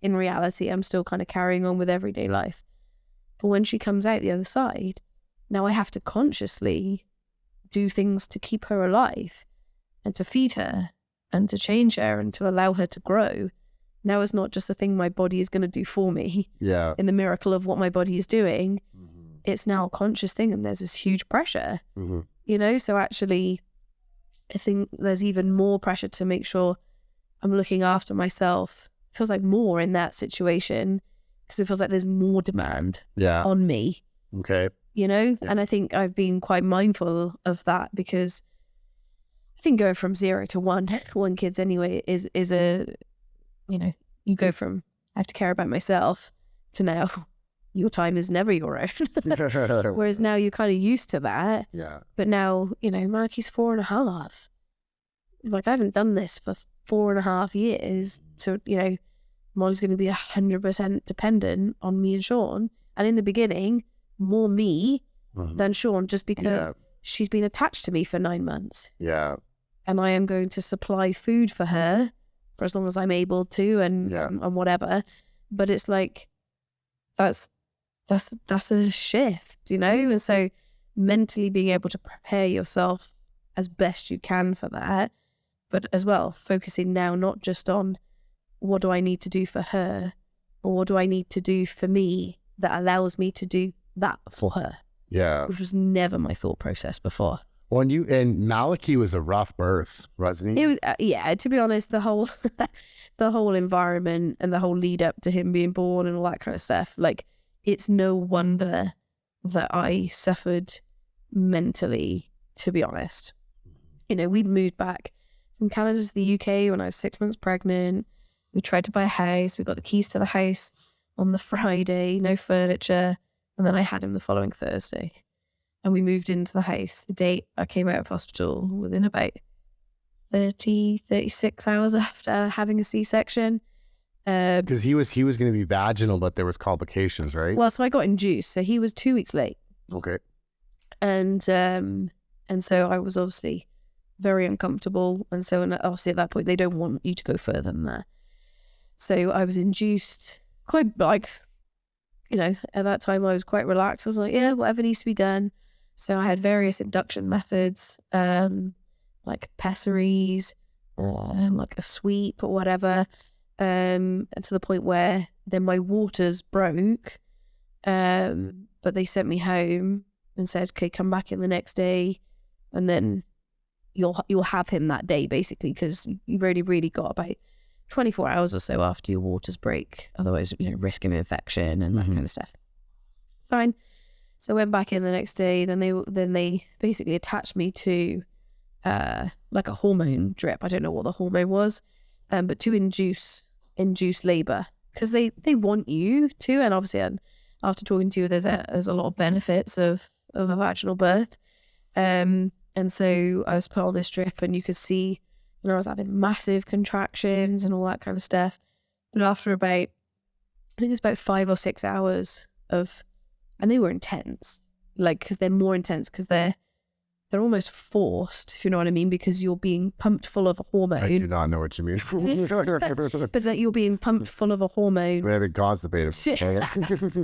in reality, I'm still kind of carrying on with everyday life. But when she comes out the other side, now I have to consciously do things to keep her alive and to feed her and to change her and to allow her to grow. Now it's not just the thing my body is going to do for me. Yeah. In the miracle of what my body is doing, it's now a conscious thing, and there's this huge pressure, you know? So actually, I think there's even more pressure to make sure I'm looking after myself. It feels like more in that situation because it feels like there's more demand on me. Okay. You know? Yeah. And I think I've been quite mindful of that because I think going from 0 to one kids anyway is a, you know, you go from I have to care about myself to now your time is never your own. Whereas now you're kind of used to that. Yeah. But now, you know, Malachy's 4.5. Like I haven't done this for 4.5 years. So, you know, Molly's going to be 100% dependent on me and Sean. And in the beginning, more me than Sean, just because she's been attached to me for 9 months. Yeah. And I am going to supply food for her for as long as I'm able to and whatever. But it's like, that's a shift, you know? And so mentally being able to prepare yourself as best you can for that, but as well, focusing now not just on what do I need to do for her, or what do I need to do for me that allows me to do that for her. Yeah. Which was never my thought process before. Well, and Malachy was a rough birth, wasn't he? It was, to be honest, the whole environment and the whole lead up to him being born and all that kind of stuff, like, it's no wonder that I suffered mentally, to be honest. You know, we'd moved back from Canada to the UK when I was 6 months pregnant. We tried to buy a house. We got the keys to the house on the Friday, no furniture. And then I had him the following Thursday. And we moved into the house the day I came out of hospital within about 36 hours after having a C-section. Because he was going to be vaginal, but there was complications, right? Well, so I got induced. So he was 2 weeks late. Okay. And so I was obviously very uncomfortable. And so obviously at that point, they don't want you to go further than that. So I was induced quite like, you know, at that time I was quite relaxed. I was like, yeah, whatever needs to be done. So I had various induction methods, like pessaries, like a sweep or whatever. And to the point where then my waters broke. But they sent me home and said, okay, come back in the next day. And then you'll have him that day, basically, because you've really got about 24 hours or so after your waters break. Otherwise, you know, risk of infection and that kind of stuff. Fine. So I went back in the next day. Then they basically attached me to like a hormone drip. I don't know what the hormone was, but to induce labor, because they want you to. And obviously, after talking to you, there's a lot of benefits of a vaginal birth. And so I was put on this drip, and you could see, you know, I was having massive contractions and all that kind of stuff. But after about, I think it's about 5 or 6 hours of, and they were intense, like, because they're more intense because they're almost forced, if you know what I mean, because you're being pumped full of a hormone. I do not know what you mean. But that you're being pumped full of a hormone. We're having constipated.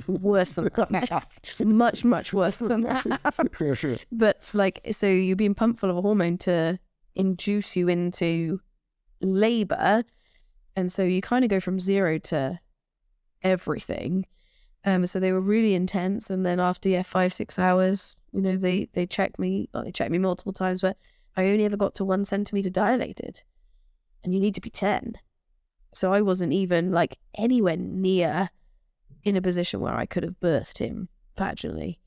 Worse than that. Much worse than that. But like, so you're being pumped full of a hormone to induce you into labor. And so you kind of go from 0 to everything. So they were really intense. And then after 5-6 hours, you know, they checked me. Well, they checked me multiple times, but I only ever got to 1 centimeter dilated, and you need to be 10. So I wasn't even like anywhere near in a position where I could have birthed him vaginally.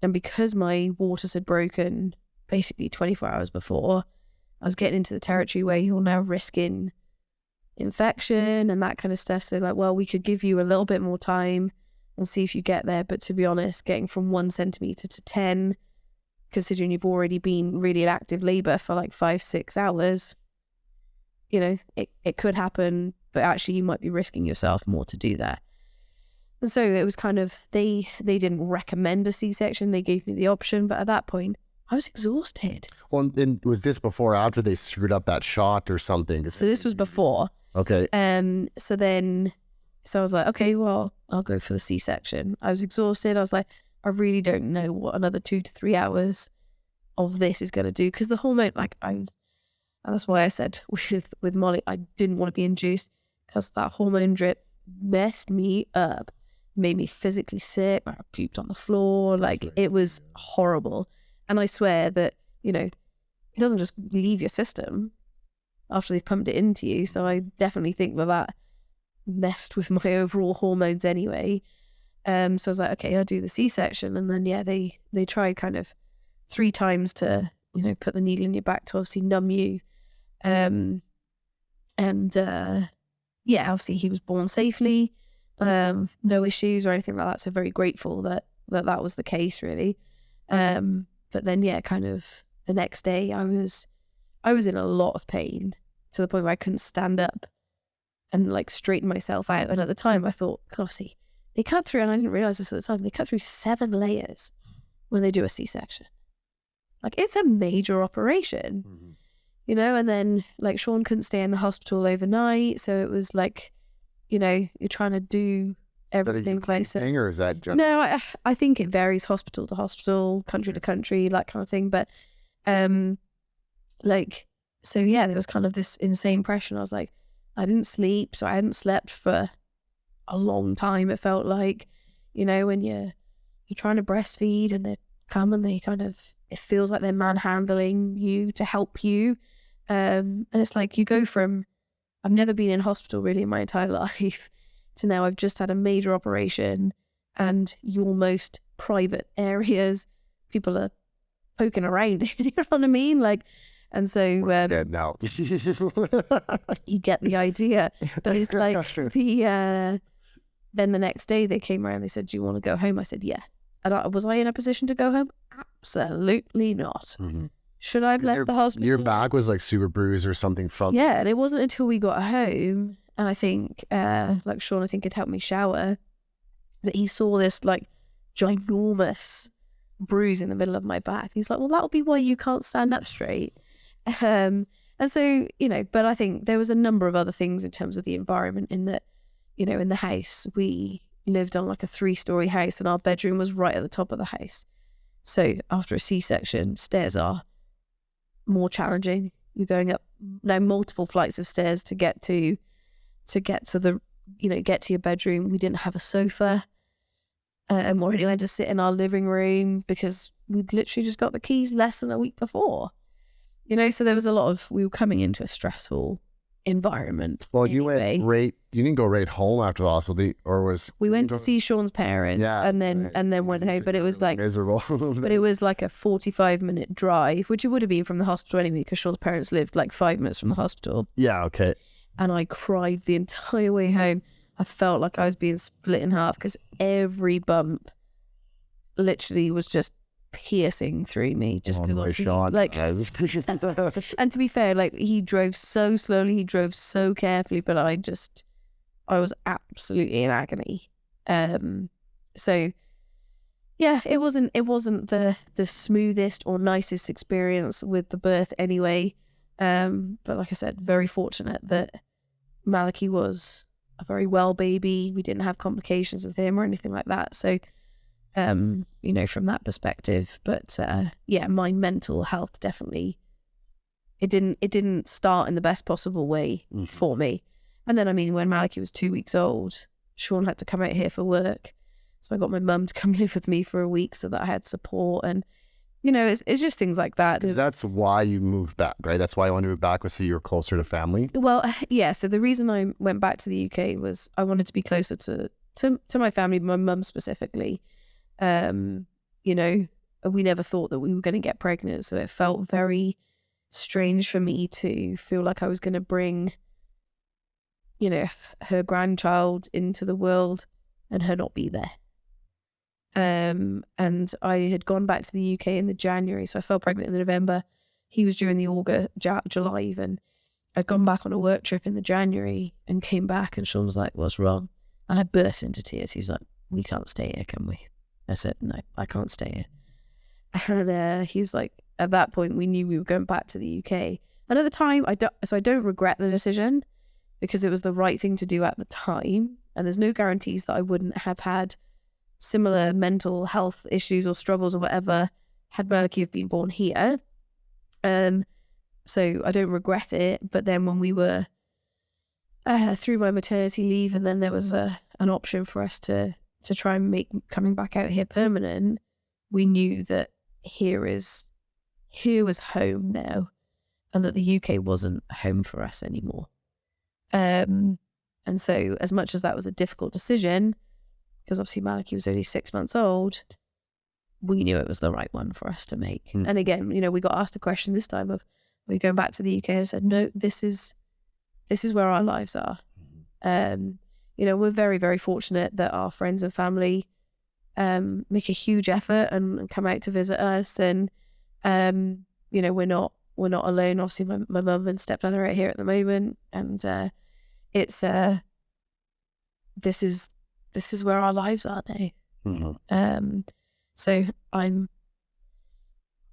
And because my waters had broken basically 24 hours before, I was getting into the territory where you're now risking infection and that kind of stuff. So they're like, well, we could give you a little bit more time and see if you get there. But to be honest, getting from 1 centimeter to 10, considering you've already been really in active labor for like 5-6 hours, you know, it could happen, but actually you might be risking yourself more to do that. And so it was kind of, they didn't recommend a C-section. They gave me the option, but at that point I was exhausted. Well, and was this before or after they screwed up that shot or something? So this was before. Okay. So I was like, okay, well, I'll go for the C-section. I was exhausted. I was like, I really don't know what another 2 to 3 hours of this is going to do, because the hormone, and that's why I said with Molly, I didn't want to be induced, because that hormone drip messed me up, made me physically sick. I puked on the floor. It was horrible. And I swear that, it doesn't just leave your system after they've pumped it into you. So I definitely think that messed with my overall hormones anyway. So I was like, okay, I'll do the C-section. And then, they tried kind of 3 times to, put the needle in your back to obviously numb you. Obviously he was born safely, no issues or anything like that. So very grateful that was the case, really. But then, kind of the next day I was in a lot of pain, to the point where I couldn't stand up and straighten myself out. And at the time I thought, obviously they cut through, and I didn't realize this at the time, they cut through 7 layers when they do a C-section. It's a major operation. Mm-hmm. And then Sean couldn't stay in the hospital overnight, so it was you're trying to do everything closer. Or is that general? No, I think it varies hospital to hospital, country to country, that kind of thing. But there was kind of this insane pressure. And I was like, I didn't sleep, so I hadn't slept for a long time. It felt like, when you're trying to breastfeed and they come and they kind of, it feels like they're manhandling you to help you. And it's you go from, I've never been in hospital really in my entire life, to now I've just had a major operation, and your most private areas, people are poking around. You know what I mean? And so dead now. You get the idea. But it's then the next day they came around, they said, do you want to go home? I said, yeah. And was I in a position to go home? Absolutely not. Mm-hmm. Should I have left the hospital? Your back was super bruised or something from... Yeah, and it wasn't until we got home, and I think, Sean, I think, had helped me shower, that he saw this, ginormous bruise in the middle of my back. He's like, well, that'll be why you can't stand up straight. And so, but I think there was a number of other things in terms of the environment, in that, in the house, we lived on a 3-story house, and our bedroom was right at the top of the house. So after a C-section, stairs are more challenging. You're going up now multiple flights of stairs to get to the, get to your bedroom. We didn't have a sofa, or anywhere to sit in our living room, because we'd literally just got the keys less than a week before. So there was a lot of, we were coming into a stressful environment. Well, you didn't go right home after the hospital, or was... We went to see Sean's parents, and then went home, but it was miserable. But it was a 45-minute drive, which it would have been from the hospital anyway, because Sean's parents lived 5 minutes from the hospital. Yeah, okay. And I cried the entire way home. I felt like I was being split in half, because every bump literally was just piercing through me, just because and to be fair, he drove so slowly, he drove so carefully, but I was absolutely in agony. So yeah, it wasn't the smoothest or nicest experience with the birth anyway, but like I said, very fortunate that Malachy was a very well baby. We didn't have complications with him or anything like that, so from that perspective. But my mental health definitely, it didn't start in the best possible way for me. And then, when Malachy was 2 weeks old, Sean had to come out here for work, so I got my mum to come live with me for a week so that I had support. And it's just things like that. Because that's why you moved back, right? That's why I wanted to move back, was so you were closer to family. Well, yeah. So the reason I went back to the UK was I wanted to be closer to my family, my mum specifically. We never thought that we were going to get pregnant, so it felt very strange for me to feel like I was going to bring, her grandchild into the world and her not be there. And I had gone back to the UK in the January, so I fell pregnant in the November. He was due in the July even. I'd gone back on a work trip in the January and came back, and Sean was like, what's wrong? And I burst into tears. He was like, we can't stay here, can we? I said, no, I can't stay here. And he's like, at that point, we knew we were going back to the UK. And at the time, I don't regret the decision, because it was the right thing to do at the time. And there's no guarantees that I wouldn't have had similar mental health issues or struggles or whatever had Malachy have been born here. So I don't regret it. But then when we were through my maternity leave, and then there was an option for us to try and make coming back out here permanent, we knew that here was home now, and that the UK wasn't home for us anymore. And so as much as that was a difficult decision, because obviously Malachy was only 6 months old, we knew it was the right one for us to make. And again, we got asked a question this time of, are we going back to the UK? And I said, no, this is where our lives are. We're very, very fortunate that our friends and family make a huge effort and come out to visit us. And, we're not alone. Obviously, my mum and stepdad are out here at the moment. And this is where our lives are now. So I'm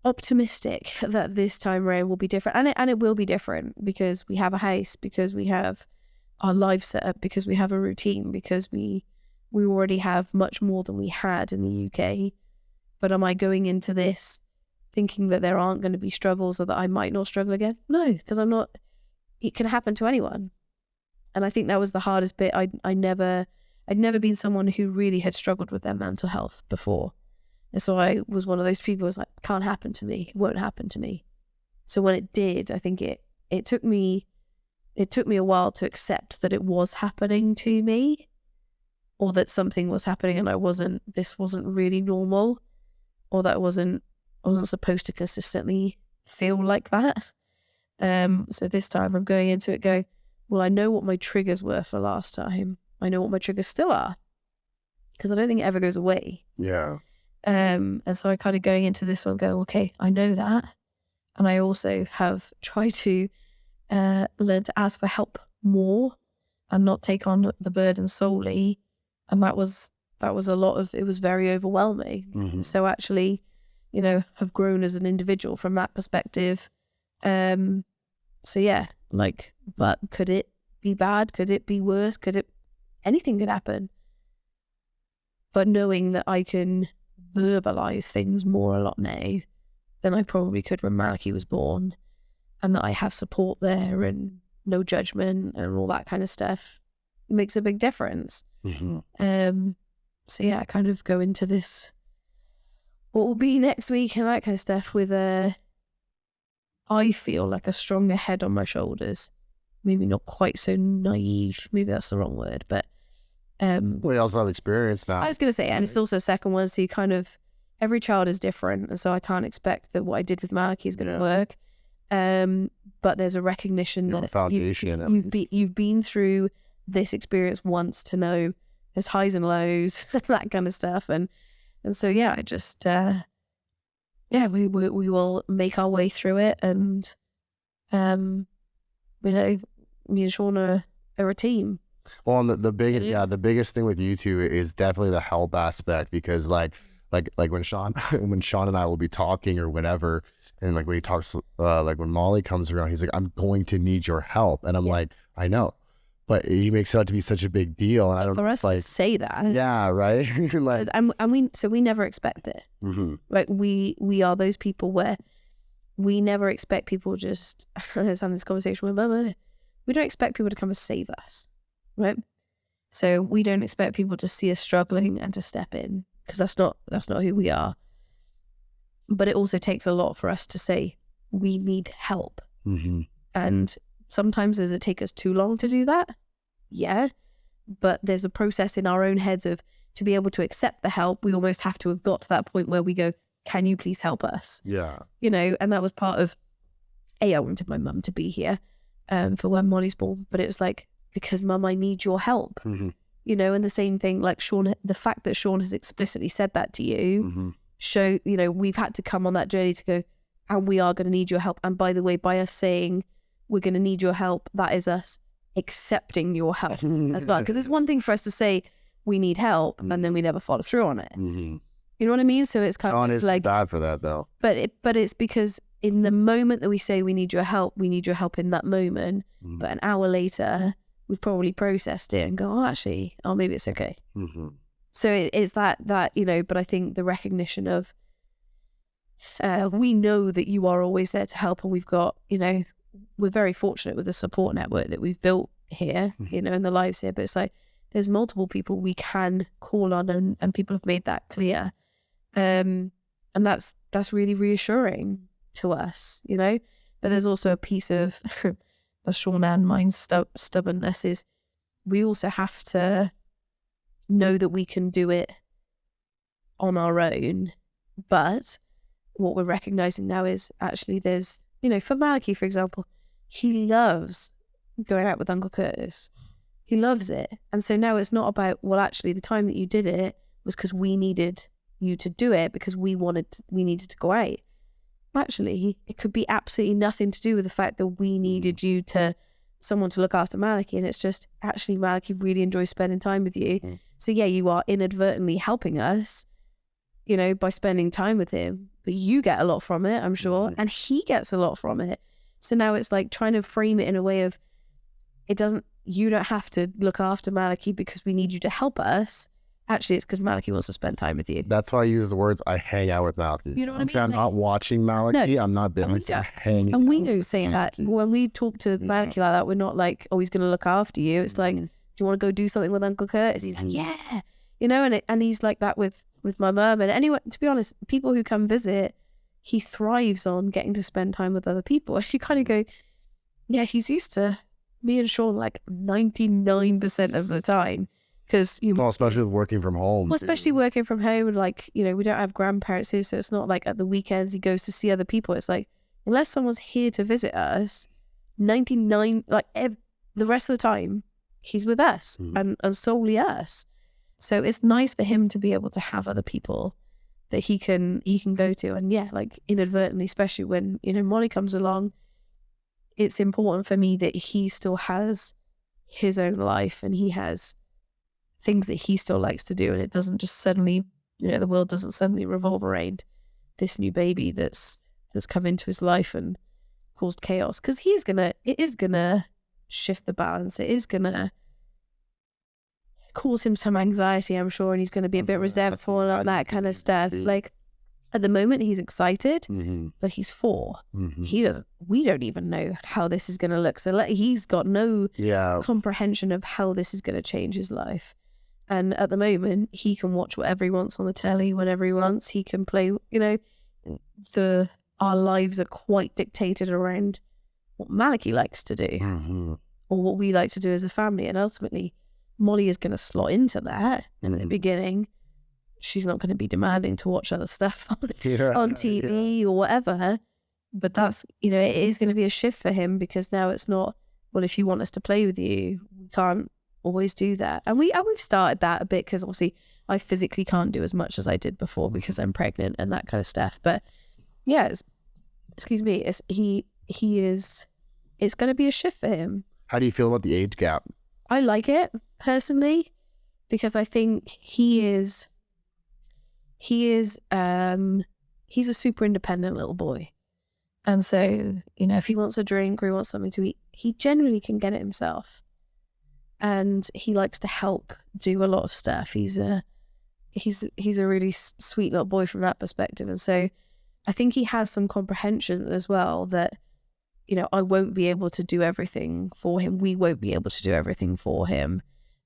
optimistic that this time around will be different, and it will be different, because we have a house, because we have our life set up, because we have a routine, because we already have much more than we had in the UK. But am I going into this thinking that there aren't going to be struggles, or that I might not struggle again? No, because I'm not. It can happen to anyone. And I think that was the hardest bit. I'd never been someone who really had struggled with their mental health before. And so I was one of those people who was like, can't happen to me. It won't happen to me. So when it did, I think it took me a while to accept that it was happening to me, or that something was happening and this wasn't really normal, or that I wasn't supposed to consistently feel like that. So this time I'm going into it going, well, I know what my triggers were for last time. I know what my triggers still are, because I don't think it ever goes away. Yeah. And so I kind of going into this one going, okay, I know that. And I also have tried to learn to ask for help more and not take on the burden solely. And that was a lot of, it was very overwhelming. So actually, have grown as an individual from that perspective. So yeah, but could it be bad? Could it be worse? Anything could happen. But knowing that I can verbalize things more a lot now than I probably could when Malachy was born, and that I have support there and no judgment and all that kind of stuff, it makes a big difference. So yeah, I kind of go into this, what will be next week and that kind of stuff, with I feel like a stronger head on my shoulders. Maybe not quite so naive. Maybe that's the wrong word, but we also have experience now. I was going to say, and it's also a second one, so you kind of, every child is different, and so I can't expect that what I did with Malachy is going to work. But there's a recognition that foundation, you've been through this experience once to know there's highs and lows, that kind of stuff, and so yeah, I just we will make our way through it, and me and Sean are a team. Well, and the biggest thing with you two is definitely the help aspect, because like when Sean and I will be talking or whatever, and like when he talks, like when Molly comes around, he's like, I'm going to need your help, and I'm like, I know, but he makes it out to be such a big deal, and I don't, for us to say that, yeah, right. Like, and we never expect it. Like we are those people where we never expect people just. I was having this conversation with Mum. We don't expect people to come and save us, right? So we don't expect people to see us struggling and to step in, because that's not who we are. But it also takes a lot for us to say we need help, and sometimes does it take us too long to do that? Yeah, but there's a process in our own heads of, to be able to accept the help, we almost have to have got to that point where we go, can you please help us? Yeah, and that was part of, I wanted my mum to be here for when Molly's born, but it was like, because Mum, I need your help. And the same thing, like Sean, the fact that Sean has explicitly said that to you, show, we've had to come on that journey to go, and we are going to need your help. And by the way, by us saying we're going to need your help, that is us accepting your help as well. Because it's one thing for us to say we need help, and then we never follow through on it. You know what I mean? So it's kind Sean of is like bad for that though. But it's because in the moment that we say we need your help in that moment, but an hour later we've probably processed it and go, oh, actually, oh, maybe it's okay. Mm-hmm. So it's that, but I think the recognition of, we know that you are always there to help, and we've got, we're very fortunate with the support network that we've built here, in the lives here, but it's like, there's multiple people we can call on, and people have made that clear. And that's really reassuring to us, but there's also a piece of, as Sean and mine's stubbornness is, we also have to know that we can do it on our own. But what we're recognizing now is actually there's, for Malachy, for example, he loves going out with Uncle Curtis. He loves it. And so now it's not about, well, actually the time that you did it was because we needed you to do it because we needed to go out. Actually, it could be absolutely nothing to do with the fact that we needed someone to look after Malachy, and it's just actually Malachy really enjoys spending time with you. So yeah, you are inadvertently helping us, by spending time with him, but you get a lot from it, I'm sure, and he gets a lot from it. So now it's like trying to frame it in a way of, you don't have to look after Malachy because we need you to help us. Actually, it's because Malachy wants to spend time with you. That's why I use the words, I hang out with Malachy. You know what I mean? I'm not watching Malachy. No, I'm not there. I'm hanging out. And we don't say that. When we talk to Malachy like that, we're not like, oh, he's going to look after you. It's like, do you want to go do something with Uncle Curtis? He's like, yeah. And he's like that with my mum. And anyway, to be honest, people who come visit, he thrives on getting to spend time with other people. And you kind of go, yeah, he's used to me and Sean like 99% of the time. Because especially with working from home. Well, especially working from home, and like, we don't have grandparents here, so it's not like at the weekends he goes to see other people. It's like, unless someone's here to visit us, 99, the rest of the time, he's with us and solely us. So it's nice for him to be able to have other people that he can go to. And yeah, like inadvertently, especially when, Molly comes along, it's important for me that he still has his own life and he has things that he still likes to do, and it doesn't just suddenly, the world doesn't suddenly revolve around this new baby that's come into his life and caused chaos. Because it is gonna shift the balance. It is gonna cause him some anxiety, I'm sure, and he's gonna be a bit resentful and all that kind of stuff. Like at the moment, he's excited, but he's 4. We don't even know how this is gonna look. So he's got no comprehension of how this is gonna change his life. And at the moment, he can watch whatever he wants on the telly whenever he wants. He can play, our lives are quite dictated around what Malachy likes to do or what we like to do as a family. And ultimately, Molly is going to slot into that. And at the beginning, she's not going to be demanding to watch other stuff on TV or whatever. But that's, it is going to be a shift for him, because now it's not, well, if you want us to play with you, we can't always do that. And we've started that a bit, because obviously I physically can't do as much as I did before because I'm pregnant and that kind of stuff. But yeah, it's going to be a shift for him. How do you feel about the age gap? I like it personally, because I think he's a super independent little boy. And so, if he wants a drink or he wants something to eat, he generally can get it himself. And he likes to help do a lot of stuff. He's a really sweet little boy from that perspective. And so I think he has some comprehension as well that, I won't be able to do everything for him. We won't be able to do everything for him.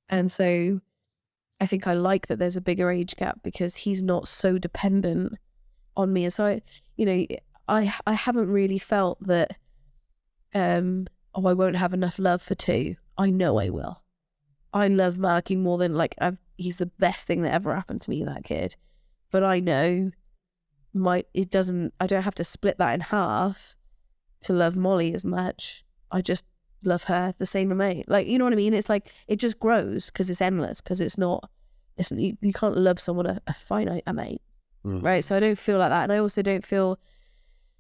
And so I think I like that there's a bigger age gap, because he's not so dependent on me. And so, I haven't really felt that, I won't have enough love for 2. I know I will. I love Malachy more than he's the best thing that ever happened to me, that kid. But I know I don't have to split that in half to love Molly as much. I just love her the same amount. You know what I mean? It's like, it just grows because it's endless, because you can't love someone a finite amount, right? So I don't feel like that. And I also don't feel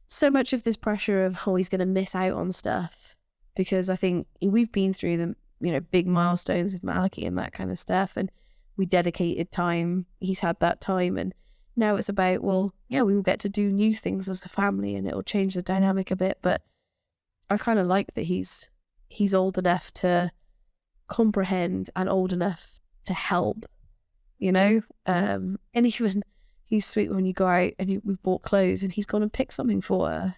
so much of this pressure of, he's going to miss out on stuff, because I think we've been through the, big milestones with Malachy and that kind of stuff. And we dedicated time. He's had that time. And now it's about, well, yeah, we will get to do new things as a family, and it'll change the dynamic a bit. But I kind of like that he's old enough to comprehend and old enough to help, you know? And even he's sweet when you go out and we've bought clothes and he's gone and picked something for her.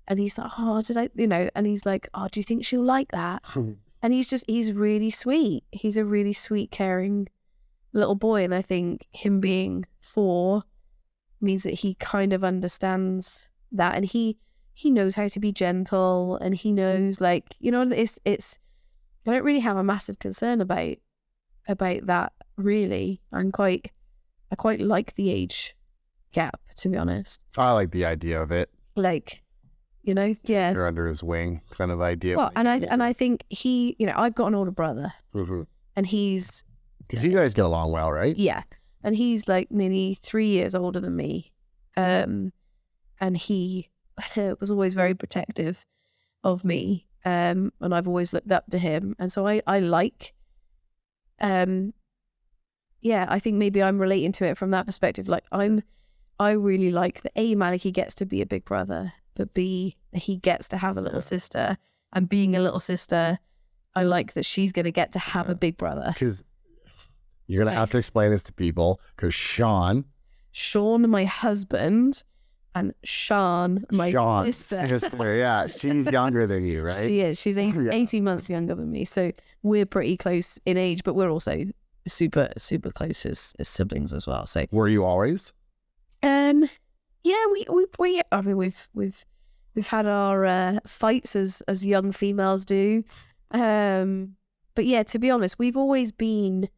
And he's like, oh, did I, you know, and he's like, oh, do you think she'll like that? And he's really sweet. He's a really sweet, caring little boy. And I think him being 4 means that he kind of understands that. And he knows how to be gentle, and he knows, like, you know, it's, I don't really have a massive concern about that, really. I quite like the age gap, to be honest. I like the idea of it. Like, you know, yeah. You're under his wing kind of idea. Well, and I think he, you know, I've got an older brother, and he's... Because you guys get along well, right? Yeah. And he's like nearly 3 years older than me. And he was always very protective of me. And I've always looked up to him. And so I like... yeah, I think maybe I'm relating to it from that perspective. Like, I really like that A, Malachy gets to be a big brother, but B, he gets to have a little sister. And being a little sister, I like that she's going to get to have a big brother. Because you're going to have to explain this to people, because Sean, my husband, and Sean, my sister. Yeah, she's younger than you, right? She is. She's 18 months younger than me. So we're pretty close in age, but we're also super, super close as siblings as well. So were you always? Yeah, we I mean, we've had our fights as young females do. But yeah, to be honest, we've always been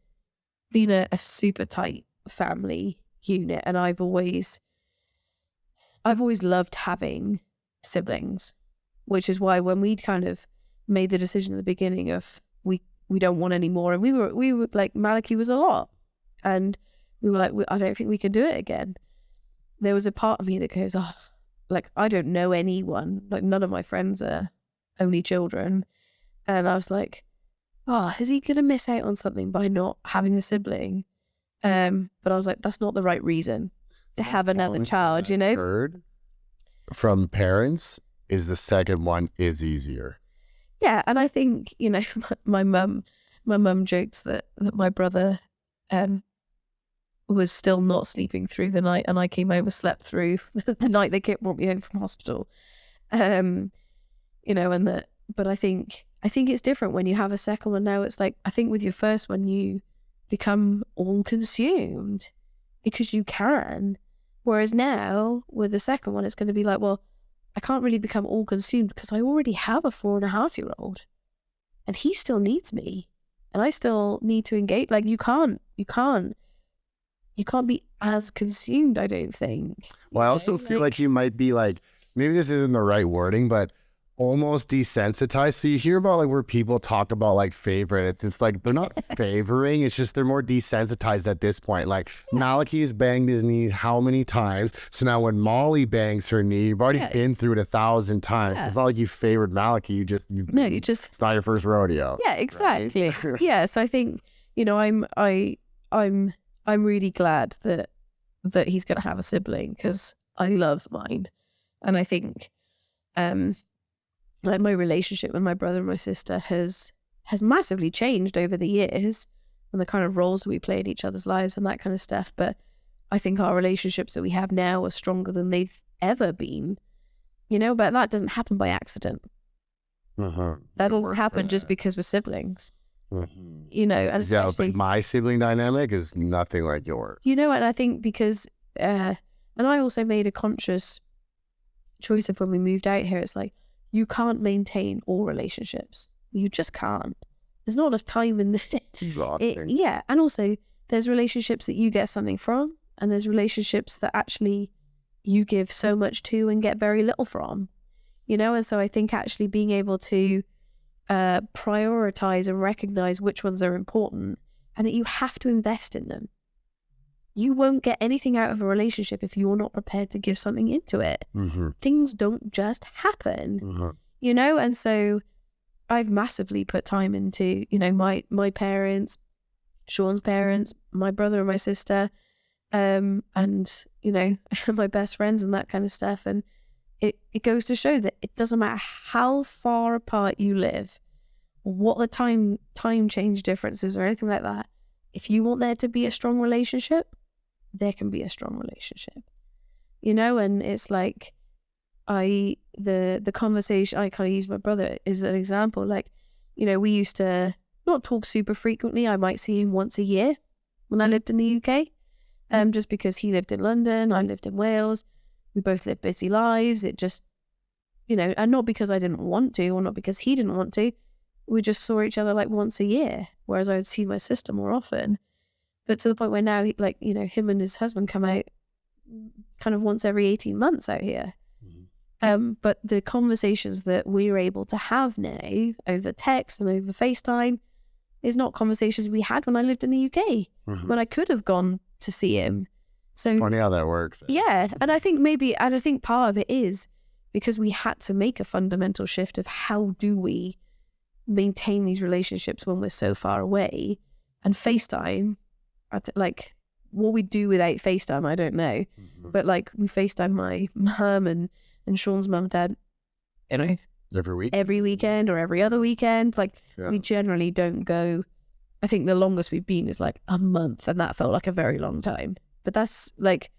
a super tight family unit, and I've always loved having siblings, which is why when we kind of made the decision at the beginning of we don't want any more, and we were like, Malachy was a lot, and we were like, I don't think we can do it again. There was a part of me that goes, oh, like, I don't know anyone, like none of my friends are only children, and I was like, oh, is he gonna miss out on something by not having a sibling? But I was like, that's not the right reason to have another child, you know? Heard from parents is the second one is easier. Yeah, and I think, you know, my mum jokes that my brother was still not sleeping through the night, and I came over, slept through the night they brought me home from hospital. You know, and that, but I think it's different when you have a second one now. It's like, I think with your first one, you become all consumed because you can. Whereas now with the second one, it's going to be like, well, I can't really become all consumed because I already have a 4.5-year-old and he still needs me and I still need to engage. Like, you can't be as consumed, I don't think. Well, I also feel like you might be like, maybe this isn't the right wording, but almost desensitized. So you hear about like where people talk about like favorites. It's like they're not favoring. It's just they're more desensitized at this point. Like Malachy has banged his knee how many times? So now when Molly bangs her knee, you've already been through it 1,000 times. It's not like you favored Malachy. You just it's not your first rodeo. Yeah, exactly. Right? Yeah. So I think, you know, I'm really glad that he's going to have a sibling because I love mine, and I think like my relationship with my brother and my sister has massively changed over the years, and the kind of roles that we play in each other's lives and that kind of stuff. But I think our relationships that we have now are stronger than they've ever been. You know, but that doesn't happen by accident. That doesn't happen just because we're siblings. You know, and especially, but my sibling dynamic is nothing like yours. You know, and I think because, and I also made a conscious choice of when we moved out here, it's like, you can't maintain all relationships. You just can't. There's not enough time in the... Yeah, and also there's relationships that you get something from, and there's relationships that actually you give so much to and get very little from. You know, and so I think actually being able to prioritize and recognize which ones are important and that you have to invest in them. You won't get anything out of a relationship if you're not prepared to give something into it. Things don't just happen, you know? And so I've massively put time into, you know, my parents, Sean's parents, my brother and my sister, and, you know, my best friends and that kind of stuff. And it goes to show that it doesn't matter how far apart you live what the time change differences or anything like that. If you want there to be a strong relationship, there can be a strong relationship, you know. And it's like, the conversation, I kind of use my brother as an example. Like, you know, we used to not talk super frequently. I might see him once a year when I lived in the UK, just because he lived in London, I lived in Wales. We both lived busy lives. It just, you know, and not because I didn't want to, or not because he didn't want to. We just saw each other like once a year, whereas I would see my sister more often. But to the point where now, like, you know, him and his husband come out kind of once every 18 months out here. But the conversations that we're able to have now over text and over FaceTime is not conversations we had when I lived in the UK, when I could have gone to see him. So Funny how that works. Yeah. And I think part of it is because we had to make a fundamental shift of how do we maintain these relationships when we're so far away. And FaceTime, like, what we do without FaceTime, I don't know. But like, we FaceTime my mum and Sean's mum and dad, you know, every weekend or every other weekend. Like, we generally don't go. I think the longest we've been is like a month, and that felt like a very long time. But that's like,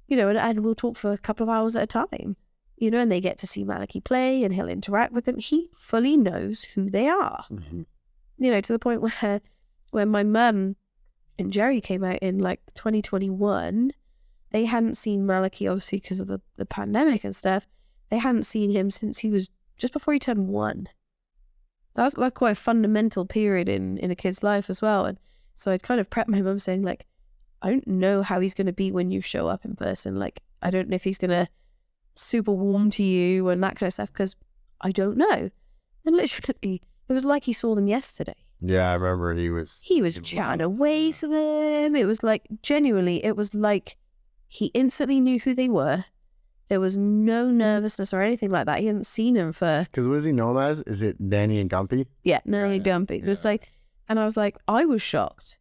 you know, and we'll talk for a couple of hours at a time, you know, and they get to see Malachy play and he'll interact with them. He fully knows who they are, you know, to the point where when my mum and Jerry came out in like 2021, they hadn't seen Malachy, obviously, because of the pandemic and stuff. They hadn't seen him since he was just before he turned 1. That's like quite a fundamental period in a kid's life as well. And so I'd kind of prepped my mum saying, like, I don't know how he's going to be when you show up in person. Like, I don't know if he's going to super warm to you and that kind of stuff, because I don't know. And literally, it was like he saw them yesterday. Yeah, I remember he was chatting away to them. It was like, genuinely, it was like he instantly knew who they were. There was no nervousness or anything like that. He hadn't seen him for... Because what is he known as? Is it Nanny and Gumpy? Yeah, Nanny and Gumpy. It was like, and I was like, I was shocked.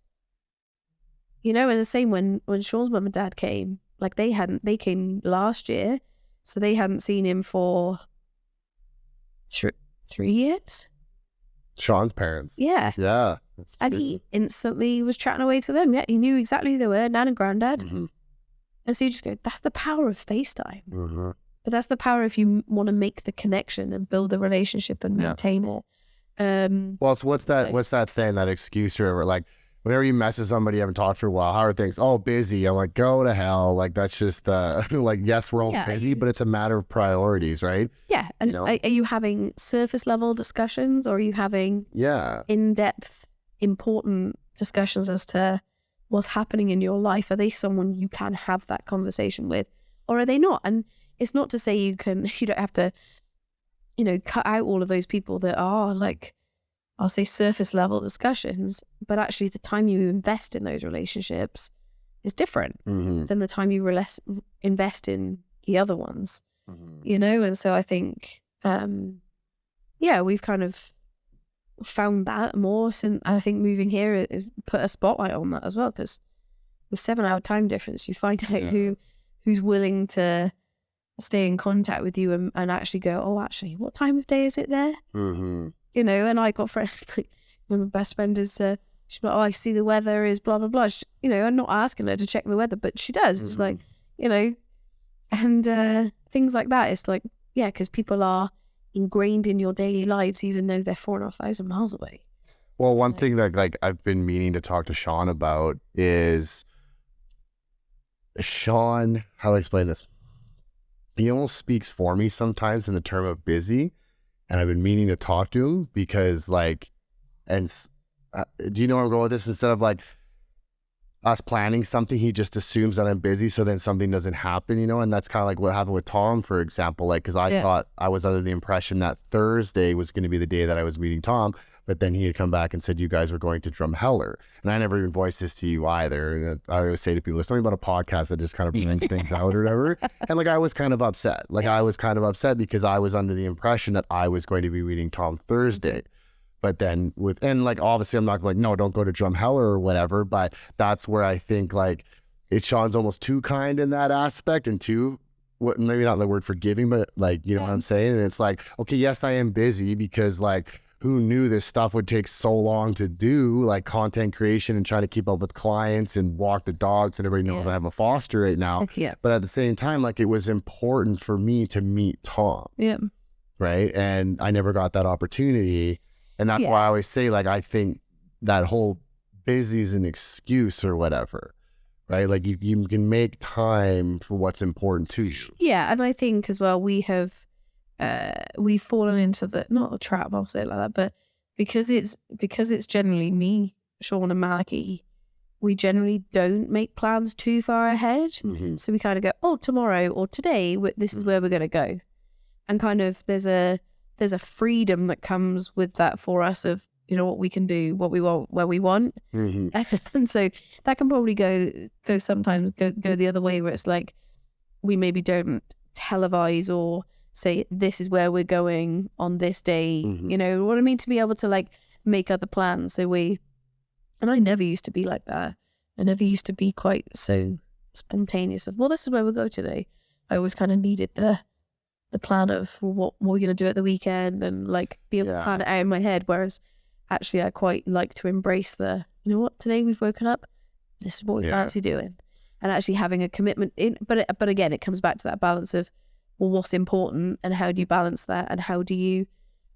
You know, and the same when Sean's mum and dad came, like they came last year, so they hadn't seen him for 3 years. Sean's parents. Yeah. Yeah. And he instantly was chatting away to them. Yeah, he knew exactly who they were, Nan and Granddad. And so you just go, that's the power of FaceTime. But that's the power if you want to make the connection and build the relationship and maintain it. Well, it's what's that saying, that excuse or whatever, like, whenever you message somebody you haven't talked for a while, how are things? Oh, busy. I'm like, go to hell. Like, that's just like, yes, we're all busy, but it's a matter of priorities, right? Yeah. And you know? Are you having surface level discussions, or are you having in-depth, important discussions as to what's happening in your life? Are they someone you can have that conversation with, or are they not? And it's not to say you don't have to, you know, cut out all of those people that are like, I'll say, surface level discussions, but actually the time you invest in those relationships is different than the time you invest in the other ones, you know? And so I think, we've kind of found that more since, and I think moving here it put a spotlight on that as well, because with 7-hour time difference, you find out who's willing to stay in contact with you and actually go, oh, actually, what time of day is it there? You know, and I got friends, like, my best friend is, she's like, oh, I see the weather is blah, blah, blah. She, you know, I'm not asking her to check the weather, but she does. It's like, you know, and things like that. It's like, yeah, because people are ingrained in your daily lives, even though they're 4,500 miles away. Well, one thing that, like, I've been meaning to talk to Sean about is Sean, how do I explain this? He almost speaks for me sometimes in the term of busy. And I've been meaning to talk to him because, like, and do you know where I'm going with this? Instead of like us planning something, he just assumes that I'm busy, so then something doesn't happen, you know? And that's kind of like what happened with Tom, for example. Like, because I thought, I was under the impression that Thursday was going to be the day that I was meeting Tom, but then he had come back and said you guys were going to Drumheller. And I never even voiced this to you either. And I always say to people, there's something about a podcast that just kind of brings things out or whatever. And like, I was kind of upset. Like, I was kind of upset because I was under the impression that I was going to be meeting Tom Thursday. But then and like, obviously I'm not like, no, don't go to Drumheller or whatever, but that's where I think like Sean's almost too kind in that aspect, and too, maybe not the word forgiving, but like, you know what I'm saying? And it's like, okay, yes, I am busy because like, who knew this stuff would take so long to do, like content creation and trying to keep up with clients and walk the dogs, and everybody knows I have a foster right now. Yeah. But at the same time, like it was important for me to meet Tom. Yeah. Right. And I never got that opportunity. And that's why I always say, like, I think that whole busy is an excuse or whatever. Right. Like you can make time for what's important to you. Yeah. And I think as well, we've fallen into not the trap, I'll say it like that, but because it's generally me, Sean and Malachy, we generally don't make plans too far ahead. Mm-hmm. So we kind of go, oh, tomorrow or today, this is where we're going to go. And kind of there's a freedom that comes with that for us of, you know, what we can do, what we want, where we want. Mm-hmm. And so that can probably go sometimes go the other way, where it's like we maybe don't televise or say this is where we're going on this day. Mm-hmm. You know what I mean? To be able to like make other plans. And I never used to be like that. I never used to be quite so spontaneous of, well, this is where we'll go today. I always kind of needed the plan of, well, what we're going to do at the weekend, and like be able to plan it out in my head. Whereas actually I quite like to embrace you know what, today we've woken up, this is what we fancy doing. And actually having a commitment in, but again, it comes back to that balance of, well, what's important and how do you balance that, and how do you,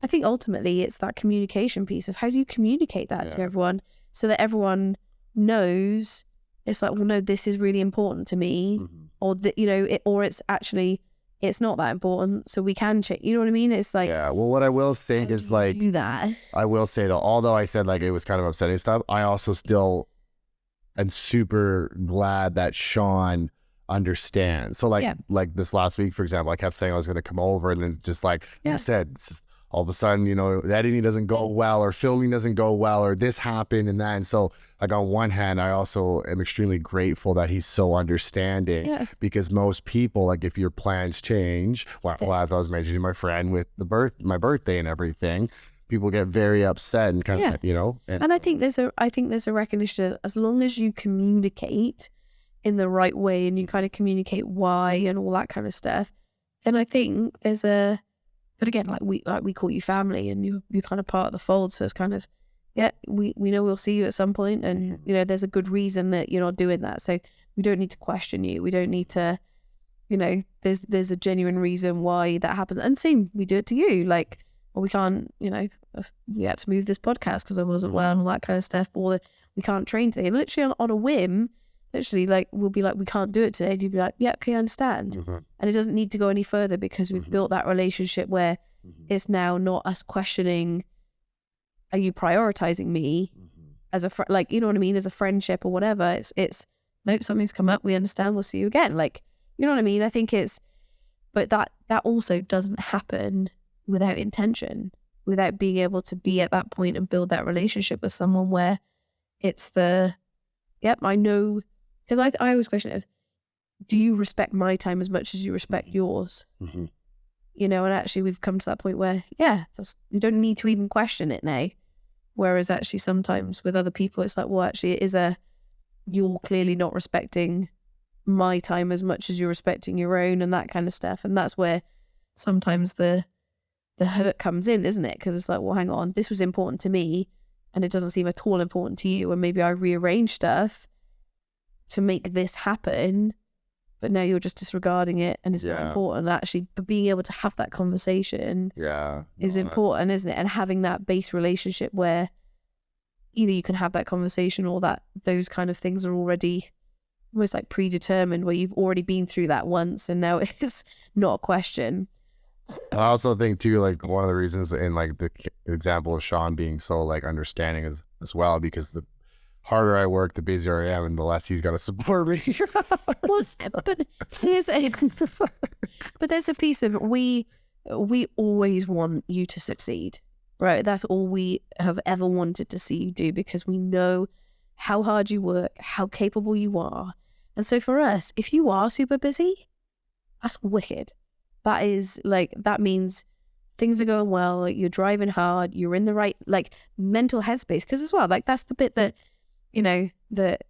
I think ultimately it's that communication piece of how do you communicate that to everyone so that everyone knows it's like, well, no, this is really important to me, or that, you know, or it's actually, it's not that important, so we can check. You know what I mean? It's like, well, what I will say is like, do that. I will say though, although I said like it was kind of upsetting stuff, I also still am super glad that Sean understands. So like this last week, for example, I kept saying I was going to come over, and then just like I said, it's just all of a sudden, you know, editing doesn't go well, or filming doesn't go well, or this happened and that. And so like on one hand, I also am extremely grateful that he's so understanding, because most people, like if your plans change, well, as I was mentioning my friend with my birthday and everything, people get very upset and kind of, you know. And I think there's a recognition that as long as you communicate in the right way and you kind of communicate why and all that kind of stuff, then I think there's but again, like we call you family, and you're kind of part of the fold. So it's kind of, we know we'll see you at some point, and you know there's a good reason that you're not doing that. So we don't need to question you. We don't need to, you know, there's a genuine reason why that happens. And same, we do it to you. Like, well, we can't, you know, we had to move this podcast because I wasn't well and all that kind of stuff. Or we can't train today. And literally on a whim, literally, like, we'll be like, we can't do it today. And you'd be like, yeah, okay, I understand. And it doesn't need to go any further, because we've built that relationship where it's now not us questioning, are you prioritizing me as a like, you know what I mean, as a friendship or whatever. It's nope, something's come up, we understand, we'll see you again. Like, you know what I mean? I think but that also doesn't happen without intention, without being able to be at that point and build that relationship with someone where it's I know. Because I always question it, do you respect my time as much as you respect yours? You know, and actually we've come to that point where, you don't need to even question it now. Whereas actually sometimes with other people, it's like, well, actually it is you're clearly not respecting my time as much as you're respecting your own, and that kind of stuff. And that's where sometimes the hurt comes in, isn't it? Because it's like, well, hang on, this was important to me, and it doesn't seem at all important to you. And maybe I rearrange stuff to make this happen, but now you're just disregarding it, and it's not important. Actually, but being able to have that conversation is important, isn't it? And having that base relationship where either you can have that conversation, or that those kind of things are already almost like predetermined, where you've already been through that once and now it's not a question. I also think too, like one of the reasons in like the example of Sean being so like understanding as well, because the harder I work, the busier I am, and the less he's going to support me. But there's a piece of we always want you to succeed, right? That's all we have ever wanted to see you do, because we know how hard you work, how capable you are. And so for us, if you are super busy, that's wicked. That is like, that means things are going well, you're driving hard, you're in the right like mental headspace. Because as well, like that's the bit that, you know, that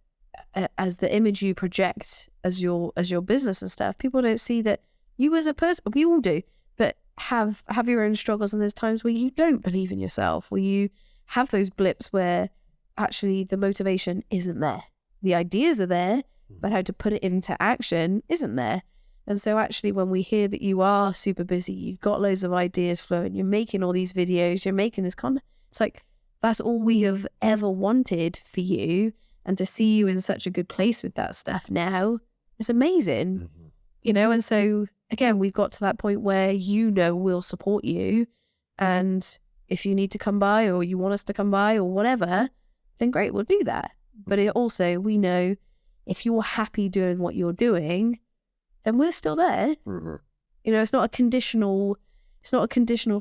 as the image you project as your business and stuff, people don't see that you as a person. We all do, but have your own struggles, and there's times where you don't believe in yourself, where you have those blips where actually the motivation isn't there. The ideas are there, but how to put it into action isn't there. And so actually when we hear that you are super busy, you've got loads of ideas flowing, you're making all these videos, you're making this content, it's like, that's all we have ever wanted for you. And to see you in such a good place with that stuff now is amazing, you know? And so again, we've got to that point where, you know, we'll support you. And if you need to come by, or you want us to come by, or whatever, then great, we'll do that. But it also, we know if you're happy doing what you're doing, then we're still there. You know, it's not a conditional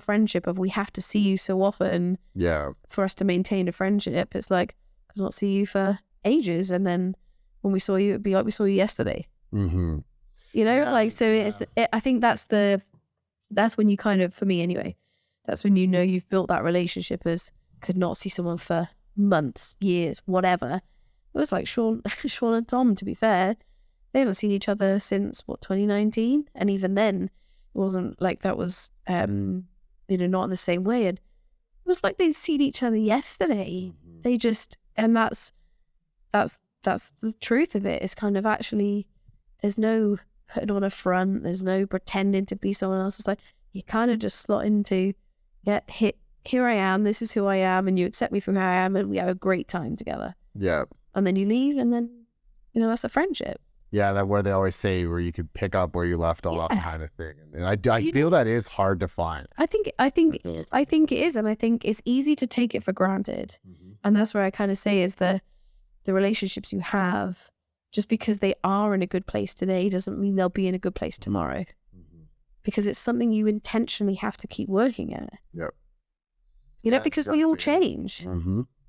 friendship of we have to see you so often for us to maintain a friendship. It's like, I could not see you for ages, and then when we saw you, it'd be like we saw you yesterday. You know, like, so I think that's when you kind of, for me anyway, that's when you know you've built that relationship, as could not see someone for months, years, whatever. It was like Sean and Tom, to be fair, they haven't seen each other since 2019, and even then it wasn't like that was you know, not in the same way. And it was like they'd seen each other yesterday. They just, and that's the truth of it. It's kind of, actually, there's no putting on a front, there's no pretending to be someone else. It's like you kind of just slot into, here I am, this is who I am, and you accept me for who I am, and we have a great time together. And then you leave, and then, you know, that's a friendship. That where they always say where you could pick up where you left off, kind of thing. And I feel that is hard to find. I think it is, and I think it's easy to take it for granted. And that's where I kind of say is the relationships you have, just because they are in a good place today doesn't mean they'll be in a good place tomorrow. Because it's something you intentionally have to keep working at. You know, because we all change.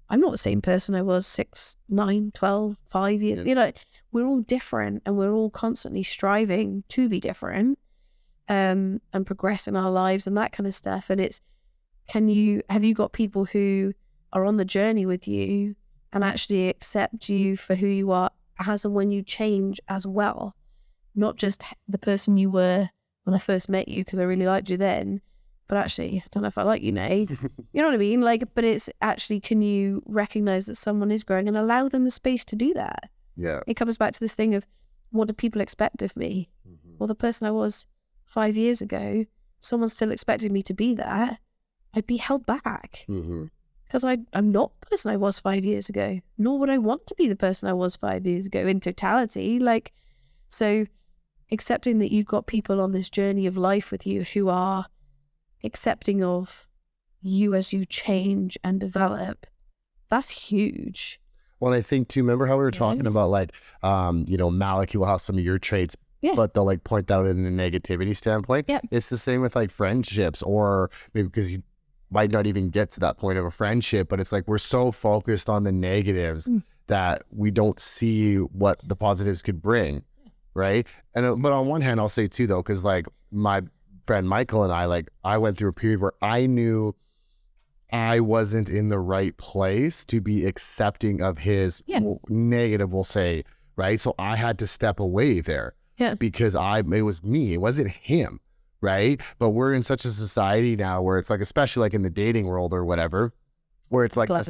I'm not the same person I was 6, 9, 12, 5 years. You know, we're all different, and we're all constantly striving to be different, and progress in our lives and that kind of stuff. And it's, have you got people who are on the journey with you and actually accept you for who you are as and when you change as well? Not just the person you were when I first met you because I really liked you then, but actually, I don't know if I like you now. You know what I mean? Like, but it's actually, can you recognize that someone is growing and allow them the space to do that? It comes back to this thing of, what do people expect of me? Well, the person I was 5 years ago, someone still expected me to be that, I'd be held back. Because I'm not the person I was 5 years ago, nor would I want to be the person I was 5 years ago in totality. Like, so accepting that you've got people on this journey of life with you who are accepting of you as you change and develop, that's huge. Well, I think too, remember how we were talking about, like, you know, Malachy will have some of your traits, but they'll like point that out in a negativity standpoint. It's the same with like friendships, or maybe because you might not even get to that point of a friendship, but it's like we're so focused on the negatives that we don't see what the positives could bring, right? And but on one hand, I'll say too, though, because like my friend Michael and I, like, I went through a period where I knew I wasn't in the right place to be accepting of his negative, we'll say, right? So I had to step away there because it was me, it wasn't him, right? But we're in such a society now where it's like, especially like in the dating world or whatever, where it's like the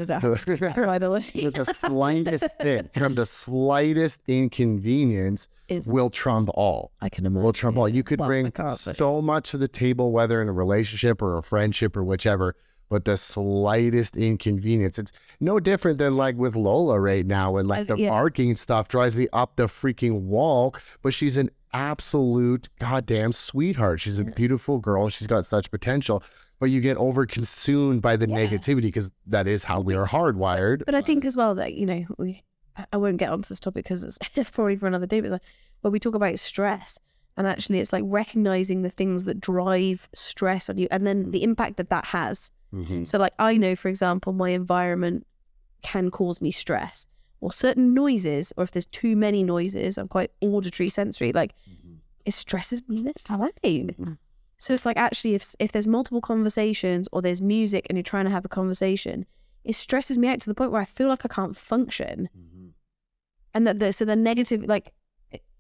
slightest thing, from the slightest inconvenience will trump all. I can imagine. Will trump all. You could bring so much to the table, whether in a relationship or a friendship or whichever, but the slightest inconvenience, it's no different than like with Lola right now, and like the barking stuff drives me up the freaking wall, but she's an absolute goddamn sweetheart. She's a beautiful girl. She's got such potential. But you get over-consumed by the negativity, because that is how we are hardwired. But I think as well that, you know, I won't get onto this topic because it's probably for another day, but, like, but we talk about stress, and actually it's like recognizing the things that drive stress on you, and then the impact that has. So like, I know, for example, my environment can cause me stress, or certain noises, or if there's too many noises, I'm quite auditory sensory, like it stresses me the hell out. So it's like, actually, if there's multiple conversations or there's music and you're trying to have a conversation, it stresses me out to the point where I feel like I can't function. And that so the negative, like,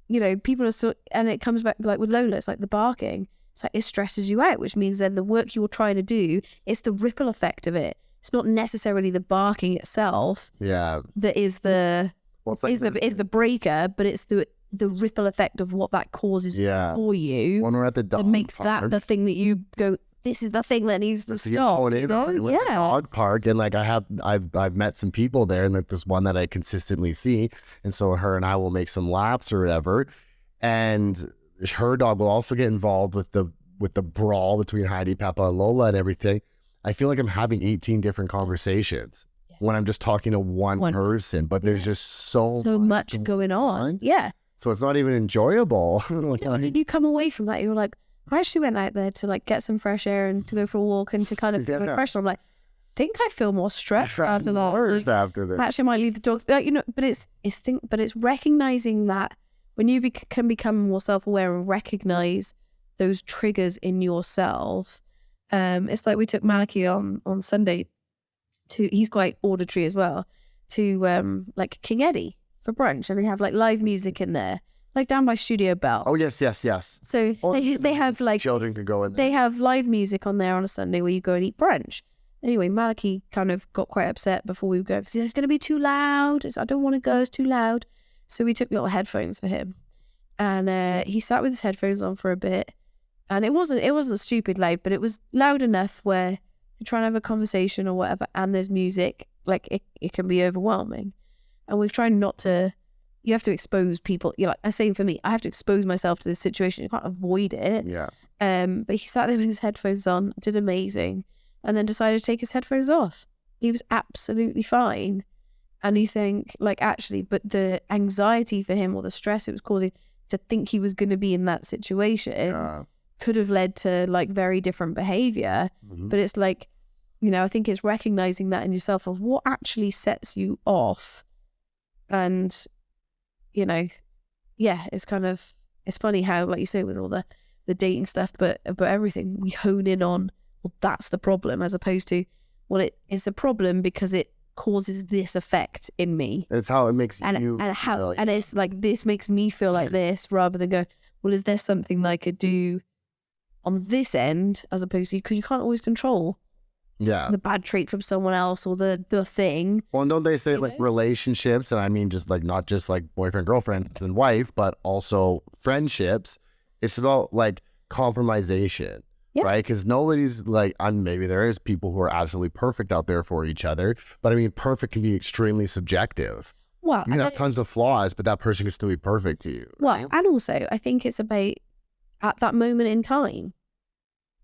you know, people are still, and it comes back like with Lola, it's like the barking. it's like it stresses you out, which means then the work you're trying to do, it's the ripple effect of it. It's not necessarily the barking itself that is the is the breaker, but it's the ripple effect of what that causes for you. When we're at the dog that makes park, that the thing that you go, this is the thing that needs to stop. The dog park, and like I've met some people there, and like this one that I consistently see, and so her and I will make some laps or whatever, and her dog will also get involved with the brawl between Heidi, Peppa, and Lola and everything. I feel like I'm having 18 different conversations when I'm just talking to one person, but there's just so much going on. Yeah. So it's not even enjoyable. You come away from that, you're like, I actually went out there to like get some fresh air and to go for a walk and to kind of feel fresh. I'm like, I think I feel more stressed after that. After this. Actually, I might leave the dog. But it's recognizing that when you can become more self-aware and recognize those triggers in yourself. It's like we took Malachy on Sunday he's quite auditory as well, to like King Eddie for brunch, and they have like live music in there, like down by Studio Bell. Oh yes. So they have like children can go in there. They have live music on there on a Sunday where you go and eat brunch. Anyway, Malachy kind of got quite upset before we were going because it's going to be too loud. I don't want to go, it's too loud. So we took little headphones for him, and he sat with his headphones on for a bit, and it wasn't stupid loud, but it was loud enough where if you're trying to have a conversation or whatever, and there's music, like it can be overwhelming. And we've tried not to. You have to expose people. You're like, I'm saying for me, I have to expose myself to this situation. You can't avoid it. Yeah. But he sat there with his headphones on, did amazing, and then decided to take his headphones off. He was absolutely fine. And you think, like, actually, but the anxiety for him or the stress it was causing to think he was going to be in that situation could have led to, like, very different behavior. Mm-hmm. But it's like, I think it's recognizing that in yourself of what actually sets you off. And, it's kind of, it's funny how, like you say, with all the dating stuff, but everything, we hone in on, well, that's the problem, as opposed to, well, it's a problem because it causes this effect in me. It's how it makes you feel. And it's like, this makes me feel like this, rather than go, well, is there something that I could do on this end, as opposed to, because you can't always control the bad trait from someone else or the thing. Well, and don't they say like relationships, and I mean just like not just like boyfriend, girlfriend, and wife, but also friendships, it's about like compromisation. Yeah. Right? Because nobody's like, maybe there is people who are absolutely perfect out there for each other, but I mean, perfect can be extremely subjective. Well, you can have tons of flaws, but that person can still be perfect to you. Right? Well, and also, I think it's about at that moment in time,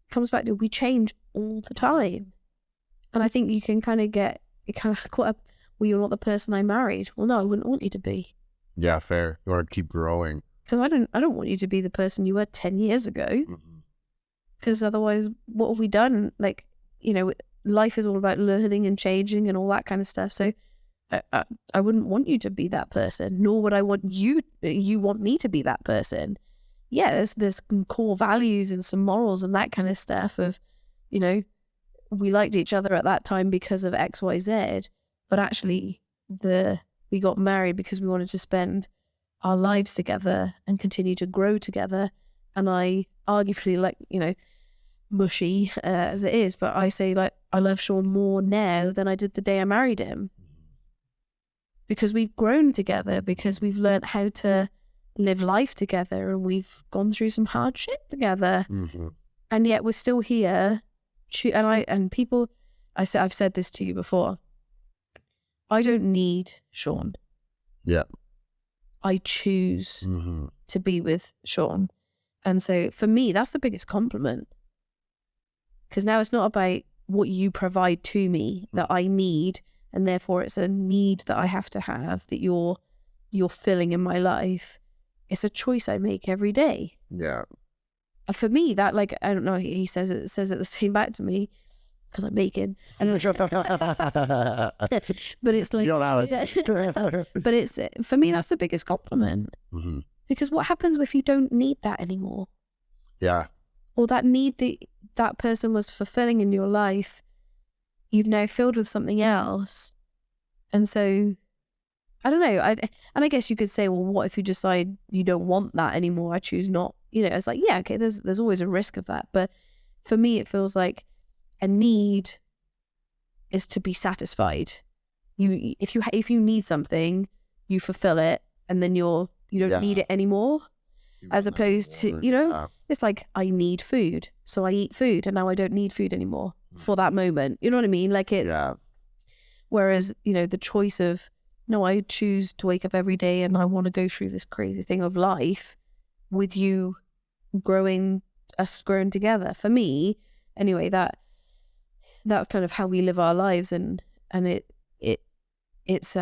it comes back to we change all the time. And I think you can kind of get caught up, well, you're not the person I married. Well, no, I wouldn't want you to be. Yeah, fair. You want to keep growing. Because I don't want you to be the person you were 10 years ago. Mm-hmm. Because otherwise, what have we done? Like, life is all about learning and changing and all that kind of stuff. So I wouldn't want you to be that person, nor would I want you want me to be that person. Yeah, there's some core values and some morals and that kind of stuff of, we liked each other at that time because of X, Y, Z. But actually, we got married because we wanted to spend our lives together and continue to grow together. And I arguably, like, mushy as it is, but I say, like, I love Sean more now than I did the day I married him. Because we've grown together, because we've learned how to live life together, and we've gone through some hard shit together. Mm-hmm. And yet we're still here. I've said this to you before. I don't need Sean. Yeah. I choose to be with Sean. And so for me, that's the biggest compliment. Because now it's not about what you provide to me that I need, and therefore it's a need that I have to have that you're filling in my life. It's a choice I make every day. Yeah. And for me, that, like, I don't know, he says it the same back to me because I'm making. But it's like, you don't have it. But it's, for me, that's the biggest compliment. Mm-hmm. Because what happens if you don't need that anymore? Yeah. Or that need that person was fulfilling in your life, you've now filled with something else. And so, I don't know. I guess you could say, well, what if you decide you don't want that anymore? I choose not it's like, yeah, okay, there's always a risk of that. But for me, it feels like a need is to be satisfied. If you need something, you fulfill it, and then you don't need it anymore. As opposed to, it's like, I need food, so I eat food, and now I don't need food anymore for that moment. You know what I mean? Like it's, whereas, the choice of, no, I choose to wake up every day and I want to go through this crazy thing of life with you growing together. For me, anyway, that's kind of how we live our lives, and it's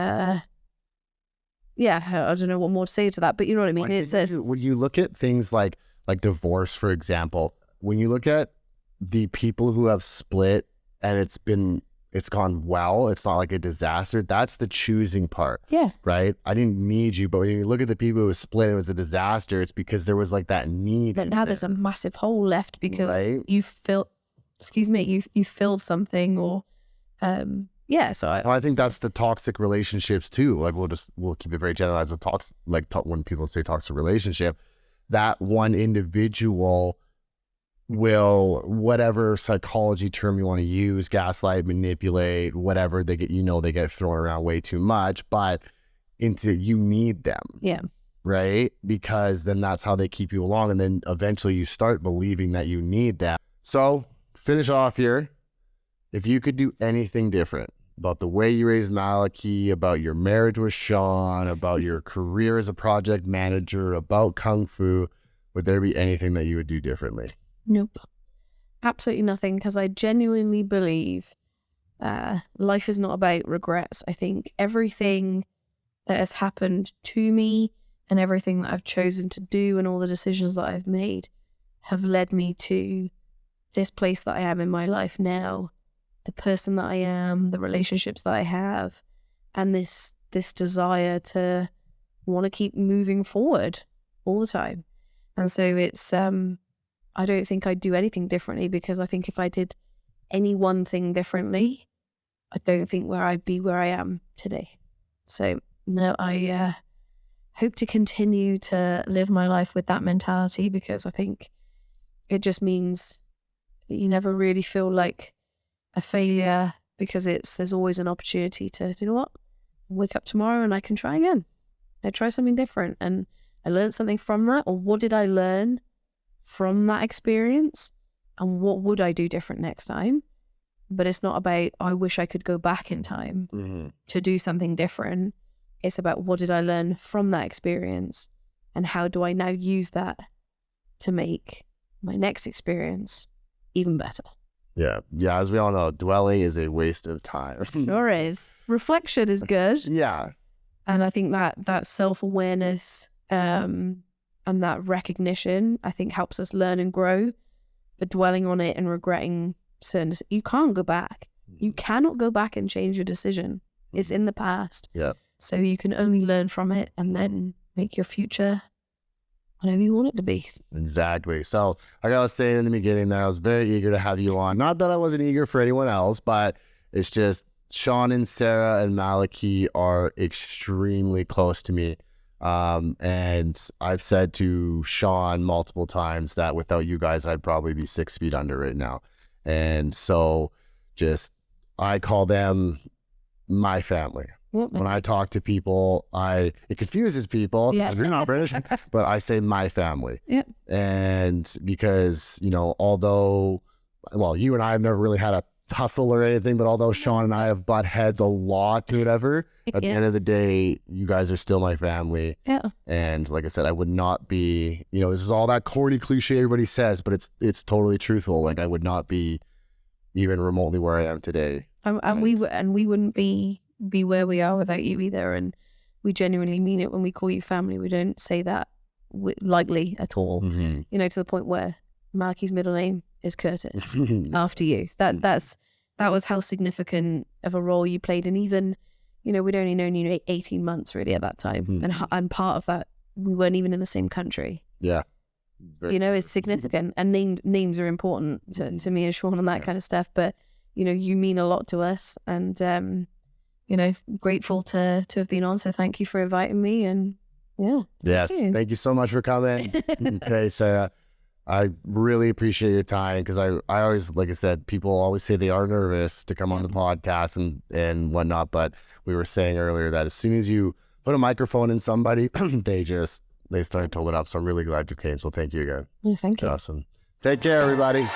I don't know what more to say to that, but you know what I mean. It says, when you look at things like divorce, for example, when you look at the people who have split and it's gone well, it's not like a disaster. That's the choosing part. Yeah. Right. I didn't need you, but when you look at the people who split, it was a disaster. It's because there was like that need. But now there's a massive hole left because you filled something, or so I think that's the toxic relationships too. Like we'll keep it very generalized with when people say toxic relationship, that one individual will, whatever psychology term you want to use, gaslight, manipulate, whatever, they get thrown around way too much, but you need them. Yeah. Right? Because then that's how they keep you along, and then eventually you start believing that you need them. So finish off here. If you could do anything different about the way you raised Malachy, about your marriage with Sean, about your career as a project manager, about Kung Fu, would there be anything that you would do differently? Nope. Absolutely nothing, because I genuinely believe life is not about regrets. I think everything that has happened to me and everything that I've chosen to do and all the decisions that I've made have led me to this place that I am in my life now, the person that I am, the relationships that I have, and this desire to want to keep moving forward all the time. And so it's I don't think I'd do anything differently, because I think if I did any one thing differently, I don't think I'd be where I am today. So no, I hope to continue to live my life with that mentality, because I think it just means you never really feel like a failure, because there's always an opportunity to, you know what, wake up tomorrow and I can try again. I try something different, and I learned something from that, or what did I learn from that experience, and what would I do different next time? But it's not about, I wish I could go back in time to do something different. It's about, what did I learn from that experience, and how do I now use that to make my next experience even better? Yeah. As we all know, dwelling is a waste of time. Sure is. Reflection is good. Yeah. And I think that self-awareness and that recognition, I think, helps us learn and grow. But dwelling on it and regretting certain, you can't go back. You cannot go back and change your decision. It's in the past. Yeah. So you can only learn from it and then make your future whatever you want it to be. Exactly. So like I was saying in the beginning there, I was very eager to have you on. Not that I wasn't eager for anyone else, but it's just Sean and Sara and Malachy are extremely close to me. And I've said to Sean multiple times that without you guys, I'd probably be 6 feet under right now. And so I call them my family. When I talk to people, it confuses people. Yeah. You're not British, but I say my family. Yeah. And because, although, you and I have never really had a tussle or anything, but although Sean and I have butt heads a lot or whatever, at the end of the day, you guys are still my family. Yeah. And like I said, I would not be, this is all that corny cliche everybody says, but it's totally truthful. Like I would not be even remotely where I am today. And we wouldn't be where we are without you either. And we genuinely mean it when we call you family. We don't say that lightly at all. Mm-hmm. To the point where Malachy's middle name is Curtis after you. That was how significant of a role you played. And even, we'd only known you 18 months really at that time. Mm-hmm. And part of that, we weren't even in the same country. Yeah. It's significant. And names are important to me and Sean and that kind of stuff. But, you mean a lot to us. And, grateful to have been on. So thank you for inviting me. And Yeah. Yes. Thank you so much for coming. Okay, Sarah. I really appreciate your time because I always, like I said, people always say they are nervous to come on the podcast and whatnot. But we were saying earlier that as soon as you put a microphone in somebody, they start to open up. So I'm really glad you came. So thank you again. Yeah, thank you. Awesome. Take care, everybody.